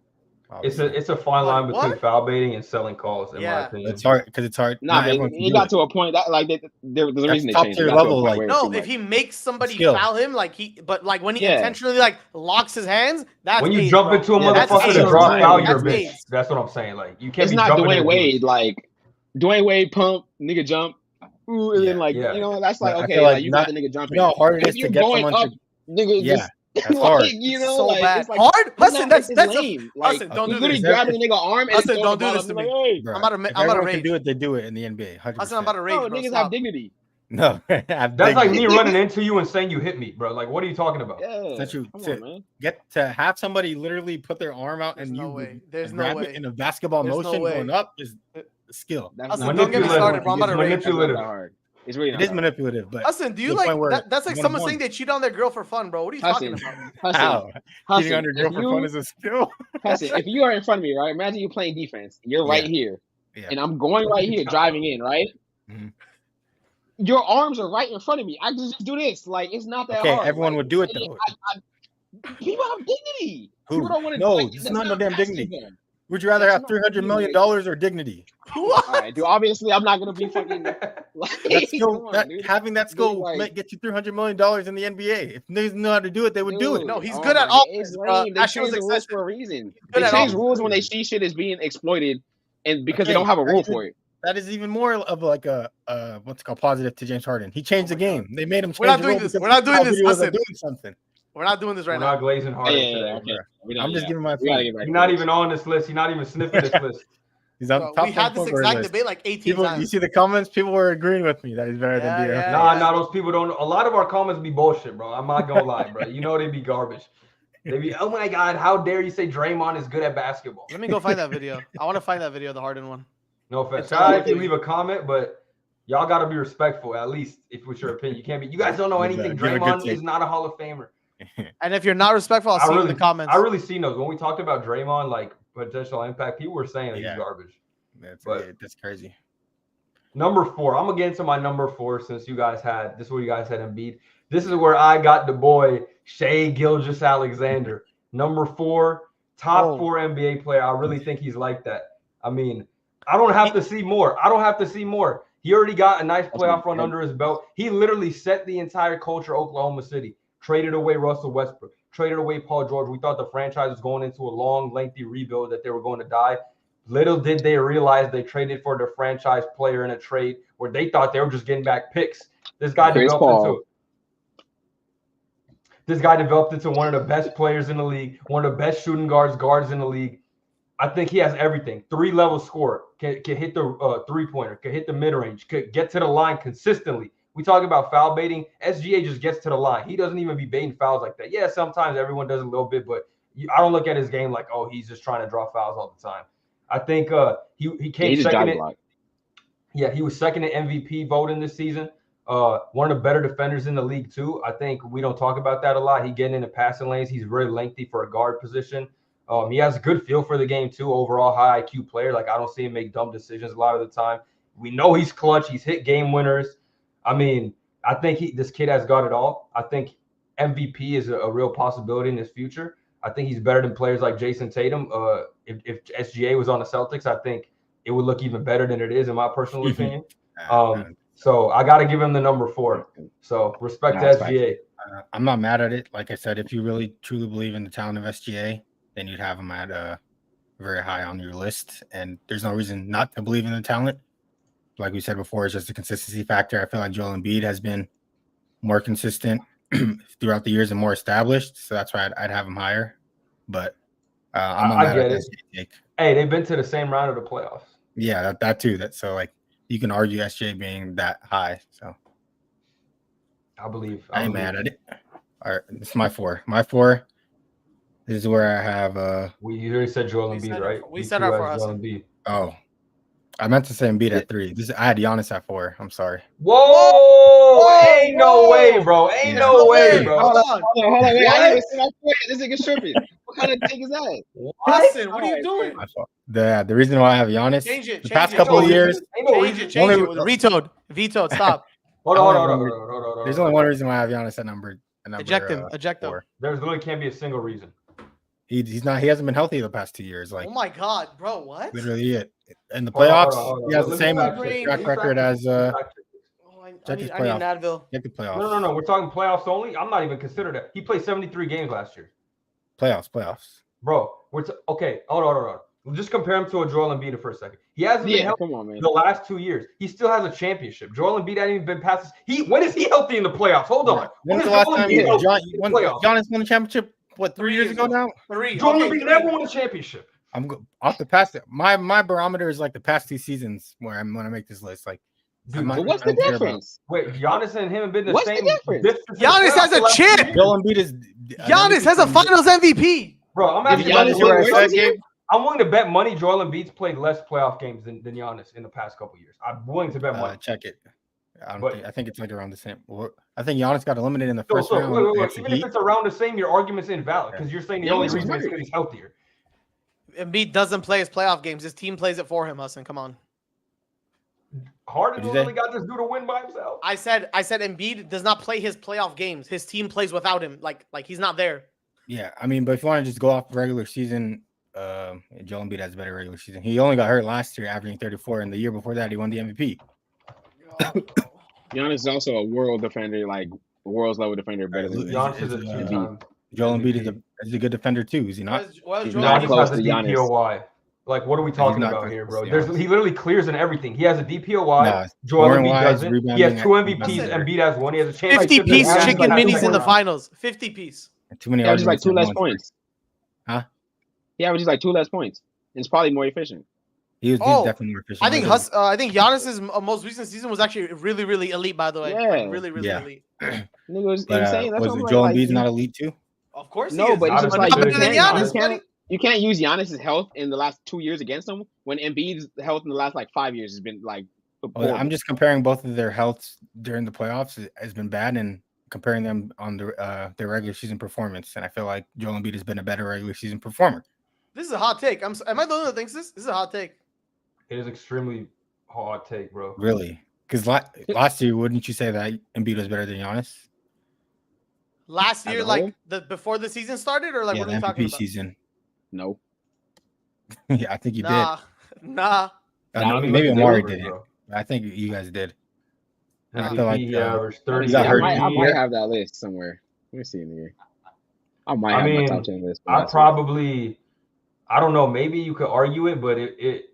Speaker 1: It's a fine line between foul baiting and selling calls, in my opinion.
Speaker 2: It's hard because it's hard.
Speaker 6: Nah, but it got to a point that like there's a reason to change.
Speaker 2: Level,
Speaker 4: no, if he makes somebody foul him, but when he intentionally like locks his hands, that's
Speaker 1: when you
Speaker 4: age,
Speaker 1: jump
Speaker 4: bro.
Speaker 1: into a motherfucker to drop foul, you're a bitch. That's what I'm saying. Like you can't.
Speaker 6: It's not Dwayne Wade. Like Dwayne Wade pump, nigga jump, and then that's like okay, like you got the nigga jumping.
Speaker 2: You know how hard it is to get someone
Speaker 6: up, nigga.
Speaker 2: Yeah. That's hard.
Speaker 4: So like, bad. It's like, hard? Listen, that's
Speaker 6: lame.
Speaker 4: Listen, don't do this.
Speaker 6: Grabbing the nigga arm and
Speaker 4: don't do this to me.
Speaker 6: Hey.
Speaker 2: Bro,
Speaker 4: I'm about to rage.
Speaker 2: Can do it, they do it in the NBA. 100%.
Speaker 4: Hassan, I'm about to rage,
Speaker 6: bro. Niggas have dignity.
Speaker 2: No,
Speaker 1: that's like me running into you and saying you hit me, bro. Like, what are you talking about?
Speaker 6: Yeah,
Speaker 2: that's true.
Speaker 6: Come on, man.
Speaker 2: Get to have somebody literally put their arm out and grab it in a basketball motion going up is skill.
Speaker 4: Don't get me started, bro. I'm about to rage.
Speaker 6: It's really not
Speaker 2: it is manipulative. But
Speaker 4: Hassan, do you like that? That's like someone saying they cheat on their girl for fun, bro. What are you talking about?
Speaker 2: How? Cheating on your girl for fun is a skill.
Speaker 6: Hassan, if you are in front of me, right? Imagine you playing defense. You're right here, and I'm going right here, driving in, right? Mm-hmm. Your arms are right in front of me. I just do this. Like, it's not that hard.
Speaker 2: Okay, everyone would do it though.
Speaker 6: People have dignity.
Speaker 2: Who?
Speaker 6: People don't want to.
Speaker 2: No, it's not no damn dignity. Would you rather have $300 million or dignity?
Speaker 6: What? All right, dude. Obviously, I'm not gonna be fucking.
Speaker 2: Having that skill might get you $300 million in the NBA. If niggas know how to do it, they would do it.
Speaker 4: No, he's good at all.
Speaker 6: They change the rules for a reason. They change rules when they see shit is being exploited, and because they don't have a rule for it.
Speaker 2: That is even more of like a what's called positive to James Harden. He changed the game. They made him change.
Speaker 4: We're not doing this. We're not doing this.
Speaker 2: Doing something.
Speaker 4: We're not doing this right now.
Speaker 1: We're not glazing Harden today.
Speaker 6: Okay.
Speaker 2: I'm just giving my opinion.
Speaker 1: He's not even on this list. He's not even sniffing this list.
Speaker 2: He's on top.
Speaker 4: We had this exact debate like 18 times.
Speaker 2: You see the comments? People were agreeing with me that he's better than BDL.
Speaker 1: Nah, those people don't. A lot of our comments be bullshit, bro. I'm not gonna lie, bro. You know they be garbage. They be, oh my god, how dare you say Draymond is good at basketball?
Speaker 4: Let me go find that video. I want to find that video, the Harden one.
Speaker 1: No offense. Shout out if you leave a comment, but y'all gotta be respectful, at least if it's your opinion. You can't be. You guys don't know anything. Draymond is not a Hall of Famer.
Speaker 4: And if you're not respectful, I'll see you in the comments.
Speaker 1: I really seen those. When we talked about Draymond, like potential impact, people were saying he's garbage.
Speaker 2: That's crazy.
Speaker 1: Number 4. I'm gonna get into my number 4 since you guys had this is where you guys had Embiid. This is where I got the boy Shai Gilgeous-Alexander. Number 4, top 4 NBA player. I really think he's like that. I mean, I don't have to see more. He already got a nice playoff run under his belt. He literally set the entire culture of Oklahoma City. Traded away Russell Westbrook. Traded away Paul George. We thought the franchise was going into a long, lengthy rebuild, that they were going to die. Little did they realize they traded for their franchise player in a trade where they thought they were just getting back picks. This guy developed into one of the best players in the league, one of the best shooting guards in the league. I think he has everything. 3-level scorer, can hit the three-pointer, can hit the mid-range, could get to the line consistently. We talk about foul baiting. SGA just gets to the line. He doesn't even be baiting fouls like that. Yeah, sometimes everyone does a little bit, but I don't look at his game like, oh, he's just trying to draw fouls all the time. I think he came second. He was second in MVP voting this season. One of the better defenders in the league too. I think we don't talk about that a lot. He getting into passing lanes. He's very lengthy for a guard position. He has a good feel for the game too. Overall, high IQ player. Like, I don't see him make dumb decisions a lot of the time. We know he's clutch. He's hit game winners. I mean, I think this kid has got it all. I think MVP is a real possibility in his future. I think he's better than players like Jason Tatum. If SGA was on the Celtics, I think it would look even better than it is, in my personal opinion. So I got to give him the number 4. So respect to SGA.
Speaker 2: I'm not mad at it. Like I said, if you really truly believe in the talent of SGA, then you'd have him at very high on your list. And there's no reason not to believe in the talent. Like we said before, it's just a consistency factor. I feel like Joel Embiid has been more consistent throughout the years and more established. So that's why I'd have him higher. But I'm not mad at it.
Speaker 1: Hey, they've been to the same round of the playoffs.
Speaker 2: Yeah, that too. So like you can argue SJ being that high. So
Speaker 1: I
Speaker 2: ain't mad at it. All right, this is my 4. My 4. This is where I have
Speaker 1: you already said Joel Embiid, right?
Speaker 4: We said our 4.
Speaker 1: Joel Embiid.
Speaker 2: Oh, I meant to say Embiid at 3. I had Giannis at 4. I'm sorry.
Speaker 1: Whoa! Ain't no way, bro. No way, bro.
Speaker 6: Hold on. Wait, I didn't even say my 4. This nigga's tripping. What kind of thing is that?
Speaker 4: Hassan, what are you doing?
Speaker 2: The reason why I have Giannis
Speaker 4: the
Speaker 2: past couple of years.
Speaker 4: Change it. Vetoed. Stop.
Speaker 1: Hold on.
Speaker 2: There's only one reason why I have Giannis at number.
Speaker 4: Eject him.
Speaker 2: 4.
Speaker 1: There literally can't be a single reason.
Speaker 2: He's not. He hasn't been healthy the past 2 years. Like,
Speaker 4: oh my god, bro, what?
Speaker 2: Literally it. In the playoffs, he has the same track record as.
Speaker 4: I need an Advil.
Speaker 2: Check the playoffs.
Speaker 1: No. We're talking playoffs only. I'm not even considering that. He played 73 games last year.
Speaker 2: Playoffs.
Speaker 1: Bro, okay. Hold on. Just compare him to a Joel Embiid for a second. He hasn't been healthy the last 2 years. He still has a championship. Joel Embiid hasn't even been past this. When is he healthy in the playoffs? Hold on.
Speaker 2: When's the last time Giannis won a championship? What, 3 years ago now?
Speaker 4: 3.
Speaker 1: Joel Embiid never won a championship.
Speaker 2: I'm off the past. My barometer is like the past 2 seasons where I'm going to make this list. Like,
Speaker 6: dude, what's the difference?
Speaker 1: Wait, Giannis and him have been the same.
Speaker 6: What's the difference?
Speaker 4: Giannis has a chip.
Speaker 2: Joel Embiid is.
Speaker 4: Giannis has a Finals MVP.
Speaker 1: Bro, I'm asking I'm willing to bet money Joel Embiid's played less playoff games than Giannis in the past couple years. I'm willing to bet money.
Speaker 2: Check it. I think it's like around the same. I think Giannis got eliminated in the first round.
Speaker 1: Look, even if it's around the same, your argument's invalid because you're saying the only reason is because he's healthier.
Speaker 4: Embiid doesn't play his playoff games. His team plays it for him, Hassan. Come on.
Speaker 1: Harden literally got this dude to win by himself.
Speaker 4: I said Embiid does not play his playoff games. His team plays without him. Like he's not there.
Speaker 2: Yeah, I mean, but if you want to just go off regular season, Joel Embiid has a better regular season. He only got hurt last year, averaging 34, and the year before that, he won the MVP.
Speaker 6: Giannis is also a world defender, like world's level defender, better than
Speaker 1: Giannis is a two-time.
Speaker 2: Joel Embiid is a good defender too. Is he not?
Speaker 6: He's not close to Giannis.
Speaker 1: DPOY. Like, what are we talking about here, bro? He literally clears in everything. He has a DPOY. Joel Embiid doesn't. He has 2 MVPs. Embiid has 1. He has a chance.
Speaker 4: 50-piece chicken minis in the finals. 50-piece.
Speaker 2: Too many.
Speaker 6: He averages like 2 less points.
Speaker 2: Huh?
Speaker 6: He averages like 2 less points. It's probably more efficient.
Speaker 2: He's definitely more efficient.
Speaker 4: I think Giannis's most recent season was actually really, really elite. By the way,
Speaker 6: yeah,
Speaker 4: really, really elite.
Speaker 6: Was insane. That's
Speaker 2: was Joel Embiid not elite too?
Speaker 4: Of course,
Speaker 6: no, but it's just like
Speaker 4: Giannis,
Speaker 6: you can't use Giannis's health in the last 2 years against him when Embiid's health in the last like 5 years has been like.
Speaker 2: I'm just comparing both of their healths during the playoffs has been bad and comparing them on their regular season performance, and I feel like Joel Embiid has been a better regular season performer.
Speaker 4: This is a hot take. Am I the one that thinks this? This is a hot take.
Speaker 1: It is extremely hot take, bro.
Speaker 2: Really? Because last year, wouldn't you say that Embiid was better than Giannis?
Speaker 4: Last year, like before the season started, or like what are we talking about?
Speaker 2: Season.
Speaker 6: No.
Speaker 2: Yeah, I think you
Speaker 4: did. Nah.
Speaker 2: Maybe Omari did it. I think you guys did. I feel like
Speaker 1: 30.
Speaker 6: I might have that list somewhere. Let me see in here. I might have my top 10 list.
Speaker 1: I don't know. Maybe you could argue it, but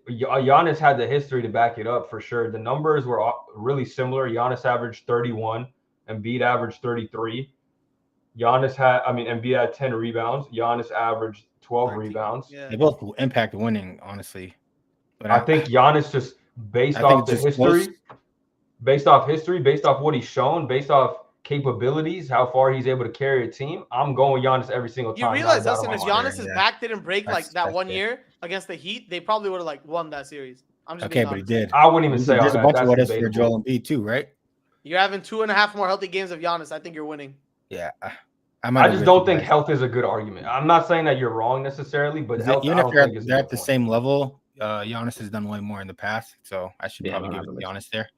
Speaker 1: Giannis had the history to back it up for sure. The numbers were really similar. Giannis averaged 31, Embiid averaged 33. Embiid had 10 rebounds. Giannis averaged 12 rebounds.
Speaker 2: Yeah. They both impact winning, honestly.
Speaker 1: But I think Giannis just based off what he's shown, based off capabilities, how far he's able to carry a team, I'm going Giannis every single time.
Speaker 4: You realize, Hassan, if Giannis's back didn't break like that 1 year against the Heat, they probably would have like won that series. I'm just
Speaker 2: but he did.
Speaker 1: I wouldn't even say
Speaker 2: there's a bunch of what ifs for Joel Embiid too, right?
Speaker 4: You're having 2.5 more healthy games of Giannis. I think you're winning.
Speaker 2: Yeah,
Speaker 1: I just don't think health is a good argument. I'm not saying that you're wrong necessarily, but health,
Speaker 2: even if they're at the same level, Giannis has done way more in the past, so I should probably give it to Giannis there.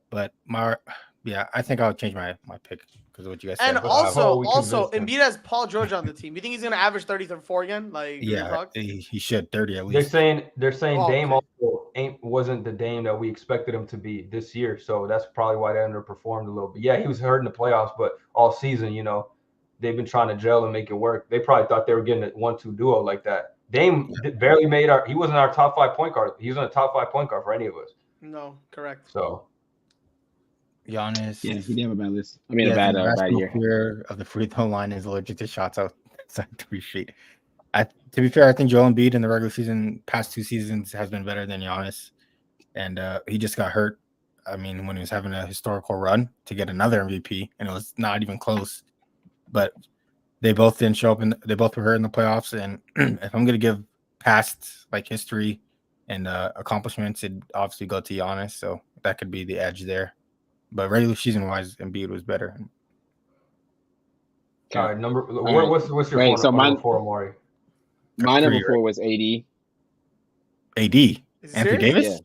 Speaker 2: But I think I'll change my pick because of what you guys said.
Speaker 4: And also, Embiid has Paul George on the team. You think he's gonna average 34 again? Like,
Speaker 2: he should 30 at least.
Speaker 1: They're saying Dame also wasn't the Dame that we expected him to be this year, so that's probably why they underperformed a little bit. Yeah, he was hurt in the playoffs, but all season, they've been trying to gel and make it work. They probably thought they were getting a 1-2 duo like that. Dame barely made he wasn't our top 5 point guard. He wasn't a top 5 point guard for any of us.
Speaker 4: No, correct.
Speaker 1: So
Speaker 2: Giannis.
Speaker 6: Yeah, he didn't have a bad list. I mean, a bad year.
Speaker 2: Fear of the free throw line is allergic to shots outside 3 feet. To be fair, I think Joel Embiid in the regular season, past 2 seasons, has been better than Giannis, and he just got hurt. I mean, when he was having a historical run to get another MVP, and it was not even close. But they both didn't show up, and they both were hurt in the playoffs. And if I'm gonna give past like history and accomplishments, it'd obviously go to Giannis. So that could be the edge there. But regular season wise, Embiid was better.
Speaker 1: All right, what's your number 4, Omari?
Speaker 6: My number 4 was AD.
Speaker 2: Anthony Davis?
Speaker 6: Yeah.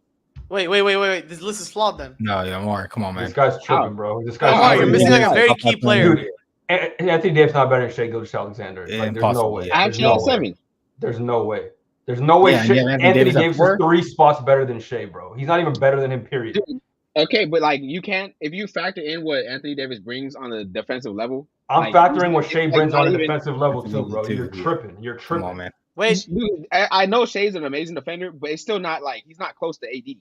Speaker 4: Wait. This list is flawed then.
Speaker 2: No, Omari, come on, man.
Speaker 1: This guy's tripping, bro. Omari,
Speaker 4: you're missing like a very key player.
Speaker 1: Dude, Anthony Davis not better than Shai Gilgeous-Alexander. Like, there's no way.
Speaker 6: I actually have 7.
Speaker 1: There's no way. There's no way Anthony Davis is 3 spots better than Shai, bro. He's not even better than him, period.
Speaker 6: Dude, okay, but like you can't, if you factor in what Anthony Davis brings on the defensive level.
Speaker 1: I'm factoring what Shai brings on a defensive level too, bro. You're tripping. Come
Speaker 2: on, man.
Speaker 4: Wait,
Speaker 6: dude, I know Shai's an amazing defender, but it's still not like he's not close to AD.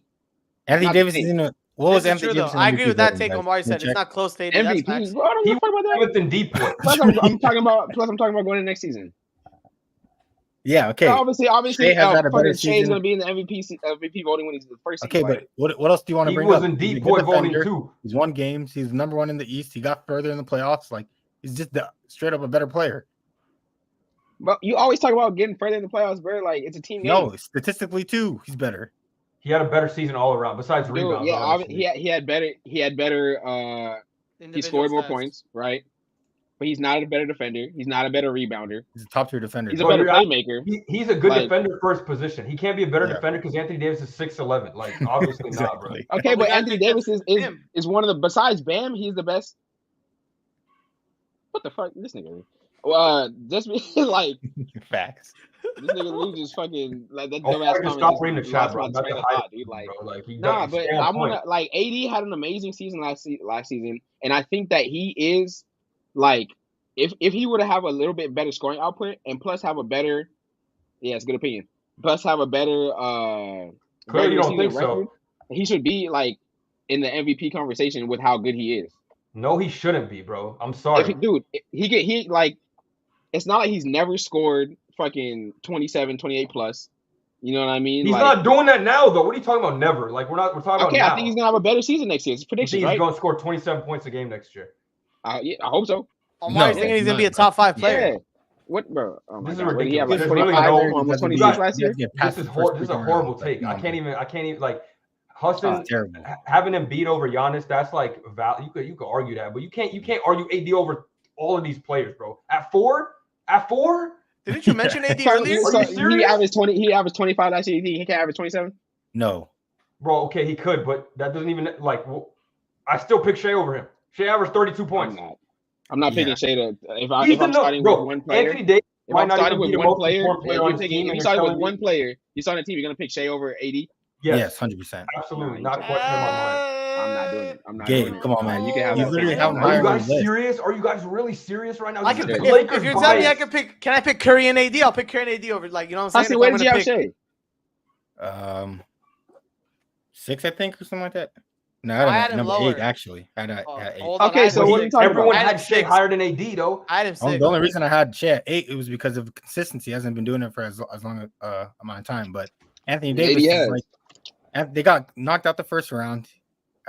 Speaker 2: Anthony Davis is in a. What was Anthony Davis?
Speaker 4: I agree with that take. Omari said it's not close to AD.
Speaker 6: MVP. Bro, I don't give a fuck about that.
Speaker 1: Than deep.
Speaker 6: Plus, I'm talking about going into next season.
Speaker 2: Yeah. Okay.
Speaker 6: So obviously,
Speaker 2: Shai
Speaker 6: Shai's going to be in the MVP voting when he's the first.
Speaker 2: Okay, but what else do you want to bring up?
Speaker 1: He was in deep boy voting too.
Speaker 2: He's won games. He's number 1 in the East. He got further in the playoffs. Like he's just straight up a better player.
Speaker 6: But you always talk about getting further in the playoffs, bro. Like it's a team game.
Speaker 2: No, statistically too, he's better.
Speaker 1: He had a better season all around, besides rebounds.
Speaker 6: Yeah,
Speaker 1: obviously.
Speaker 6: he had better. He scored more points, right? But he's not a better defender. He's not a better rebounder.
Speaker 2: He's a top 3 defender.
Speaker 6: He's a better playmaker.
Speaker 1: He's a good defender for his position. He can't be a better defender because Anthony Davis is 6'11". Like, obviously not, bro.
Speaker 6: Okay, but Anthony Davis is one of the, besides Bam, he's the best. What the fuck? This nigga. Just like
Speaker 2: facts.
Speaker 6: This nigga loses fucking like that
Speaker 1: dumbass comment. Stop reading the chat, bro.
Speaker 6: Dude. Like, nah, but I wanna like AD had an amazing season last season, and I think that he is like if he were to have a little bit better scoring output and plus have a better, it's good opinion. Plus have a better
Speaker 1: clearly you don't think
Speaker 6: record, so. He should be like in the MVP conversation with how good he is.
Speaker 1: No, he shouldn't be, bro. I'm sorry,
Speaker 6: dude. He like. It's not like he's never scored fucking 27, 28 plus. You know what I mean?
Speaker 1: He's not doing that now, though. What are you talking about? Never. Like we're talking about now.
Speaker 6: I think he's gonna have a better season next year. It's prediction, right?
Speaker 1: He's gonna score 27 points a game next year.
Speaker 6: Yeah, I hope so.
Speaker 4: Omari's thinking he's gonna be a top 5 player.
Speaker 6: Yeah. What, bro? Oh
Speaker 1: this is
Speaker 6: God.
Speaker 1: ridiculous.
Speaker 6: He had like
Speaker 1: 25
Speaker 6: almost 26 last year.
Speaker 1: This is a horrible take. I can't even like Hassan having him beat over Giannis. That's like you could argue that, but you can't argue AD over all of these players, bro. At four.
Speaker 4: Didn't you mention AD earlier?
Speaker 6: He averaged 20. He averaged 25 last year. He can't average 27.
Speaker 2: No,
Speaker 1: bro. Okay, he could, but that doesn't even like. I still pick Shea over him. Shea averaged 32 points.
Speaker 6: I'm not picking Shea to if I'm starting with one player.
Speaker 1: Anthony Davis.
Speaker 6: If I'm starting with one player, if you started with one player, you start on a team. You're gonna pick Shea over AD.
Speaker 2: Yes, 100%.
Speaker 1: Absolutely, not a question in my mind.
Speaker 6: I'm not doing it. I'm not
Speaker 2: Gabe,
Speaker 6: doing it.
Speaker 2: come on, man.
Speaker 6: You can have
Speaker 2: you
Speaker 6: literally
Speaker 2: have
Speaker 1: Are you guys serious? Are you guys really serious right now?
Speaker 4: I can pick, if you're telling me I can pick, can I pick Curry and AD? I'll pick Curry and AD over, like, you know what I'm saying?
Speaker 6: Where did you have Shea?
Speaker 2: 6, I think, or something like that. No, I had number lower. 8 actually. I had 8.
Speaker 6: Okay, so what are you talking
Speaker 1: Everyone
Speaker 6: about?
Speaker 1: had Shea higher than AD though.
Speaker 4: I had him 6.
Speaker 2: The only reason I had Shea at 8 it was because of consistency. He hasn't been doing it for as long amount of time. But Anthony Davis is like, they got knocked out the first round.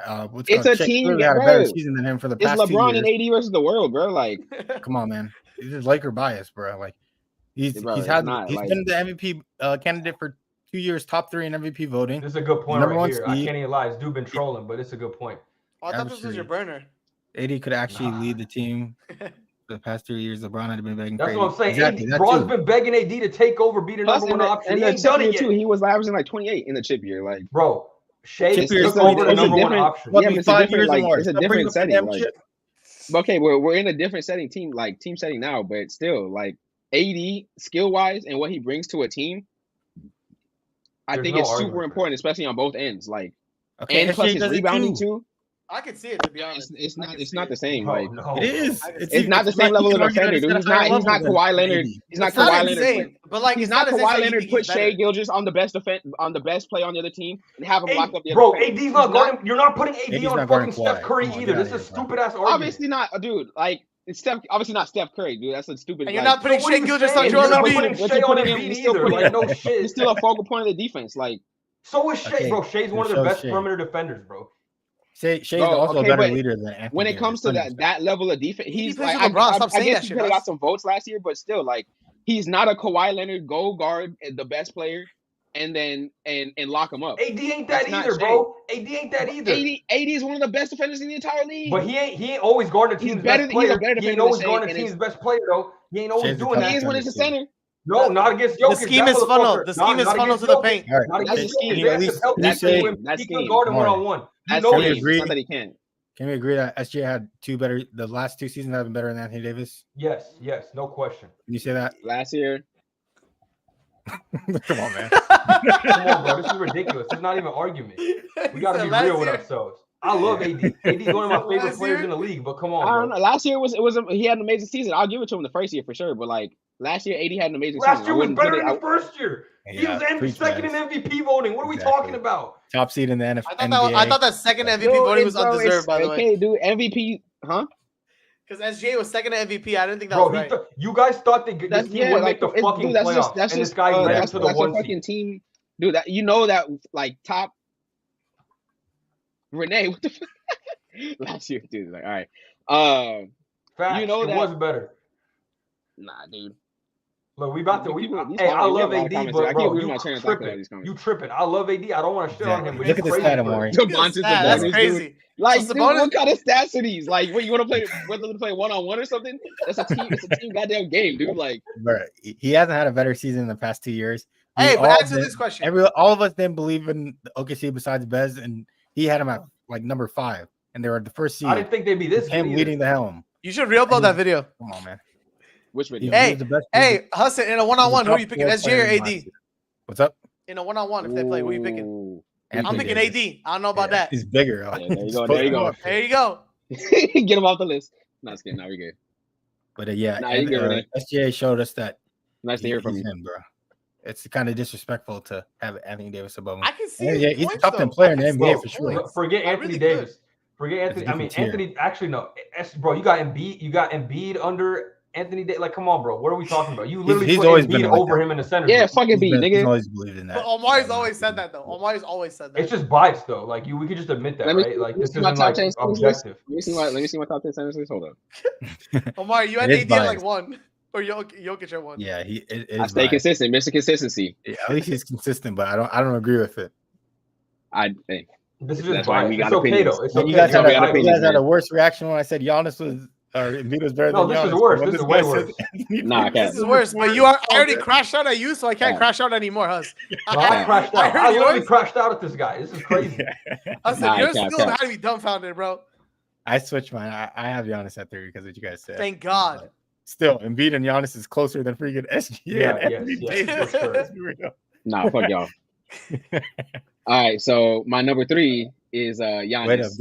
Speaker 6: It's a team that
Speaker 2: had a better season than him for the past 2 years.
Speaker 6: It's LeBron and AD versus the world, bro. Like,
Speaker 2: come on, man. This is Laker bias, bro. Like, he's been the MVP candidate for 2 years, top 3 in MVP voting.
Speaker 1: This is a good point right here. I can't even lie. This dude been trolling, but it's a good point.
Speaker 4: I thought this was your burner.
Speaker 2: AD could actually lead the team. For the past 3 years, LeBron had been begging.
Speaker 1: That's what I'm saying. Exactly, LeBron's been begging AD to take over, be the number one option. He ain't done it yet.
Speaker 6: He was averaging like 28 in the chip year, like
Speaker 1: bro. Shea took over the number one option.
Speaker 6: Yeah, it's a different setting. Like, okay, we're in a different setting, team setting now, but still, like AD skill wise and what he brings to a team, I think it's super important, especially on both ends. Like, and plus his rebounding too.
Speaker 4: I can see it, to be honest.
Speaker 6: It's not the same. Like,
Speaker 2: it is.
Speaker 6: It's not the same level of defender, dude. He's not Kawhi Leonard. He's not Kawhi Leonard.
Speaker 4: But like,
Speaker 6: he's not Kawhi Leonard. Put Shea Gilgeous on the best player on the other team and have him lock up the other.
Speaker 1: Bro, AD's not guarding. You're not putting AD on fucking Steph Curry either. This is a stupid ass argument.
Speaker 6: Obviously not, dude. Like, it's obviously not Steph Curry, dude. That's a stupid.
Speaker 4: And you're not putting Shea Gilgeous on Joel Embiid.
Speaker 1: No shit.
Speaker 6: He's still a focal point of the defense. Like,
Speaker 1: so is Shea, bro. Shea's one of the best perimeter defenders, bro.
Speaker 2: Shea's also a better leader than Anthony.
Speaker 6: When it comes to that level of defense, he's like, I guess he could have got some votes last year, but still, like, he's not a Kawhi Leonard go guard the best player and then lock him up.
Speaker 1: AD ain't that either, bro. AD ain't that either.
Speaker 6: AD is one of the best defenders in the entire league.
Speaker 1: But he ain't always guarding the team's best player. He ain't always guarding the team's best player though. He ain't always doing that.
Speaker 6: He is when it's the center.
Speaker 1: No, not against Jokic.
Speaker 4: The scheme is funnel. The scheme is funnel to the paint.
Speaker 1: Not against Jokic. That's he can guard him one-on-one.
Speaker 6: You know it's not that he can't.
Speaker 2: Can we agree that SJ had the last 2 seasons have been better than Anthony Davis?
Speaker 1: Yes, no question.
Speaker 2: Can you say that?
Speaker 6: Last year.
Speaker 2: Come on, man.
Speaker 1: Come on, bro. This is ridiculous. It's not even an argument. We got to be real with ourselves. I love AD. AD's one of my favorite players in the league, but come on, bro.
Speaker 6: I don't know. Last year he had an amazing season. I'll give it to him the first year for sure, but like last year AD had an amazing season.
Speaker 1: Last year was better than the first year. He was second in MVP voting. What are we talking about?
Speaker 2: Top seed in the NFL.
Speaker 4: I thought that second MVP voting was undeserved, by the way.
Speaker 6: Okay, dude, MVP, huh?
Speaker 4: Because SGA was second to MVP. I didn't think that was right.
Speaker 1: You guys thought this team would make the fucking playoffs, and this guy led to the one
Speaker 6: fucking team. Dude, that you know that like top Renee, what the fuck? Last year, dude. Like, all right.
Speaker 1: Facts, you know that was better.
Speaker 6: Nah, dude.
Speaker 1: Look, we about to. I love AD, but bro, you tripping. I love AD. I don't want to shit on him.
Speaker 2: Look at the stat, Omari.
Speaker 4: That's crazy.
Speaker 6: Like, dude, what kind of stats are these? Like, what you want to play? Whether to play 1-on-1 or something? That's a team. It's a team goddamn game, dude. Like,
Speaker 2: bro, he hasn't had a better season in the past 2 years.
Speaker 4: Hey, but answer this question.
Speaker 2: All of us didn't believe in OKC besides Bez, and he had him at like number 5, and they were the first seed.
Speaker 1: I didn't think they'd be this.
Speaker 2: Him leading the helm.
Speaker 4: You should re-upload that video.
Speaker 2: Come on, man.
Speaker 6: Which video?
Speaker 4: Hey, Hassan, in a 1-on-1, who are you picking? SG or AD?
Speaker 2: What's up?
Speaker 4: In a 1-on-1, if they play, who are you picking? I'm picking AD. I don't know about that.
Speaker 2: He's bigger.
Speaker 6: Yeah, there you go. There you go.
Speaker 4: There you go.
Speaker 6: Get him off the list. No, it's good. Now we're good.
Speaker 2: But SGA showed us that.
Speaker 6: Nice to hear from you,
Speaker 2: bro. It's kind of disrespectful to have Anthony Davis above him.
Speaker 4: I can see.
Speaker 2: Yeah, he's a top 10 player in the NBA for sure.
Speaker 1: Forget Anthony Davis. Forget Anthony. I mean, Anthony. Actually, no, bro. You got Embiid. You got Embiid under Anthony Davis. Like, come on, bro. What are we talking about? You literally put Embiid over him in the center.
Speaker 6: Yeah, fucking Embiid, nigga.
Speaker 2: He's always believed in that.
Speaker 4: But Omari's always said that, though. Omari's always said that.
Speaker 1: It's just biased, though. Like, we could just admit that, right? Like, this isn't like objective.
Speaker 6: Let me see my top 10 centers. Hold up.
Speaker 4: Omari, you had AD at like 1. Or Jokic at 1.
Speaker 2: Yeah,
Speaker 6: I stay consistent, Mr. Consistency.
Speaker 2: Yeah, at least he's consistent, but I don't agree with it.
Speaker 6: I think
Speaker 1: this is just biased. It's okay though. It's okay.
Speaker 2: You guys had a worse reaction when I said Giannis was or Embiid was better than Giannis.
Speaker 1: No, this is worse. This is way worse.
Speaker 6: Nah,
Speaker 4: this is worse. But I already crashed out at you, so I can't crash out anymore, Hus.
Speaker 1: I crashed out. I literally crashed out at this guy. This is crazy.
Speaker 4: You're still had to be dumbfounded, bro.
Speaker 2: I switched mine. I have Giannis at 3 because of what you guys said.
Speaker 4: Thank God.
Speaker 2: But still, Embiid and Giannis is closer than freaking SGA.
Speaker 1: Yeah.
Speaker 6: Nah, fuck y'all. All right, so my number 3 is Giannis.
Speaker 2: Wait up,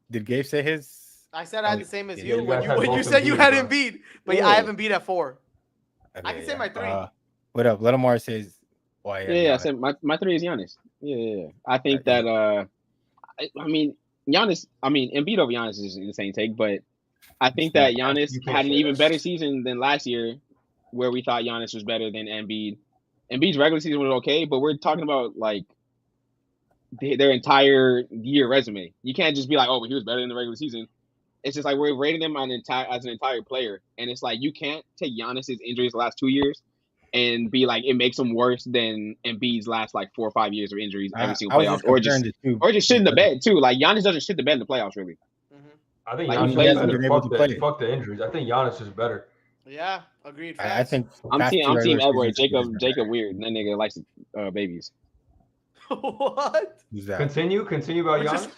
Speaker 2: did Gabe say his?
Speaker 4: I said I had the same as you. When you said you had Embiid, but I have Embiid at 4. Okay, I can say my 3.
Speaker 2: What up? Let Omar say why.
Speaker 6: I said my 3 is Giannis. Yeah. I think that I mean Embiid over Giannis is an insane take, but I think that Giannis had an even better season than last year, where we thought Giannis was better than Embiid. Embiid's regular season was okay, but we're talking about like their entire year resume. You can't just be like, oh, but he was better in the regular season. It's just like we're rating him as an entire player, and it's like you can't take Giannis's injuries the last 2 years and be like it makes him worse than Embiid's last like 4 or 5 years of injuries every single playoff, or just shit in the bed too. Like Giannis doesn't shit the bed in the playoffs really.
Speaker 1: I think Giannis fuck the injuries. I think Giannis is better.
Speaker 4: Yeah, agreed.
Speaker 2: I think
Speaker 6: I'm team Edward. Jacob weird. That nigga likes babies.
Speaker 4: What?
Speaker 1: Continue about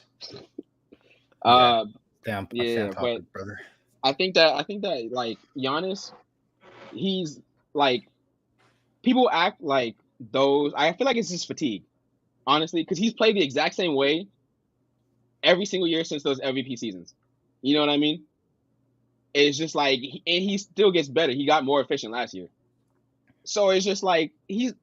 Speaker 1: Giannis.
Speaker 2: Damn.
Speaker 6: Yeah, but brother. I think that like Giannis, he's like people act like those. I feel like it's just fatigue, honestly, because he's played the exact same way every single year since those MVP seasons. You know what I mean? It's just like, and he still gets better. He got more efficient last year. So it's just like, he's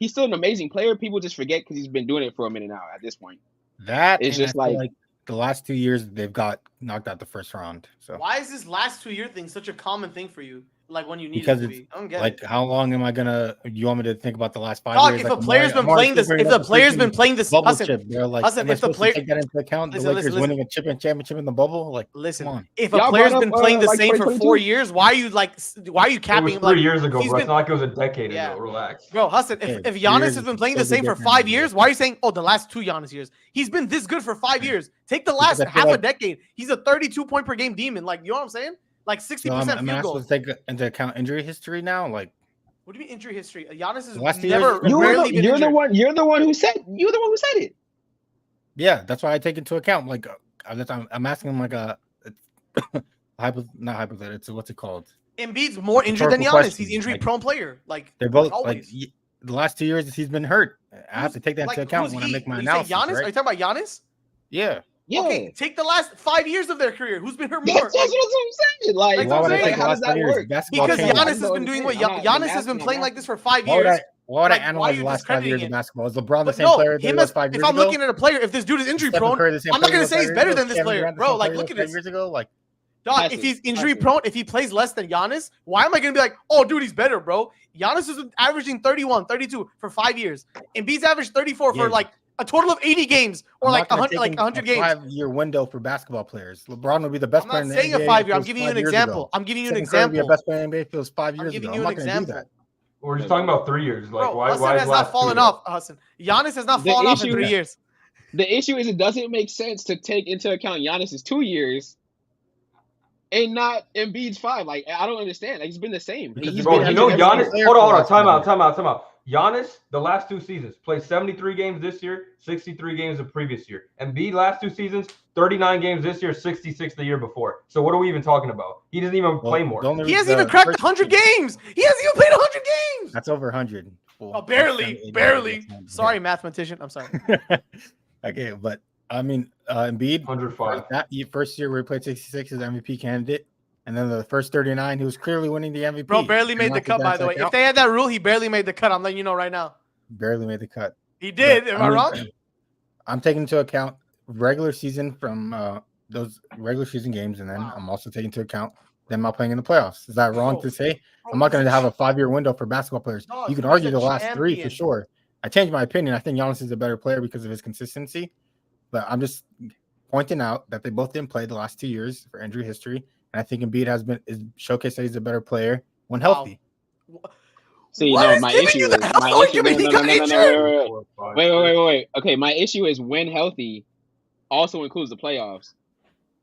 Speaker 6: still an amazing player. People just forget because he's been doing it for a minute now at this point.
Speaker 2: It's just like the last 2 years, they've got knocked out the first round. So
Speaker 4: why is this last 2 year thing such a common thing for you? Like when you need it to be. I don't get
Speaker 2: it. How long am I gonna? You want me to think about the last 5 years?
Speaker 4: If a player's been playing this, if the player's been playing this,
Speaker 2: Hassan, if the player take that into account, the Lakers winning a championship in the bubble, like
Speaker 4: listen, if a player's been playing the same for 4 years, why are you capping him?
Speaker 1: 3 years ago, bro. It's not like it was a decade ago. Relax,
Speaker 4: bro. Hassan, if Giannis has been playing the same for 5 years, why are you saying, oh, the last 2 Giannis years? He's been this good for 5 years. Take the last half a decade. He's a 32 point per game demon. Like, you know what I'm saying? Like 60% field goals.
Speaker 2: Take into account injury history now. Like,
Speaker 4: what do you mean injury history? Giannis is
Speaker 6: never. You're the one who said it.
Speaker 2: Yeah, that's why I take into account. Like, I'm asking him like a not hypothetical. It's what's it called?
Speaker 4: Embiid's more injured than Giannis. He's injury prone player. Like
Speaker 2: they're both like the last 2 years he's been hurt. I have to take that into account when I make my analysis.
Speaker 4: Giannis? Right? Are you talking about Giannis?
Speaker 2: Yeah.
Speaker 6: Yeah.
Speaker 4: Okay, take the last 5 years of their career. Who's been hurt more?
Speaker 6: That's what I'm saying. Like how does that work?
Speaker 4: Because Giannis has been doing what Giannis has been playing like this for 5 years.
Speaker 2: Why would I analyze the last 5 years of basketball? Is LeBron the same player that was 5 years ago?
Speaker 4: If I'm looking at a player, if this dude is injury prone, I'm not going to say he's better than this player. Bro, like, look at this.
Speaker 2: Years ago, like,
Speaker 4: dog, if he's injury prone, if he plays less than Giannis, why am I going to be like, oh, dude, he's better, bro? Giannis is averaging 31, 32 for 5 years. Embiid's averaged 34 for like a total of 80 games or like 100 games.
Speaker 2: 5-year window for basketball players. LeBron would be the best player in the NBA.
Speaker 4: I'm not saying a 5-year. I'm giving you an example. I'm giving you an example.
Speaker 2: Be the best player in the NBA feels 5 years ago.
Speaker 4: I'm not going to do that.
Speaker 1: We're just talking about 3 years. Like, why
Speaker 4: has not fallen off, Hassan. Giannis has not fallen off in 3 years.
Speaker 6: The issue is it doesn't make sense to take into account Giannis's 2 years and not Embiid's 5. Like, I don't understand. Like, it's been the same.
Speaker 1: Giannis. Hold on. Time out. Giannis, the last 2 seasons, played 73 games this year, 63 games the previous year. Embiid, last 2 seasons, 39 games this year, 66 the year before. So what are we even talking about? He doesn't even play more.
Speaker 4: He hasn't even cracked 100 games. He hasn't even played 100 games.
Speaker 2: That's over 100.
Speaker 4: Oh, barely. Sorry, mathematician. I'm sorry.
Speaker 2: Okay, but I mean, Embiid,
Speaker 1: 105.
Speaker 2: That first year where he played 66 as MVP candidate. And then the first 39, he was clearly winning the MVP.
Speaker 4: Bro, barely made the cut, by the way. If they had that rule, he barely made the cut. I'm letting you know right now.
Speaker 2: Barely made the cut.
Speaker 4: He did. Am I wrong?
Speaker 2: I'm taking into account regular season from those regular season games, and then I'm also taking into account them not playing in the playoffs. Is that wrong to say? I'm not going to have a 5-year window for basketball players. You can argue the last 3 for sure. I changed my opinion. I think Giannis is a better player because of his consistency, but I'm just pointing out that they both didn't play the last 2 years for injury history. And I think Embiid is showcased that he's a better player when healthy.
Speaker 6: See, my issue is wait. Okay, my issue is when healthy also includes the playoffs.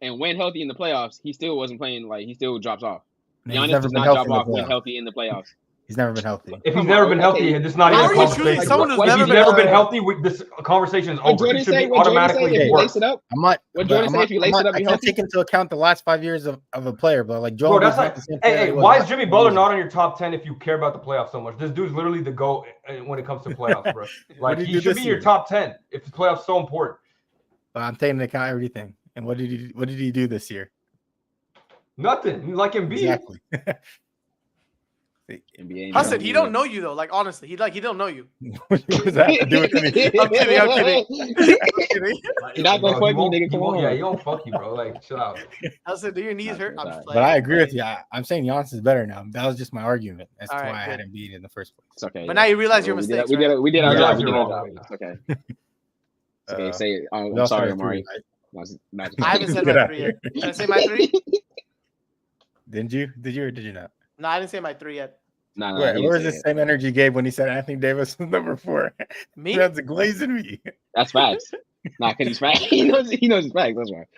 Speaker 6: And when healthy in the playoffs, he still wasn't playing. Like, he still drops off. Giannis does not drop off when healthy in the playoffs.
Speaker 2: He's never been healthy.
Speaker 1: If he's never been healthy, it's not even a conversation.
Speaker 4: Someone who's
Speaker 1: never been healthy, this conversation is over. It should be automatically worse.
Speaker 6: What Jordan say if you lace it up?
Speaker 2: I can't take into account the last 5 years of a player, but like Joel.
Speaker 1: Bro, that's like, hey, why is Jimmy Butler not on your top 10 if you care about the playoffs so much? This dude's literally the GOAT when it comes to playoffs, bro. Like, he should be in your top 10 if the playoffs so important.
Speaker 2: But I'm taking into account everything. And what did he do this year?
Speaker 1: Nothing. Like Embiid.
Speaker 2: Exactly.
Speaker 4: Hassan, he don't know you though. Like, honestly, he don't know you.
Speaker 2: What does that have to do with anything?
Speaker 4: I'm kidding.
Speaker 6: You're not gonna fuck me, nigga. Come on.
Speaker 1: Yeah, he don't fuck you, bro. Like, chill out.
Speaker 4: Hassan, do your knees hurt?
Speaker 2: But I agree with you. I'm saying Giannis is better now. That was just my argument as to why I had Embiid in the first place.
Speaker 6: It's okay.
Speaker 4: But now you realize your mistakes.
Speaker 6: We did our job. It's okay. It's okay. Say it. I'm sorry, Omari.
Speaker 4: I haven't said my 3 yet. Did I say my 3?
Speaker 2: Did you or did you not?
Speaker 4: No, I didn't say my 3 yet.
Speaker 6: No,
Speaker 2: where's the same energy Gabe when he said Anthony Davis was number 4?
Speaker 4: Me?
Speaker 2: He has a glaze in me.
Speaker 6: That's facts. Nah, because he's facts. He knows his facts. That's right.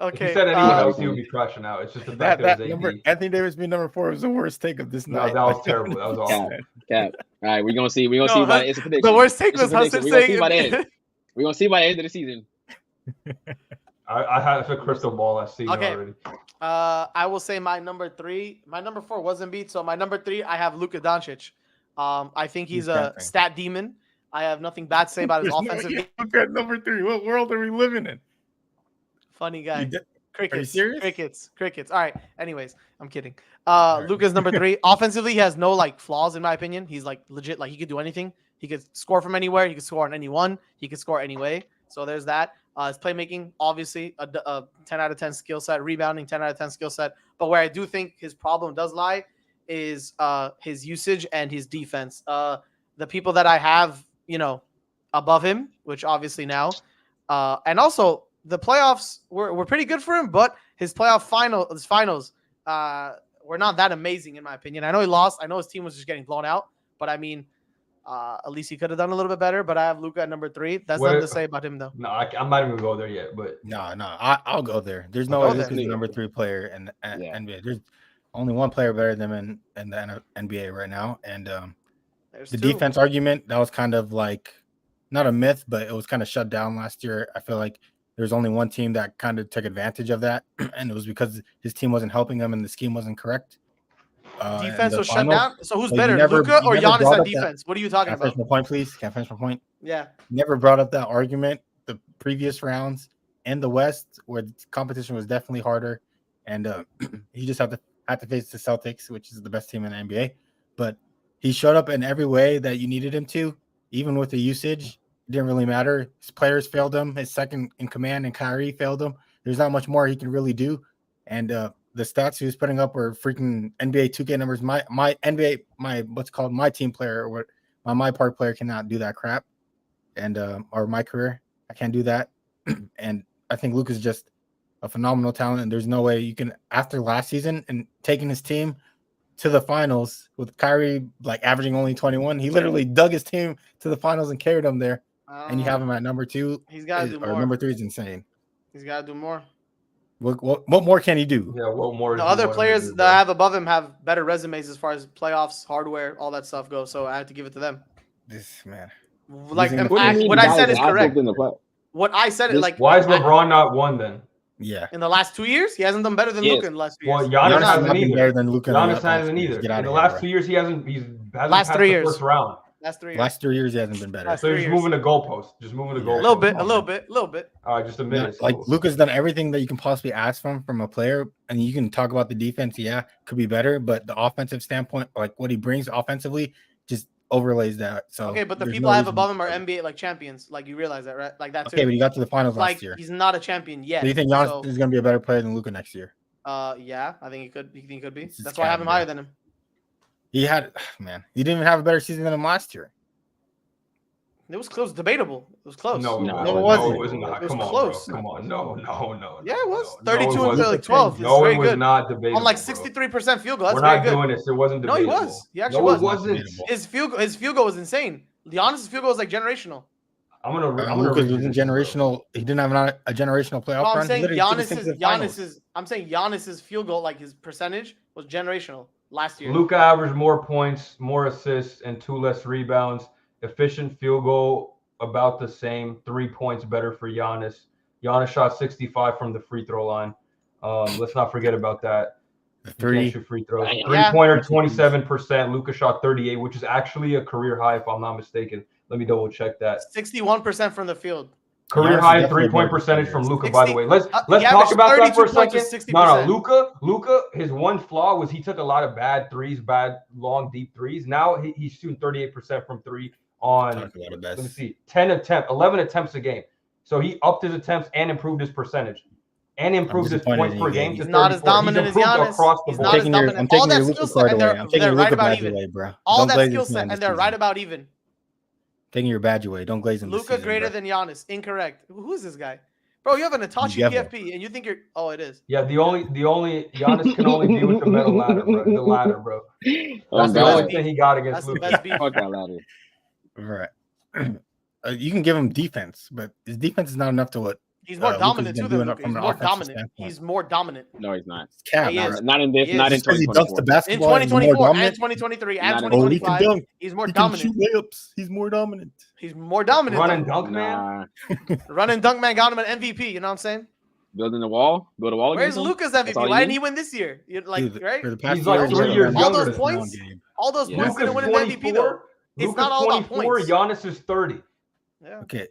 Speaker 4: Okay.
Speaker 1: If he said anyone else, he would be crashing out. It's just the fact that
Speaker 2: Anthony Davis being number 4 was the worst take of this night.
Speaker 1: That was terrible. That was awful.
Speaker 6: Cap. All right, we're gonna see. We're gonna see by it's a prediction.
Speaker 4: The worst take was Hassan saying.
Speaker 6: We're gonna see by the end of the season.
Speaker 1: I had a crystal ball last season already.
Speaker 4: I will say my number 3. My number 4 wasn't beat, so my number 3 I have Luka Doncic. I think he's a stat demon. I have nothing bad to say about his offensive game.
Speaker 2: Look at number 3. What world are we living in?
Speaker 4: Funny guy. Crickets.
Speaker 2: Are you serious?
Speaker 4: Crickets. All right. Anyways, I'm kidding. Luka's number 3. Offensively, he has no like flaws in my opinion. He's like legit. Like, he could do anything. He could score from anywhere. He could score on anyone. He could score anyway. So there's that. His playmaking, obviously, a 10 out of 10 skill set. Rebounding, 10 out of 10 skill set. But where I do think his problem does lie is his usage and his defense. The people that I have, above him, which obviously now, and also the playoffs were pretty good for him, but his finals were not that amazing in my opinion. I know he lost. I know his team was just getting blown out, but I mean, at least he could have done a little bit better. But I have Luka at number 3. That's nothing to say about him, though.
Speaker 1: No, I'm not even gonna go there yet. But
Speaker 2: no, I'll go there. There's no way Luka's the number 3 player in the NBA. There's only one player better than him in the NBA right now. And the defense argument, that was kind of like not a myth, but it was kind of shut down last year. I feel like there's only one team that kind of took advantage of that, and it was because his team wasn't helping him and the scheme wasn't correct.
Speaker 4: Defense was shut down. So who's better, Luka or Giannis at defense? What are you talking about?
Speaker 2: Can I finish my point, please? Can I finish my point?
Speaker 4: Yeah.
Speaker 2: Never brought up that argument the previous rounds in the West, where the competition was definitely harder, and he just had to face the Celtics, which is the best team in the NBA. But he showed up in every way that you needed him to, even with the usage. It didn't really matter. His players failed him. His second in command and Kyrie failed him. There's not much more he can really do, and the stats he was putting up were freaking NBA 2K numbers. My NBA, my what's called my team player or what my park player cannot do that crap. and or my career. I can't do that. And I think Luka's just a phenomenal talent, and there's no way you can, after last season and taking his team to the finals with Kyrie like averaging only 21, he literally dug his team to the finals and carried them there. And you have him at number 2.
Speaker 4: He's got to do more.
Speaker 2: Number 3 is insane.
Speaker 4: He's got to do more.
Speaker 2: What more can he do?
Speaker 1: Yeah, what more?
Speaker 4: The other players that I have above him have better resumes as far as playoffs, hardware, all that stuff goes. So I have to give it to them.
Speaker 2: This man,
Speaker 4: like what I said is correct. What I said is like.
Speaker 1: Why is LeBron not one then?
Speaker 2: Yeah.
Speaker 4: In the last 2 years, he hasn't done better than Luka in the last 2 years.
Speaker 1: Well, Giannis hasn't either.
Speaker 2: Better than Luka.
Speaker 1: Giannis hasn't either. In the last 2 years, he hasn't.
Speaker 4: Last 3 years.
Speaker 1: First round.
Speaker 2: Last 3 years, he hasn't been better.
Speaker 1: So just moving the goalpost. Just moving the goalpost.
Speaker 4: A little bit.
Speaker 1: All right, just a minute.
Speaker 2: Like Luka's done everything that you can possibly ask from a player, and you can talk about the defense. Yeah, could be better, but the offensive standpoint, like what he brings offensively, just overlays that. So
Speaker 4: okay, but the people I have above him are NBA like champions. Like you realize that, right? Like that's
Speaker 2: okay. But he got to the finals last year.
Speaker 4: He's not a champion yet.
Speaker 2: Do you think Giannis is going to be a better player than Luka next year?
Speaker 4: Yeah, I think he could. You think he could be? That's why I have him higher than him.
Speaker 2: He didn't even have a better season than him last year.
Speaker 4: It was close, debatable. It was close.
Speaker 1: No, it wasn't.
Speaker 4: It was
Speaker 1: close. Bro. Come on, no.
Speaker 4: Yeah, it was 32 and like 12.
Speaker 1: No, it was not debatable.
Speaker 4: On like 63% field goal. That's
Speaker 1: We're not doing this. It wasn't debatable.
Speaker 4: No, he was. He actually was.
Speaker 1: No, it wasn't.
Speaker 4: His field goal was insane. Giannis' field goal was like generational.
Speaker 1: I'm gonna
Speaker 2: generational. He didn't have a generational playoff run.
Speaker 4: I'm saying Giannis's field goal, like his percentage, was generational last year.
Speaker 1: Luka averaged more points, more assists, and 2 less rebounds. Efficient field goal about the same. 3 points better for Giannis. Giannis shot 65 from the free throw line. Let's not forget about that. Can't shoot free throws. 3-pointer 27%. Luka shot 38, which is actually a career high if I'm not mistaken. Let me double check that.
Speaker 4: 61% from the field.
Speaker 1: Career high 3-point percentage from Luka, by the way. Let's talk about that for a second. No, Luka, his one flaw was he took a lot of bad threes, bad long deep threes. Now he's shooting 38% from 3 on, let me see, 11 attempts a game. So he upped his attempts and improved his percentage. And improved his points per game to 34.
Speaker 4: He's not as dominant as Giannis. He's not as dominant. All that skill set, and they're right about even. All that skill set, and they're right about even.
Speaker 2: Taking your badge away. Don't glaze him.
Speaker 4: Luka greater than Giannis. Incorrect. Who is this guy? Bro, you have an Itachi PFP, and you think you're... Oh, it is.
Speaker 1: Yeah, the only Giannis can only be with the metal ladder, bro. The ladder, bro. That's the only thing he got against Luka.
Speaker 6: Fuck that ladder.
Speaker 2: Right. You can give him defense, but his defense is not enough to what.
Speaker 4: He's more dominant too than Luka. He's more dominant. He's more dominant.
Speaker 6: No, he's not.
Speaker 4: He is.
Speaker 6: Not in this. Not in 2024.
Speaker 2: In
Speaker 4: 2024 and 2023 and 2025, he's more dominant.
Speaker 2: He's more dominant.
Speaker 4: He's more dominant.
Speaker 1: Run and dunk man.
Speaker 4: Run and dunk man got him an MVP. You know what I'm saying?
Speaker 6: Building the wall. Build a wall.
Speaker 4: Where's Luka's MVP? Why didn't he win this year? Right?
Speaker 1: He's like 3 years younger.
Speaker 4: All those points didn't win an MVP though. It's not all about points.
Speaker 1: Giannis is 30.
Speaker 4: Yeah.
Speaker 2: Okay.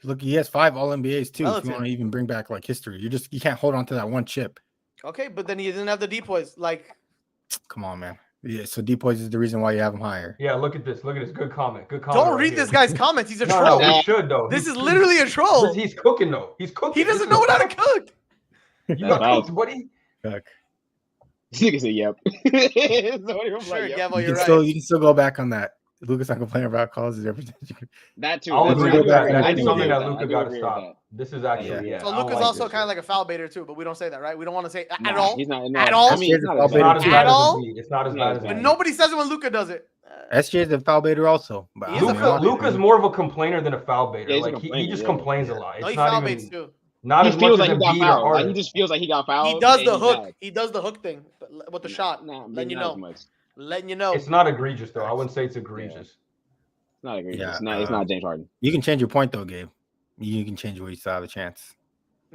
Speaker 2: Look, he has 5 All-NBAs too. If you want to even bring back like history, you can't hold on to that one chip.
Speaker 4: Okay, but then he didn't have the depoys. Like,
Speaker 2: come on, man. Yeah, so depoys is the reason why you have him higher.
Speaker 1: Yeah, look at this. Good comment.
Speaker 4: Don't read this guy's comments. He's a troll.
Speaker 1: No, we should though.
Speaker 4: This is literally a troll.
Speaker 1: He's cooking though. He's cooking.
Speaker 4: He doesn't know how to cook.
Speaker 1: You got cooked, buddy.
Speaker 2: Cook.
Speaker 6: You can say yep.
Speaker 4: Sure, Gabe,
Speaker 2: you can still go back on that. Luka's not complaining about calls.
Speaker 6: That too.
Speaker 1: I'll agree with that. That's something that Luka got to stop. This is actually
Speaker 4: So Luka's also kind of like a foul baiter too, but we don't say that, right? We don't want to say at all.
Speaker 6: He's not
Speaker 4: at all.
Speaker 6: I mean,
Speaker 1: it's not as bad as me. It's not as bad as me.
Speaker 4: But nobody says it when Luka does it.
Speaker 2: SJ is a foul baiter also.
Speaker 1: Luka's more of a complainer than a foul baiter. Like he just complains a lot. It's not even.
Speaker 4: Too.
Speaker 1: Not as much as a beat or
Speaker 6: he just feels like he got fouled.
Speaker 4: He does the hook. He does the hook thing with the shot. Letting you know.
Speaker 1: It's not egregious though. I wouldn't say it's egregious.
Speaker 6: Not egregious. Yeah, it's not James Harden.
Speaker 2: You can change your point though, Gabe. You can change where you still have a chance.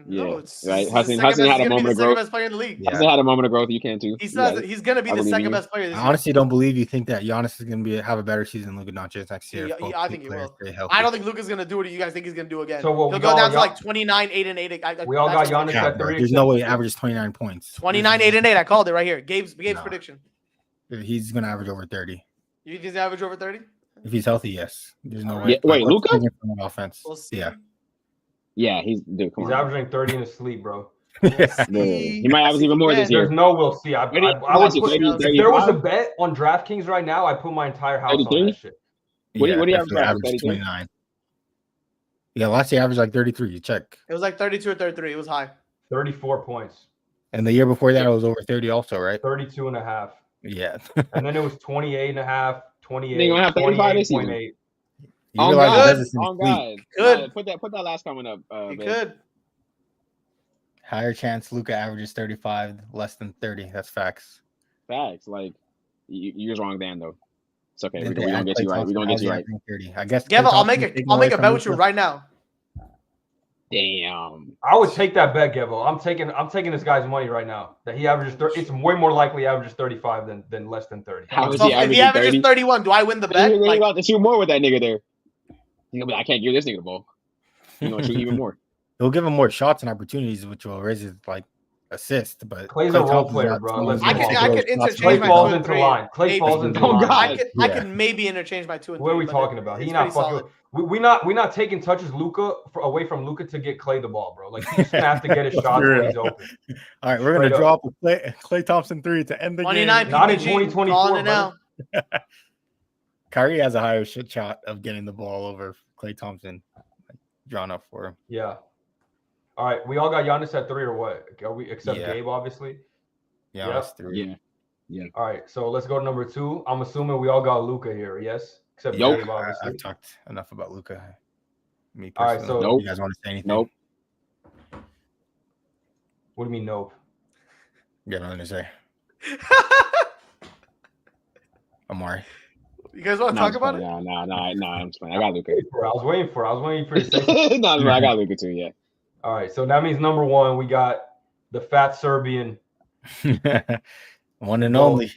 Speaker 6: Yeah, right. Hassan had a moment of growth.
Speaker 4: Best player in the league.
Speaker 6: Hassan had a moment of growth. You can too.
Speaker 4: He says he's gonna be the second best player.
Speaker 2: I honestly don't believe you think that Giannis is gonna have a better season than Luka Doncic next year.
Speaker 4: I think he will. I don't think Luka's gonna do what you guys think he's gonna do again.
Speaker 1: So
Speaker 4: he'll go down to like 29, 8 and 8.
Speaker 1: We all got Giannis at 3.
Speaker 2: There's no way he averages 29 points.
Speaker 4: 29, 8 and 8. I called it right here. Gabe's prediction.
Speaker 2: He's gonna average over 30.
Speaker 4: You think he's gonna average over 30?
Speaker 2: If he's healthy, yes. There's no way.
Speaker 6: Yeah, wait, Luka?
Speaker 2: Offense.
Speaker 4: We'll see.
Speaker 6: Yeah, he's
Speaker 1: averaging 30 in his sleep, bro.
Speaker 6: He might average even more this year.
Speaker 1: There's no we'll see. I would put, if there was a bet on DraftKings right now, I put my entire house on that shit.
Speaker 6: What do you have?
Speaker 2: 29. Yeah, last year averaged like 33. You check.
Speaker 4: It was like 32 or 33. It was high.
Speaker 1: 34 points.
Speaker 2: And the year before that, it was over 30 also, right?
Speaker 1: 32 and a half.
Speaker 2: Yeah.
Speaker 1: And then it was 28 and a half, 28,
Speaker 6: They gonna have 35 this season.
Speaker 1: 28.8.
Speaker 6: Oh God.
Speaker 4: Good.
Speaker 6: Put that last comment up.
Speaker 4: You could.
Speaker 2: Higher chance Luka averages 35, less than 30. That's facts.
Speaker 6: Facts. Like you're wrong, Dan. Though it's okay. We're
Speaker 2: Then
Speaker 6: gonna get you right. We're gonna get you right.
Speaker 2: 30. I guess.
Speaker 4: Gavin, I'll make a bet with you right now.
Speaker 6: Damn.
Speaker 1: I would take that bet, Gevo. I'm taking this guy's money right now. That he averages 30. It's way more likely he averages 35 than less than 30.
Speaker 4: So if he averages 31, do I win the bet?
Speaker 6: You're about to shoot more with that nigga there. He's gonna be like, I can't give this nigga the ball. He's gonna shoot even more.
Speaker 2: He'll give him more shots and opportunities, which will raise his assist. But
Speaker 1: Clay's a role player, bro.
Speaker 4: I could interchange
Speaker 1: Clay
Speaker 4: my
Speaker 1: falls
Speaker 4: 2 and
Speaker 1: into
Speaker 4: 3.
Speaker 1: line. Clay falls into line.
Speaker 4: I could maybe interchange my 2 and 3.
Speaker 1: What are we talking about? He's not fucking. We're not taking touches away from Luka to get Clay the ball, bro. Like he's gonna have to get his shots when he's open.
Speaker 2: All right, we're gonna drop a Clay Thompson 3 to end the
Speaker 4: 29
Speaker 2: game.
Speaker 1: Not in 2024.
Speaker 4: Now.
Speaker 2: Kyrie has a higher shot of getting the ball over Clay Thompson. Drawn up for him.
Speaker 1: Yeah. All right, we all got Giannis at 3 or what? Are we except Gabe, obviously?
Speaker 2: Yeah, that's 3.
Speaker 6: Yeah.
Speaker 1: All right, so let's go to number 2. I'm assuming we all got Luka here, yes? Except Gabe, obviously.
Speaker 2: I've talked enough about Luka. Me
Speaker 1: personally. All right, so
Speaker 2: you guys want to say anything?
Speaker 6: Nope.
Speaker 1: What do you mean, nope?
Speaker 2: You got nothing to say. Omari.
Speaker 4: You guys want to talk about it?
Speaker 6: No, I'm just playing. I got Luka.
Speaker 1: I was waiting for you to say
Speaker 6: no, I got Luka too, yeah.
Speaker 1: All right, so that means number 1, we got the fat Serbian.
Speaker 2: One and only.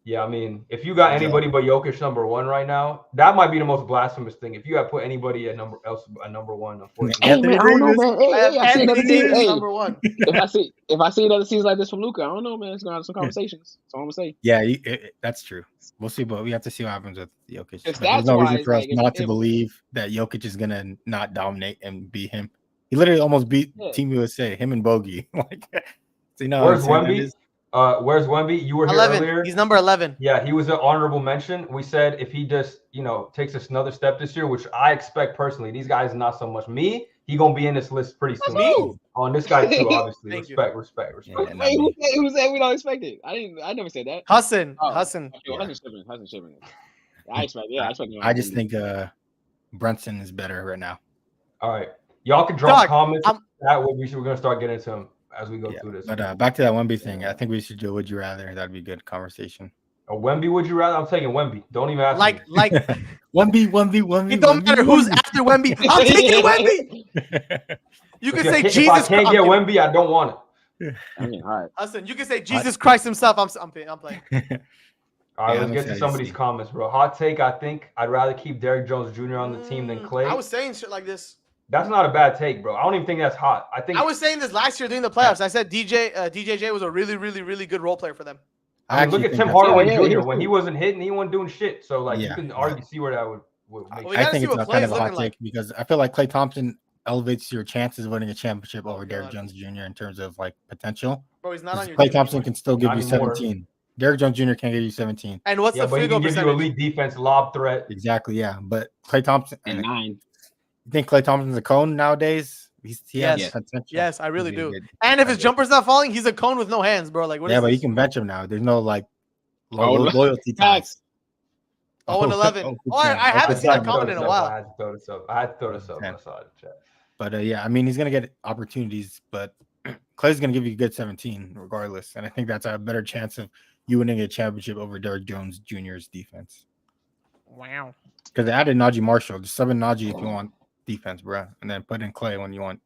Speaker 1: Yeah, I mean, if you got anybody but Jokic number 1 right now, that might be the most blasphemous thing. If you have put anybody at number 1, unfortunately.
Speaker 6: Hey, man, I don't know, man.
Speaker 4: Anthony Davis is number 1.
Speaker 6: If I see another season like this from Luka, I don't know, man. It's gonna have some conversations. That's all I'm gonna say.
Speaker 2: Yeah, that's true. We'll see, but we have to see what happens with Jokic.
Speaker 6: There's
Speaker 2: no reason for us not to believe that Jokic is gonna not dominate and beat him. He literally almost beat Team USA, him and Bogey.
Speaker 1: Where's Wemby? Where's Wemby? You were here
Speaker 4: 11.
Speaker 1: earlier.
Speaker 4: He's number 11.
Speaker 1: Yeah, he was an honorable mention. We said if he just, takes us another step this year, which I expect personally. These guys not so much. Me, he gonna be in this list pretty soon.
Speaker 6: Me?
Speaker 1: On this guy too, obviously. Respect.
Speaker 6: Yeah, wait, who said we don't expect it? I never said that.
Speaker 4: Hassan.
Speaker 6: Hassan shipping. I expect. I
Speaker 2: just think Brunson is better right now.
Speaker 1: All right, y'all can drop comments. We're gonna start getting into him as we go through this.
Speaker 2: But back to that Wemby thing. I think we should do Would You Rather. That'd be a good conversation.
Speaker 1: A Wemby Would You Rather? I'm taking Wemby. Don't even ask
Speaker 4: me. Like
Speaker 2: Wemby.
Speaker 4: It don't matter who's after Wemby. I'm taking Wemby. You can say Jesus.
Speaker 1: If I can't get Wemby, I don't want it.
Speaker 6: I mean, all right.
Speaker 4: Listen, you can say Jesus Christ himself. I'm playing.
Speaker 1: All right, let's get to some of these comments, bro. Hot take, I think I'd rather keep Derrick Jones Jr. on the team than Clay.
Speaker 4: I was saying shit like this.
Speaker 1: That's not a bad take, bro. I don't even think that's hot. I
Speaker 4: was saying this last year during the playoffs. I said DJJ was a really, really, really good role player for them.
Speaker 1: Look at Tim Hardaway Jr. When he wasn't hitting, he wasn't doing shit. So you can already see where that would make.
Speaker 2: I think it's kind of a hot take because I feel like Klay Thompson elevates your chances of winning a championship over Derrick Jones Jr. in terms of potential.
Speaker 4: Bro, he's not on your
Speaker 2: Klay Thompson can still give you 17. Derrick Jones Jr. can't give you 17.
Speaker 4: And what's the field goal percentage?
Speaker 1: He can give you elite defense, lob threat.
Speaker 2: Exactly, yeah. But Klay Thompson
Speaker 6: and 9.
Speaker 2: You think Klay Thompson's a cone nowadays? He has potential.
Speaker 4: Yes, I really do. And if his jumper's not falling, he's a cone with no hands, bro. What
Speaker 2: but you can bench him now. There's no loyalty tax.
Speaker 4: 0-11. I haven't seen that comment in a while.
Speaker 1: I had to throw this up. I saw it in chat.
Speaker 2: But I mean, he's gonna get opportunities, but Clay's gonna give you a good 17 regardless. And I think that's a better chance of you winning a championship over Derrick Jones Jr.'s defense.
Speaker 4: Wow.
Speaker 2: Because they added Najee Marshall. Just 7 Najee if you want defense, bro, and then put in Clay when you want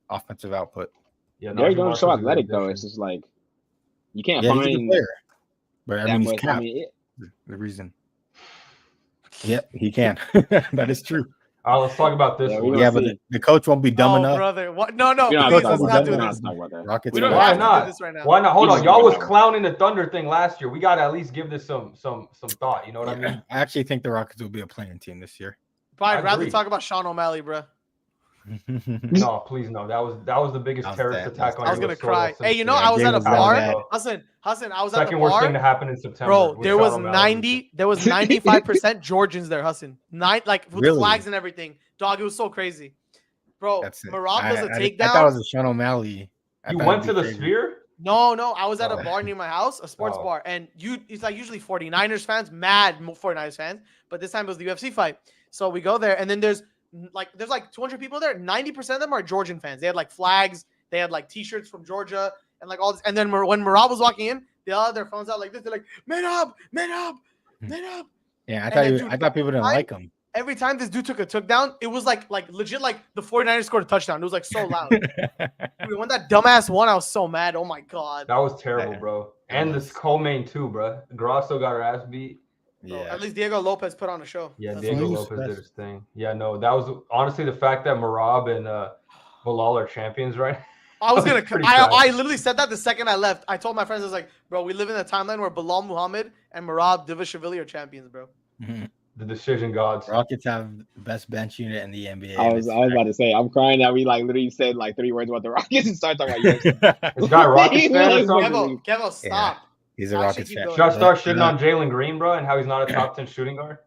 Speaker 2: offensive output.
Speaker 6: Yeah, Derrick Jones is so athletic though. It's just you can't find.
Speaker 2: He's a player. But I mean, he's capped. The reason. Yep, he can. That is true.
Speaker 1: Let's talk about this.
Speaker 2: But the coach won't be dumb enough.
Speaker 4: Brother, what? No, please let's not do this.
Speaker 2: Rockets.
Speaker 1: Why not? Why not? Hold on, y'all was clowning the Thunder thing last year. We got to at least give this some thought. You know what I mean?
Speaker 2: I actually think the Rockets will be a playing team this year.
Speaker 4: But I'd rather talk about Sean O'Malley, bro.
Speaker 1: No, please no. That was the biggest terrorist attack on you.
Speaker 4: I was gonna cry. Hey, I was at a bar. Hassan, I was at the bar.
Speaker 1: Second worst thing to happen in September.
Speaker 4: Bro, there was 95% Georgians there, Hassan. With flags and everything. Dog, it was so crazy. Bro,
Speaker 2: That's it.
Speaker 4: Marab does a takedown.
Speaker 2: I thought it was a Sean O'Malley.
Speaker 1: You went to the Sphere?
Speaker 4: No, I was at a bar near my house, a sports bar, and it's like usually 49ers fans, mad 49ers fans, but this time it was the UFC fight. So we go there, and then there's like 200 people there. 90% of them are Georgian fans. They had like flags, they had like T-shirts from Georgia, and like all this. And then when Marab was walking in, they all had their phones out like this. They're like, "Man up!"
Speaker 2: Yeah, I thought people didn't like him.
Speaker 4: Every time this dude took down, it was like legit, like the 49ers scored a touchdown. It was like so loud. Dude, when that dumbass won, I was so mad. Oh my god,
Speaker 1: that was terrible, bro. And this co-main too, bro. Grosso got her ass beat.
Speaker 4: Yeah, at least Diego Lopez put on a show.
Speaker 1: Yeah, Diego Lopez did his thing. Yeah, no, that was honestly the fact that Marab and Bilal are champions, right?
Speaker 4: I was gonna. I literally said that the second I left. I told my friends, I was like, bro, we live in a timeline where Bilal Muhammad and Marab Divashvili are champions, bro.
Speaker 2: Mm-hmm.
Speaker 1: The decision gods.
Speaker 2: Rockets have the best bench unit in the NBA.
Speaker 6: I was about to say, I'm crying that we like literally said like 3 words about the Rockets and started talking about UFC.
Speaker 1: This guy Rockets fan or something?
Speaker 4: Kevo, stop.
Speaker 2: Yeah, he's a Rockets fan.
Speaker 1: Should I start shitting on Jalen Green, bro, and how he's not a top 10 shooting guard?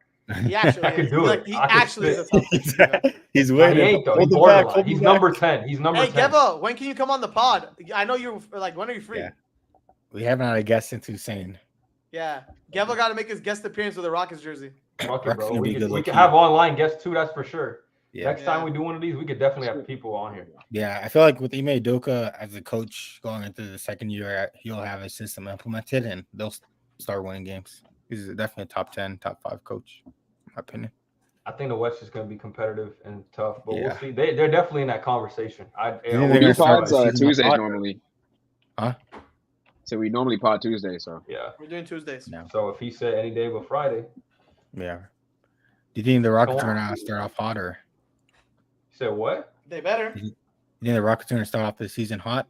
Speaker 4: He actually
Speaker 1: I could do it.
Speaker 4: He actually is a top 10 shooting guard.
Speaker 2: He's waiting.
Speaker 1: He ain't though. He's borderline. He's number 10. He's number 10.
Speaker 4: Hey, Kevo, when can you come on the pod? I know you're like, when are you free?
Speaker 2: Yeah. We haven't had a guest since Hussein.
Speaker 4: Yeah. Kevo got to make his guest appearance with a Rockets jersey.
Speaker 1: Fuck it, bro. We could have online guests too, that's for sure.
Speaker 2: Yeah.
Speaker 1: Next time we do one of these, we could definitely have people on here.
Speaker 2: Yeah, I feel like with Ime Udoka as a coach going into the second year, he'll have his system implemented and they'll start winning games. He's definitely a top 10, top 5 coach, in my opinion.
Speaker 1: I think the West is going to be competitive and tough, but we'll see. They're definitely in that conversation.
Speaker 6: We pod Tuesdays normally.
Speaker 2: Huh?
Speaker 6: So we normally pod Tuesday, so.
Speaker 1: Yeah.
Speaker 4: We're doing Tuesdays.
Speaker 2: Yeah.
Speaker 1: So if he said any day but Friday.
Speaker 2: Yeah. Do you think the Rockets are going to start off hot or?
Speaker 1: You said what?
Speaker 4: They better.
Speaker 2: You think the Rockets are going to start off the season hot?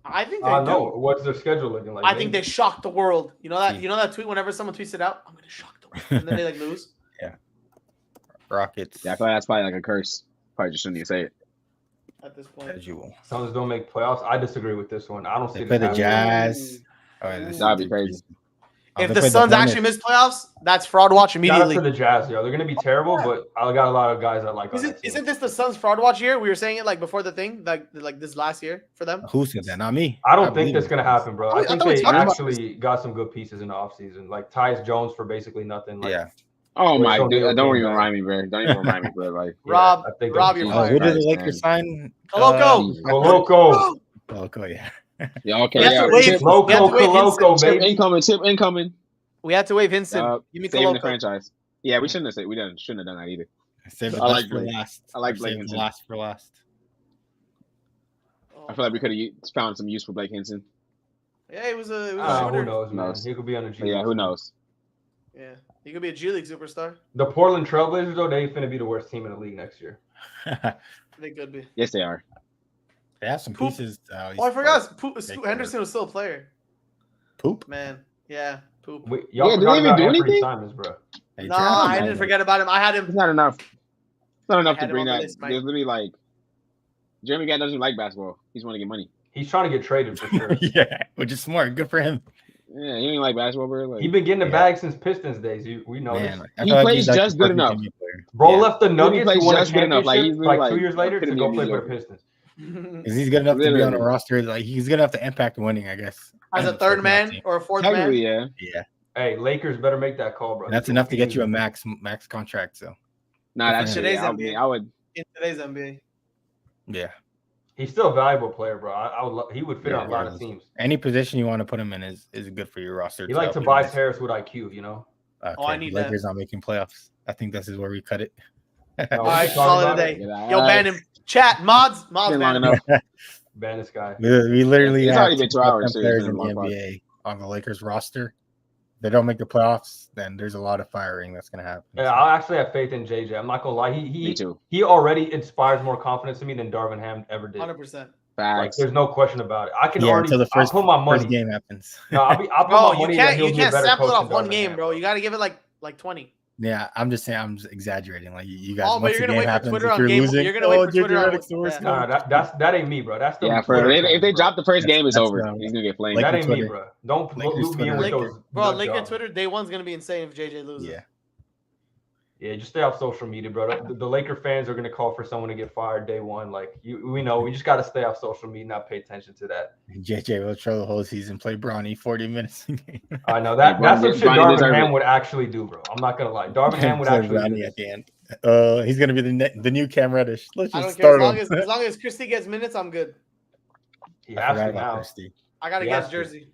Speaker 4: I think they do.
Speaker 1: No. What's their schedule looking like?
Speaker 4: I think they shock the world. You know that tweet whenever someone tweets it out? I'm going to shock the world. And then they like lose.
Speaker 2: Yeah. Rockets.
Speaker 6: Yeah, I feel like that's probably like a curse. Probably just shouldn't even say it.
Speaker 4: At this point.
Speaker 2: As usual.
Speaker 1: Suns don't make playoffs. I disagree with this one. I don't see
Speaker 2: They play the Jazz.
Speaker 6: That'd be crazy.
Speaker 4: If the Suns actually miss playoffs, that's fraud watch immediately.
Speaker 1: Shout out to the Jazz, yo. They're going to be terrible, but I got a lot of guys that like
Speaker 4: Isn't this the Suns fraud watch year? We were saying it like before the thing, like this last year for them.
Speaker 2: Who said that? Not me.
Speaker 1: I don't think that's going to happen, bro. I think they actually got some good pieces in the offseason, like Tyus Jones for basically nothing. Like,
Speaker 2: yeah.
Speaker 6: Oh my dude! Don't even remind me, bro. Don't even remind me, bro. Like
Speaker 4: Rob, you're fired.
Speaker 2: Who did the Lakers sign?
Speaker 1: Koloko,
Speaker 2: yeah.
Speaker 6: Yeah, okay.
Speaker 1: Koloko, baby.
Speaker 6: Tip incoming.
Speaker 4: We had to waive Hinson.
Speaker 6: Saving the franchise. Yeah, we shouldn't have done that either.
Speaker 2: Save the best for last.
Speaker 6: I like Blake Hinson.
Speaker 2: Last for last.
Speaker 6: I feel like we could have found some use for Blake Hinson.
Speaker 4: Yeah, it was a
Speaker 1: shooter.
Speaker 6: Who knows?
Speaker 1: He could be on a G League.
Speaker 6: Yeah, who knows?
Speaker 4: Yeah, he could be a G League superstar.
Speaker 1: The Portland Trailblazers, though, they're finna be the worst team in the league next year.
Speaker 4: They could be.
Speaker 6: Yes, they are.
Speaker 2: They have some pieces.
Speaker 4: I forgot. Henderson was still a player.
Speaker 2: Poop?
Speaker 4: Man, yeah. Poop.
Speaker 1: Y'all
Speaker 6: did they even do anything?
Speaker 1: Simons, bro.
Speaker 4: No, I didn't forget about him. I had him.
Speaker 6: It's not enough. It's not enough to bring that. There's literally like Jeremy Gadd doesn't like basketball. He's want to get money.
Speaker 1: He's trying to get traded for sure.
Speaker 2: Yeah, which is smart. Good for him.
Speaker 6: Yeah, he ain't like basketball, bro. Like,
Speaker 1: he been getting the bag since Pistons days. We know this.
Speaker 6: He plays just good enough.
Speaker 1: Bro left the Nuggets.
Speaker 6: He plays just good enough. Like he's
Speaker 1: like 2 years later to go play for the Pistons.
Speaker 2: Is he's good enough to be on a roster? Like he's good enough to impact winning, I guess.
Speaker 4: As a third man or a fourth man.
Speaker 6: Yeah.
Speaker 2: Yeah.
Speaker 1: Hey, Lakers better make that call, bro.
Speaker 2: And that's enough to get you a max contract. So.
Speaker 6: Nah, that's today's NBA. I would.
Speaker 4: In today's NBA.
Speaker 2: Yeah.
Speaker 1: He's still a valuable player, bro. He would fit on a lot of teams.
Speaker 2: Any position you want to put him in is good for your roster.
Speaker 1: He like Tobias Harris with IQ, you know.
Speaker 2: Okay.
Speaker 4: I need
Speaker 2: Lakers
Speaker 4: that.
Speaker 2: not making playoffs. I think this is where we cut it.
Speaker 4: All right, call it a day. Yo, ban him. Chat mods ban him.
Speaker 1: Ban this guy.
Speaker 2: We literally
Speaker 6: it's
Speaker 2: have
Speaker 6: already been 2 hours
Speaker 2: players in the NBA on the Lakers roster. If they don't make the playoffs, then there's a lot of firing that's gonna happen.
Speaker 1: Yeah, I actually have faith in JJ. I'm not gonna lie.
Speaker 6: Me too.
Speaker 1: He already inspires more confidence in me than Darvin Ham ever did.
Speaker 4: 100%.
Speaker 1: Like, there's no question about it. I can
Speaker 2: until the first,
Speaker 1: put my money.
Speaker 2: First game happens.
Speaker 1: No, I'll put my money.
Speaker 4: You can't sample it off one game, bro. You got to give it like 20.
Speaker 2: Yeah, I'm just saying. I'm just exaggerating. Like you guys.
Speaker 4: Oh, but you're gonna wait for Twitter on game. You're gonna wait for Twitter on.
Speaker 1: Nah, that ain't me, bro. That's the
Speaker 6: if they drop the first game, it's over. He's gonna get flamed.
Speaker 1: That ain't me, bro. Don't loop me in with those.
Speaker 4: Bro, Laker Twitter day one's gonna be insane if JJ loses.
Speaker 1: Yeah, just stay off social media, bro. The Laker fans are gonna call for someone to get fired day one. Like we know, we just gotta stay off social media, not pay attention to that.
Speaker 2: JJ will throw the whole season, play Bronny 40 minutes a game.
Speaker 1: I know that's some shit Darvin Ham would actually do, bro. I'm not gonna lie, Darvin Ham would actually do this.
Speaker 2: At the end. He's gonna be the new Cam Reddish. Let's just
Speaker 4: start him. As long as Christie gets minutes, I'm good.
Speaker 1: He has to now.
Speaker 4: I gotta get his jersey.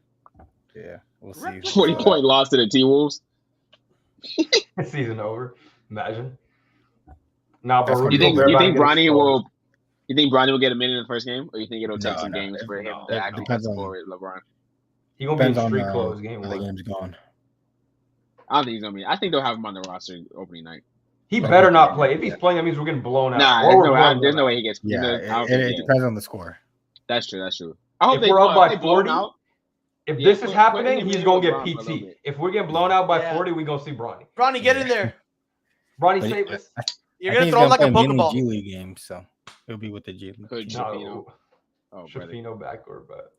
Speaker 2: Yeah, we'll see.
Speaker 6: 40-point loss to the T-Wolves.
Speaker 1: Season over. Imagine. Now,
Speaker 6: but you think Bronny will? You think Bronny will get a minute in the first game, or you think it'll take some games for him to actually support LeBron?
Speaker 1: He gonna be in street clothes game.
Speaker 2: The game's gone.
Speaker 6: I don't think he's gonna be. I think they'll have him on the roster opening night.
Speaker 1: He better not play. If he's playing, that means we're getting blown out.
Speaker 6: Nah, there's no way he gets.
Speaker 2: Yeah, it depends on the score.
Speaker 6: That's true. I hope
Speaker 1: if we're up by 40. If this is happening, he's gonna get PT. If we're getting blown out by 40, we're gonna see Bronny.
Speaker 4: Bronny, get in there.
Speaker 1: Bronny, save us.
Speaker 4: You're gonna throw him like a Pokeball.
Speaker 2: G League game, so he'll be with the G League.
Speaker 6: Shafino
Speaker 1: backcourt, but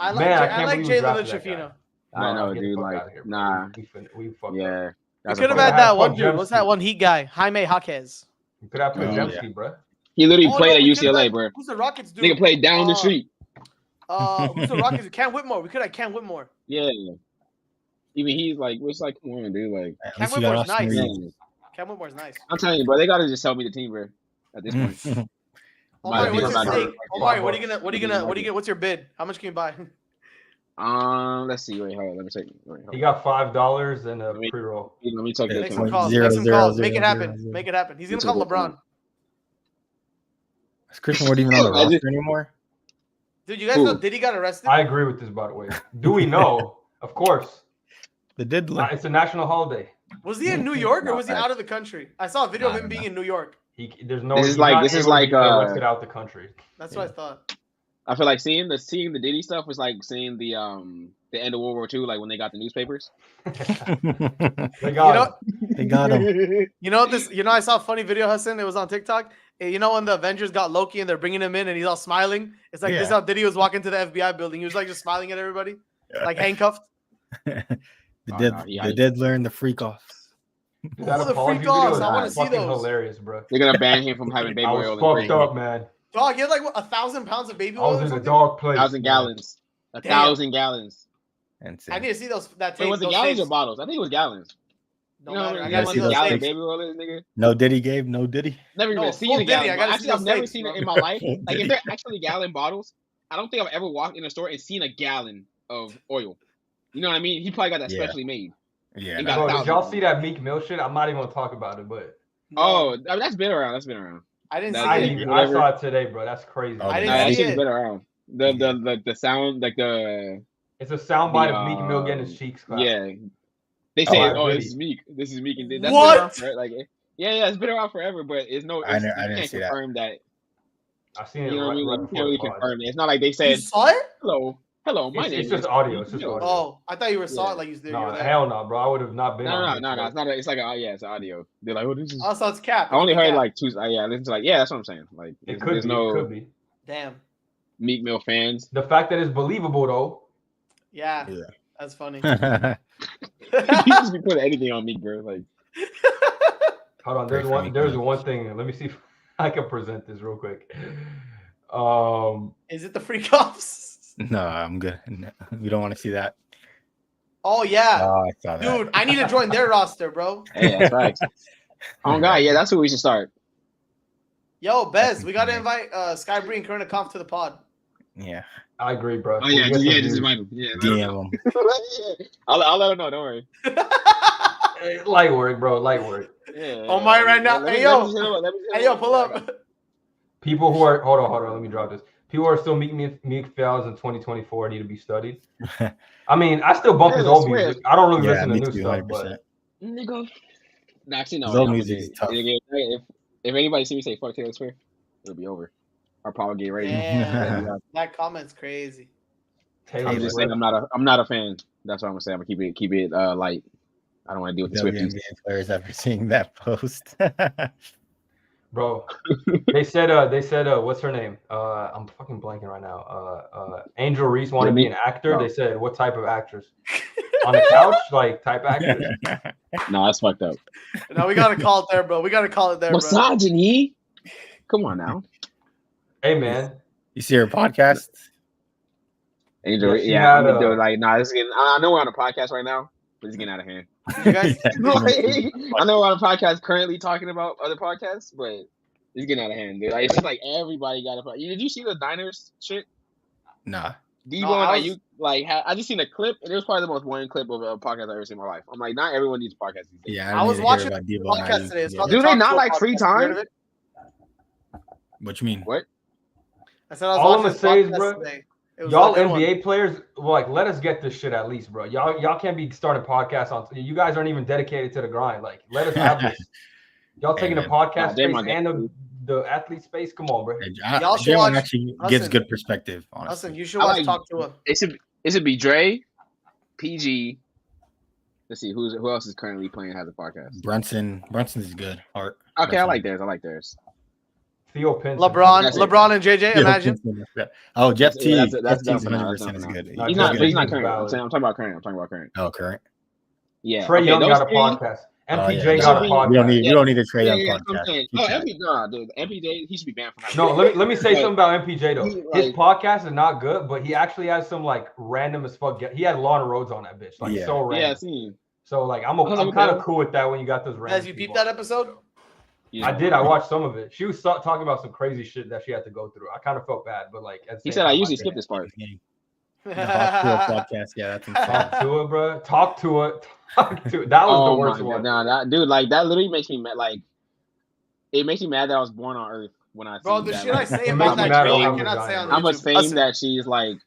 Speaker 4: I like Jalen and Shafino.
Speaker 6: I know, dude. Like, nah.
Speaker 1: We fucked
Speaker 6: up.
Speaker 4: We could have had that one dude. What's that one Heat guy? Jaime Jaquez.
Speaker 1: You could have played Jemski, bro.
Speaker 6: He literally played at UCLA, bro.
Speaker 4: Who's the Rockets dude?
Speaker 6: Nigga played down the street.
Speaker 4: Who's the Rockets? Cam Whitmore. We could have Cam Whitmore.
Speaker 6: Yeah. Even he's like, it's like, come on, dude. Like,
Speaker 4: Cam Whitmore's nice. Cam Whitmore's nice.
Speaker 6: I'm telling you, bro. They gotta just sell me the team, bro. At this point.
Speaker 4: Omari, what's your stake? Omari, what are you gonna? What's your bid? How much can you buy?
Speaker 6: Let's see. Wait, hold on. Let me check.
Speaker 1: He got $5 and a pre-roll.
Speaker 6: Let me check.
Speaker 4: Make some calls. Make some calls. Make it happen. Make it happen. He's gonna call LeBron.
Speaker 2: Is Christian Wood even on the roster anymore?
Speaker 4: Dude, you guys know Diddy got arrested?
Speaker 1: I agree with this, by the way. Do we know? Of course. It's a national holiday.
Speaker 4: Was he in New York or was he out of the country? I saw a video of him being in New York.
Speaker 1: There's no.
Speaker 6: This is like
Speaker 1: arrested out the country.
Speaker 4: That's what I thought.
Speaker 6: I feel like seeing the Diddy stuff was like seeing the end of World War II, like when they got the newspapers.
Speaker 1: They got
Speaker 2: him.
Speaker 4: You know this. You know, I saw a funny video, Hassan. It was on TikTok. You know when the Avengers got Loki and they're bringing him in and he's all smiling. It's like this is how Diddy was walking to the FBI building. He was like just smiling at everybody, like handcuffed.
Speaker 2: They did learn the freak offs.
Speaker 4: The freak offs. I want to see those.
Speaker 1: Hilarious, bro.
Speaker 6: They're gonna ban him from having baby oil.
Speaker 1: I was fucked up, man.
Speaker 4: Dog, he had like 1,000 pounds of baby oil.
Speaker 1: I was in a dog place.
Speaker 6: 1,000 gallons. 1,000 gallons.
Speaker 2: Insane.
Speaker 4: I need to see those.
Speaker 6: Wait, was it gallons or bottles? I think it was gallons.
Speaker 4: No matter.
Speaker 6: I gotta see those gallon baby oil is, nigga.
Speaker 2: No Diddy, Gabe. No Diddy.
Speaker 6: Never even seen a gallon. Actually, I've never seen it in my life. Like, if they're actually gallon bottles, I don't think I've ever walked in a store and seen a gallon of oil. You know what I mean? He probably got that specially made.
Speaker 2: Yeah.
Speaker 1: Did y'all see that Meek Mill shit? I'm not even gonna talk about it, but
Speaker 6: that's been around.
Speaker 4: I didn't see it.
Speaker 1: I saw it today, bro. That's crazy.
Speaker 4: I didn't see it.
Speaker 6: Been around. The sound, like the.
Speaker 1: It's a soundbite of Meek Mill getting his cheeks clapped.
Speaker 6: Yeah. They say, this is Meek. This is Meek. And that's
Speaker 4: what?
Speaker 6: Been around, like, it's been around forever, but it's no.
Speaker 2: I didn't see
Speaker 6: confirm that.
Speaker 1: I've seen it.
Speaker 6: You know what I mean? Like, you can't really confirm it. It's not like they said.
Speaker 4: You saw it?
Speaker 6: Hello, my name.
Speaker 1: It's just audio. It's just audio.
Speaker 4: Oh, I thought you were saw it like you did.
Speaker 1: No, hell no, bro. I would have not been.
Speaker 6: No. It's not. It's like it's audio. They're like, this is.
Speaker 4: Oh, so it's cap.
Speaker 6: I only heard like two. I listened to like, that's what I'm saying. Like,
Speaker 1: it could be.
Speaker 4: Damn.
Speaker 6: Meek Mill fans.
Speaker 1: The fact that it's believable though.
Speaker 4: Yeah. That's funny.
Speaker 6: You just be putting anything on Meek, bro. Like.
Speaker 1: Hold on. There's one thing. Let me see if I can present this real quick.
Speaker 4: Is it the freak offs?
Speaker 2: No, I'm good. No, we don't want to see that.
Speaker 4: Oh yeah,
Speaker 2: I saw that.
Speaker 4: Dude, I need to join their roster, bro.
Speaker 6: Hey, that's right. Oh god, yeah, that's who we should start.
Speaker 4: Yo, Bez, we gotta invite Sky Bree and Karina Kampf to the pod.
Speaker 2: Yeah,
Speaker 1: I agree, bro.
Speaker 6: Oh yeah, just invite him. Yeah,
Speaker 2: DM him.
Speaker 6: I'll let him know. Don't worry.
Speaker 1: Light work, bro. Light work.
Speaker 6: Yeah.
Speaker 4: Omari right now. Hey yo, pull up.
Speaker 1: People who are hold on. Let me drop this. People are still Meek Fells in 2024 need to be studied. I mean, I still bump his old music. I don't really listen to new stuff, 100%. But
Speaker 6: nigga. Nah, actually, no.
Speaker 2: His old music is tough.
Speaker 6: If anybody see me say fuck Taylor Swift, it'll be over. I'll probably get ready.
Speaker 4: Damn, that comment's crazy.
Speaker 6: I'm just saying I'm not a fan. That's what I'm gonna say. I'm gonna keep it light. I don't want to deal with the Swifties.
Speaker 2: Players ever seeing that post.
Speaker 1: Bro, they said what's her name? I'm fucking blanking right now. Angel Reese wanted to be an actor.
Speaker 6: No.
Speaker 1: They said what type of actress? On the couch, like type actress.
Speaker 6: No, that's fucked up.
Speaker 4: No, we gotta call it there, bro. We gotta call it there, bro.
Speaker 6: Misogyny. Come on now.
Speaker 1: Hey man,
Speaker 2: you see her podcast?
Speaker 6: Angel, yeah, I'm gonna do it. Like, nah, this is getting. I know we're on a podcast right now, but it's getting out of hand.
Speaker 4: You guys,
Speaker 6: I know we're on a podcast currently talking about other podcasts, but it's getting out of hand, dude. Like, it's just like everybody got a podcast. Did you see the diners shit?
Speaker 2: Nah.
Speaker 6: I just seen a clip, and it was probably the most boring clip of a podcast I've ever seen in my life. I'm like, not everyone needs a podcast these days.
Speaker 2: Yeah,
Speaker 4: I was watching a podcast today.
Speaker 6: Do they not like free time?
Speaker 2: What you mean?
Speaker 6: What?
Speaker 4: I said I was
Speaker 1: all I'm
Speaker 4: watching
Speaker 1: gonna say is,
Speaker 4: podcast
Speaker 1: bro,
Speaker 4: today.
Speaker 1: y'all NBA players, like, let us get this shit at least, bro. Y'all can't be starting podcasts on. You guys aren't even dedicated to the grind. Like, let us have this. Y'all taking the podcast space and the athlete space. Come on, bro.
Speaker 4: Y'all should watch.
Speaker 2: Actually gives good perspective. Honestly,
Speaker 4: Listen, you should watch Talk to Her.
Speaker 6: It should be Dre, PG. Let's see who else is currently playing has a podcast.
Speaker 2: Brunson's good. Art.
Speaker 6: Okay, I like theirs.
Speaker 1: Theo Pinson.
Speaker 4: LeBron and JJ. Imagine.
Speaker 2: Oh, Jeff T.
Speaker 6: That's
Speaker 2: 100% is good.
Speaker 6: He's not current. I'm talking about current.
Speaker 2: Oh, current.
Speaker 6: Yeah.
Speaker 1: Trey Young got a podcast. MPJ got a podcast.
Speaker 2: We don't need a Trey Young podcast.
Speaker 6: Dude. MPJ, he should be banned from that.
Speaker 1: No, let me say something about MPJ though. His podcast is not good, but he actually has some like random as fuck. He had Lana Rhodes on that bitch, like so random.
Speaker 6: Yeah, I seen.
Speaker 1: So like I'm kind of cool with that when you got those random.
Speaker 4: As you peeped that episode?
Speaker 1: I did. I watched some of it. She was talking about some crazy shit that she had to go through. I kind of felt bad, but like
Speaker 6: he said, I usually skip this part.
Speaker 2: Podcast, yeah, that's insane.
Speaker 1: Talk to it, bro. Talk to it. That was the worst one.
Speaker 6: No, that dude, like that literally makes me mad. Like, it makes me mad that I was born on Earth when I.
Speaker 4: Bro, the
Speaker 6: that,
Speaker 4: shit
Speaker 6: like,
Speaker 4: I say about that girl, I cannot say on
Speaker 6: how much
Speaker 4: YouTube.
Speaker 6: fame that she's like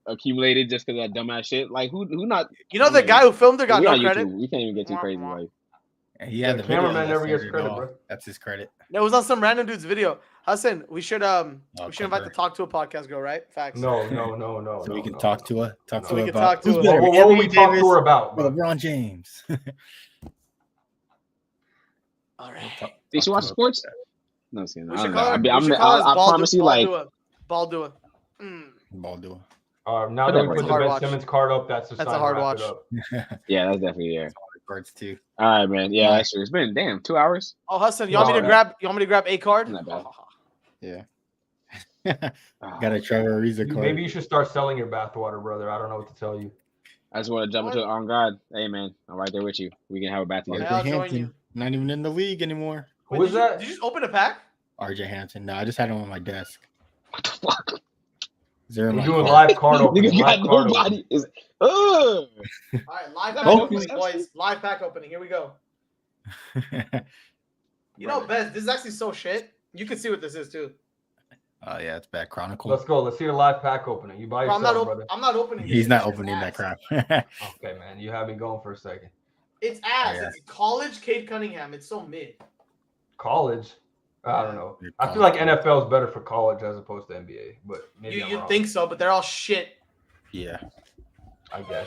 Speaker 6: accumulated just because of that dumbass shit. Like, who not?
Speaker 4: You know, the guy who filmed her got no credit.
Speaker 6: We can't even get too crazy. Like,
Speaker 2: yeah, the
Speaker 1: cameraman never gets credit, bro.
Speaker 2: That's his credit.
Speaker 4: It was on some random dude's video. Hassan, we should invite the Talk to a podcast girl, right? Facts.
Speaker 1: No.
Speaker 2: So we can talk to her. Talk to her
Speaker 1: about. What will we talk to her about?
Speaker 2: LeBron James.
Speaker 4: All right.
Speaker 6: Did she watch sports? No, I'm saying.
Speaker 4: I
Speaker 6: promise you, like
Speaker 4: ball doer.
Speaker 2: Ball doer.
Speaker 1: Now that we put the Ben Simmons card up, that's a hard watch.
Speaker 6: Yeah, that's definitely
Speaker 2: cards too.
Speaker 6: All right, man. Yeah, that's true. It's been 2 hours.
Speaker 4: Oh, Hassan, you want me to grab a card?
Speaker 6: Not bad.
Speaker 2: Yeah. Got a Trevor Ariza card.
Speaker 1: Maybe you should start selling your bathwater, brother. I don't know what to tell you.
Speaker 6: I just want to jump into it. On God, hey man, I'm right there with you. We can have a bath together.
Speaker 2: RJ Hampton, not even in the league anymore.
Speaker 1: Who was that?
Speaker 4: Did you just open a pack?
Speaker 2: RJ Hampton. No, I just had him on my desk.
Speaker 6: What the fuck?
Speaker 1: We're doing live card opening.
Speaker 6: Nobody is.
Speaker 4: All right, live pack opening, boys. Live pack opening. Here we go. You know, Bez, this is actually so shit. You can see what this is too.
Speaker 2: Oh yeah, it's Bad Chronicle.
Speaker 1: Let's go. Let's see the live pack opening. You buy yourself, brother.
Speaker 4: I'm not opening.
Speaker 2: He's not opening that crap.
Speaker 1: Okay, man. You have me going for a second.
Speaker 4: It's ass. Yeah. It's college Cade Cunningham. It's so mid.
Speaker 1: College? I don't know. I feel like NFL is better for college as opposed to NBA, but maybe
Speaker 4: you think so, but they're all shit.
Speaker 2: Yeah,
Speaker 1: I guess.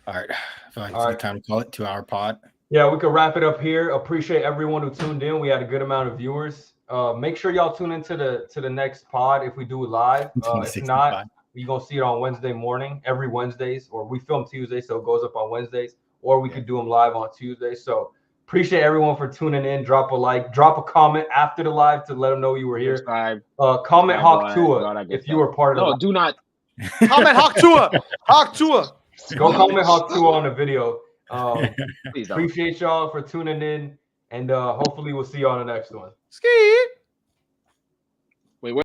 Speaker 2: All right, I feel like it's a good time to call it 2-hour pod.
Speaker 1: Yeah, we could wrap it up here. Appreciate everyone who tuned in. We had a good amount of viewers. Make sure y'all tune into the next pod if we do it live. If not, you're gonna see it on Wednesday morning, every Wednesdays, or we film Tuesday, so it goes up on Wednesdays, or we could do them live on Tuesday. So appreciate everyone for tuning in. Drop a like, drop a comment after the live to let them know you were here. Comment Hawk Tua if you were part of it.
Speaker 6: No, do not.
Speaker 4: Comment Hawk Tua. Hawk Tua.
Speaker 1: Go comment Hawk Tua on the video. Appreciate y'all for tuning in, and hopefully we'll see you on the next one.
Speaker 4: Ski.